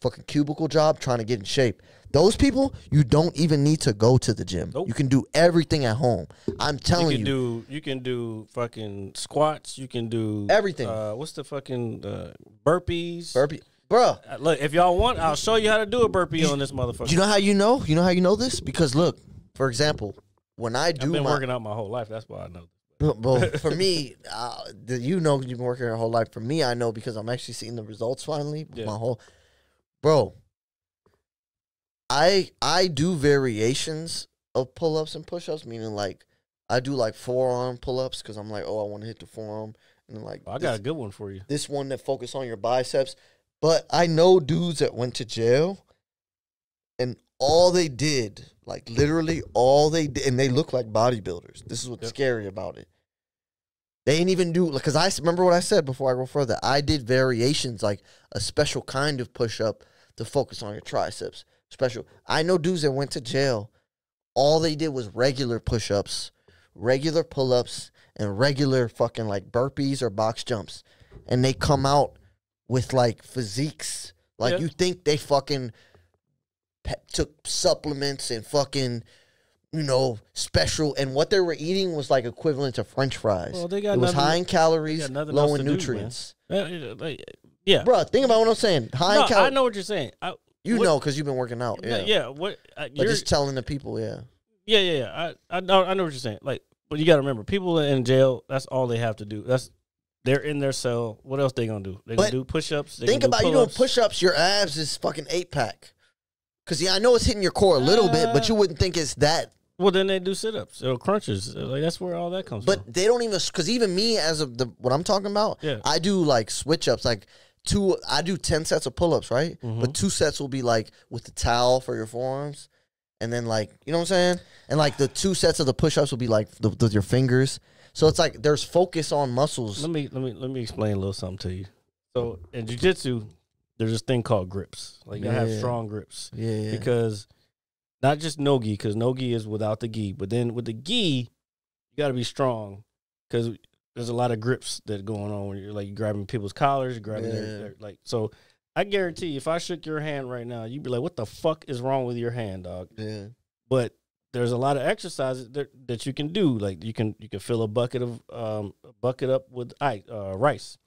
fucking cubicle job trying to get in shape. Those people, you don't even need to go to the gym. Nope. You can do everything at home. I'm telling you. You can do fucking squats. You can do everything. What's the fucking burpees? Bruh. Look, if y'all want, I'll show you how to do a burpee on this motherfucker. You know how you know? You know how you know this? Because look, for example, when I do I've been working out my whole life. That's why I know. But for me, you know you've been working your whole life. For me, I know because I'm actually seeing the results finally. Yeah. My whole, bro. I do variations of pull-ups and push-ups, meaning like I do like forearm pull-ups because I'm like, oh, I want to hit the forearm, and then like I got a good one for you. This one that focus on your biceps. But I know dudes that went to jail, and all they did, like literally all they did, and they look like bodybuilders. This is what's scary about it. They ain't even do, because I remember what I said before I go further. I did variations, like a special kind of push-up to focus on your triceps. Special. I know dudes that went to jail. All they did was regular push-ups, regular pull-ups, and regular fucking like burpees or box jumps. And they come out with like physiques. Like you think they fucking took supplements and fucking, you know, special. And what they were eating was like equivalent to French fries. Well, they got it was high in calories, low in nutrients. Yeah. Bro, think about what I'm saying. High in calories. I know what you're saying. You know, because you've been working out. Yeah. Yeah. What? But just telling the people, yeah. Yeah. I know what you're saying. Like, but you got to remember, people in jail, that's all they have to do. They're in their cell. What else they gonna do? They gonna do push-ups. Think about you doing push-ups. Your abs is fucking 8-pack. Because I know it's hitting your core a little bit, but you wouldn't think it's that. Well, then they do sit-ups or crunches. Like that's where all that comes from. But they don't even, because even me, as of what I'm talking about, I do like switch-ups, like. I do 10 sets of pull-ups, right? Mm-hmm. But 2 sets will be like with the towel for your forearms. And then like, you know what I'm saying? And like the 2 sets of the push-ups will be like with your fingers. So it's like there's focus on muscles. Let me explain a little something to you. So in jiu-jitsu, there's this thing called grips. Like you gotta have strong grips. Yeah. Because not just no gi, because no gi is without the gi. But then with the gi, you gotta be strong because there's a lot of grips that are going on when you're like grabbing people's collars, grabbing their like. So I guarantee you, if I shook your hand right now, you'd be like, "What the fuck is wrong with your hand, dog?" Yeah. But there's a lot of exercises that you can do. Like you can fill a bucket up with rice,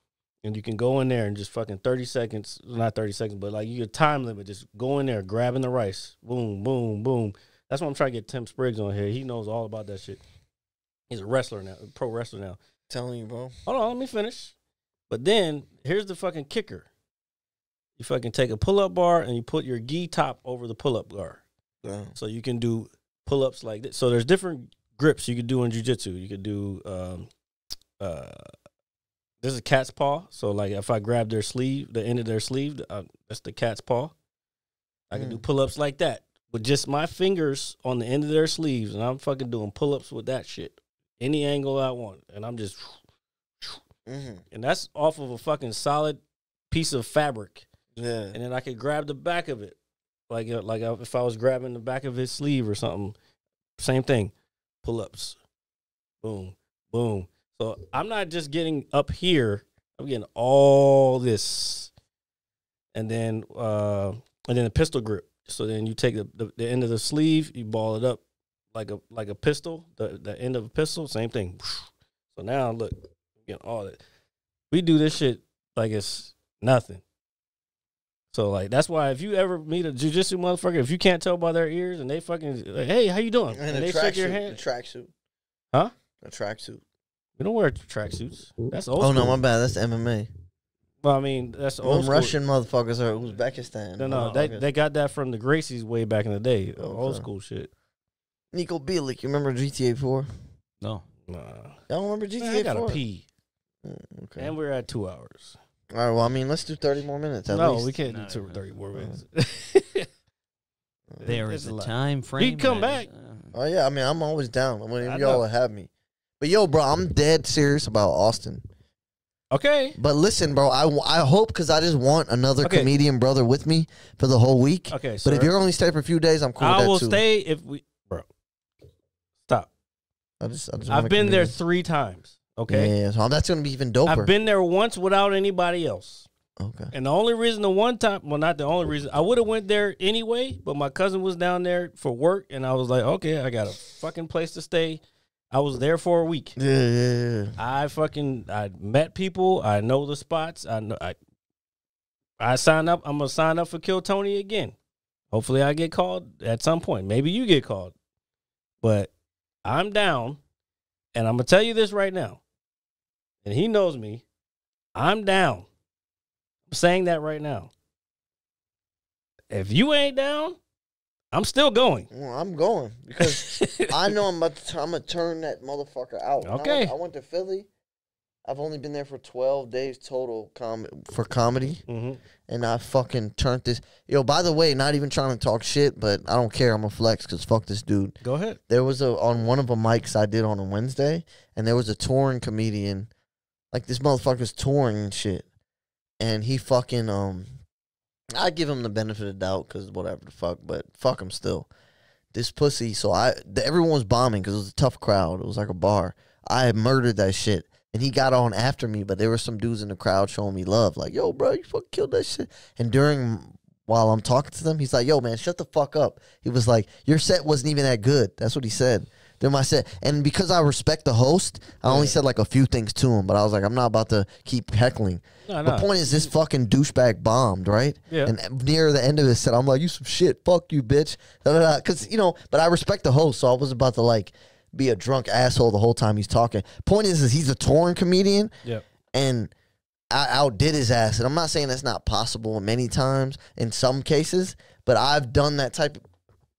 and you can go in there and just fucking 30 seconds, not 30 seconds, but like you get time limit. Just go in there, grabbing the rice, boom, boom, boom. That's why I'm trying to get Tim Spriggs on here. He knows all about that shit. He's a wrestler now, a pro wrestler now. Telling you, bro. Hold on, let me finish. But then here's the fucking kicker. You fucking take a pull-up bar and you put your gi top over the pull-up bar. Damn. So you can do pull-ups like this. So there's different grips you could do in jiu-jitsu. You could do this is cat's paw. So like if I grab their sleeve, the end of their sleeve, that's the cat's paw. I can do pull-ups like that with just my fingers on the end of their sleeves, and I'm fucking doing pull-ups with that shit. Any angle I want. And I'm just... And that's off of a fucking solid piece of fabric. Yeah. And then I could grab the back of it. Like if I was grabbing the back of his sleeve or something. Same thing. Pull-ups. Boom. Boom. So I'm not just getting up here. I'm getting all this. And then the pistol grip. So then you take the end of the sleeve, you ball it up like a pistol, the end of a pistol, same thing. So now look, getting all that. We do this shit like it's nothing. So like that's why if you ever meet a jiu-jitsu motherfucker, if you can't tell by their ears and they fucking like, hey, how you doing? And they shake your hand. A tracksuit. Huh? A tracksuit. We don't wear tracksuits. That's old Oh school. no, my bad. That's MMA. Well, I mean, that's old school. Russian motherfuckers are Uzbekistan. No, they got that from the Gracies way back in the day. Old school shit. Nico Bellic, you remember GTA 4? No. Nah. Y'all remember GTA 4? I gotta pee. Okay. And we're at 2 hours. All right, well, I mean, let's do 30 more minutes at No, least. we can't No, do no. 30 more minutes. There It's is a a lot. time frame. We can come that is, back. Oh, yeah, I mean, I'm always down. Whenever I y'all know. will have me. But, yo, bro, I'm dead serious about Austin. Okay. But listen, bro, I hope because I just want another Okay. comedian brother with me for the whole week. Okay, But sir. if you're only staying for a few days, I'm cool with I that will too. stay if we... Bro. Stop. I just want I've a been there comedian. 3 times. Okay? Yeah, so that's going to be even doper. I've been there once without anybody else. Okay. And the only reason the one time, well, not the only reason, I would have went there anyway, but my cousin was down there for work, and I was like, okay, I got a fucking place to stay. I was there for a week. Yeah. I met people. I know the spots. I signed up. I'm gonna sign up for Kill Tony again. Hopefully, I get called at some point. Maybe you get called, but I'm down, and I'm gonna tell you this right now. And he knows me. I'm down. I'm saying that right now. If you ain't down, I'm still going. Well, I'm going because I know I'm gonna turn that motherfucker out. Okay. I went to Philly. I've only been there for 12 days total for comedy, and I fucking turned this. Yo, by the way, not even trying to talk shit, but I don't care. I'm gonna flex because fuck this dude. Go ahead. There was on one of the mics I did on a Wednesday, and there was a touring comedian, like this motherfucker's touring and shit, and he fucking I give him the benefit of the doubt because whatever the fuck, but fuck him still. This pussy, so everyone was bombing because it was a tough crowd. It was like a bar. I had murdered that shit. And he got on after me, but there were some dudes in the crowd showing me love. Like, yo, bro, you fucking killed that shit. And while I'm talking to them, he's like, yo, man, shut the fuck up. He was like, your set wasn't even that good. That's what he said. Then my set. And because I respect the host, I only said like a few things to him. But I was like, I'm not about to keep heckling. No. The point is, this fucking douchebag bombed, right? Yeah. And near the end of his set, I'm like, you some shit. Fuck you, bitch. Because, but I respect the host, so I was about to like be a drunk asshole the whole time he's talking. Point is he's a touring comedian. Yeah. And I outdid his ass. And I'm not saying that's not possible many times in some cases, but I've done that type of...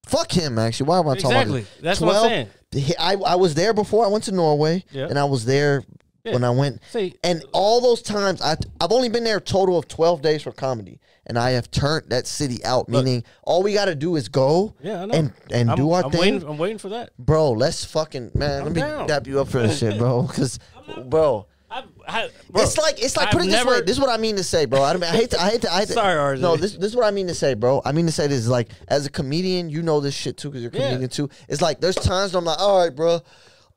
Fuck him, actually. Why am I talking about Exactly. this? That's what I'm saying. I was there before I went to Norway, Yeah. and I was there when I went. See, And all those times, I've only been there a total of 12 days for comedy, and I have turned that city out, meaning all we got to do is go yeah, I know. and do our thing. I'm waiting for that. Bro, let's fucking... Man, let me down. dap you up for this shit, bro. Because, bro... Bro, It's like I've put it this way. never- This is what I mean to say, bro. I hate to. Sorry, RJ. No, this is what I mean to say, bro. I mean to say this is like, as a comedian, you know this shit too because you're a Yeah. comedian too. It's like there's times where I'm like, all right, bro.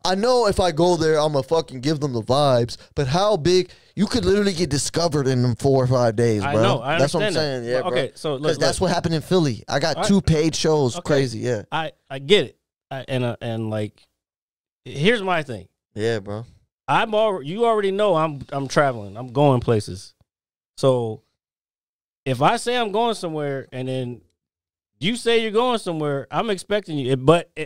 I know if I go there, I'm gonna fucking give them the vibes. But how big? You could literally get discovered in them 4 or 5 days, bro. I know. I That's what I'm understand saying. that. Yeah, Well, bro. okay, so look, because that's look. what happened in Philly. I got All right. 2 paid shows. Okay. Crazy, yeah, I get it. And like, here's my thing. yeah, bro. You already know I'm traveling. I'm going places. So if I say I'm going somewhere and then you say you're going somewhere, I'm expecting you.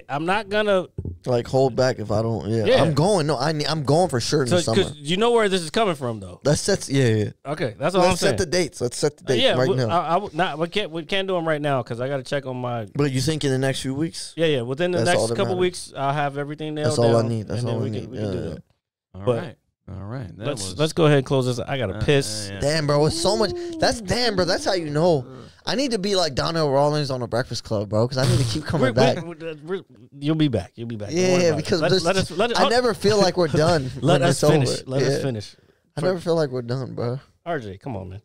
I'm not gonna. Like hold back if I don't. Yeah, Yeah. I'm going. No, I'm going for sure in the summer. Because you know where this is coming from, though. Yeah. Okay, that's all I'm Let's saying. set the dates. Let's set the dates yeah, right now. I would not. We can't do them right now because I got to check on my. But you think in the next few weeks? Yeah. Within the That's all next that couple matters. weeks, I'll have everything nailed That's all I down, need. That's and then all I we need. can do Yeah. that. All But right. All right. Let's go ahead and close this. I got to piss. Yeah. Damn, bro, it's so much. Damn, bro. That's how you know. I need to be like Donnell Rawlings on the Breakfast Club, bro, because I need to keep coming back. You'll be back. You'll be back. Yeah, because I never feel like we're done. Let us finish. Over. Let us finish. I never feel like we're done, bro. RJ, come on, man.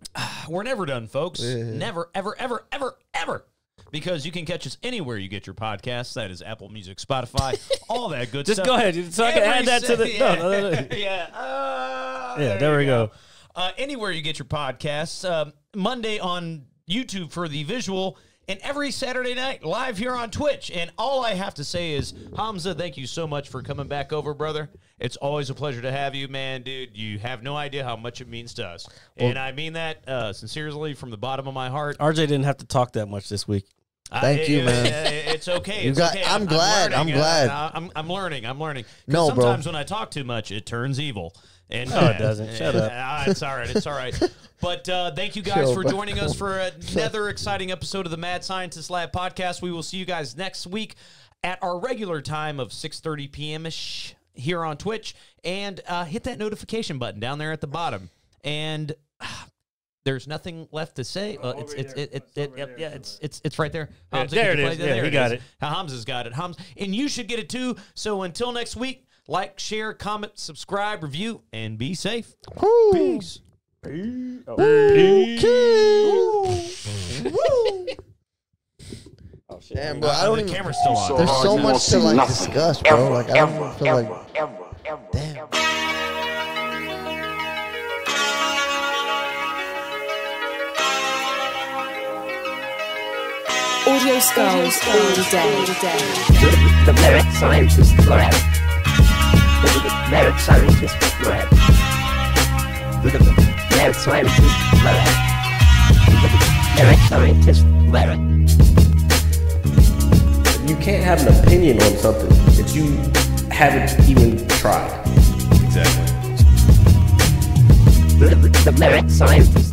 We're never done, folks. Yeah. Never, ever, ever, ever, ever. Because you can catch us anywhere you get your podcasts. That is Apple Music, Spotify, all that good Just stuff. go ahead. So I can add that to the... No. Yeah. There we go. Anywhere you get your podcasts. Monday on YouTube for the visual, and every Saturday night live here on Twitch. And all I have to say is, Hamza, thank you so much for coming back over, brother. It's always a pleasure to have you, man, dude. You have no idea how much it means to us. And I mean that sincerely from the bottom of my heart. RJ didn't have to talk that much this week. Thank you, man. It's okay. You It's got- okay. I'm glad. I'm glad. I'm learning. I'm learning. 'Cause No, bro. sometimes when I talk too much, it turns evil. And No, it doesn't. Shut up. It's all right. It's all right. But thank you guys Yo, for bro. joining us for another exciting episode of the Mad Scientist Lab podcast. We will see you guys next week at our regular time of 6:30 p.m.-ish here on Twitch. And hit that notification button down there at the bottom. And there's nothing left to say. It's right there. Hamza, there could it you is. play that? Yeah, There he it got is. it. Hamza's got it. And you should get it too. So until next week, like, share, comment, subscribe, review, and be safe. Peace. Damn, bro. I don't the even. camera's still on. There's so You much won't to see like nothing. discuss, bro. Ever, Like I don't ever, even feel like. ever. Damn. Audio Skulls all day. The Merit Scientist Lab. The Merit Scientist Lab. The Merit Scientist Lab. The Merit Scientist Lab. You can't have an opinion on something that you haven't even tried. Exactly. The Merit Scientist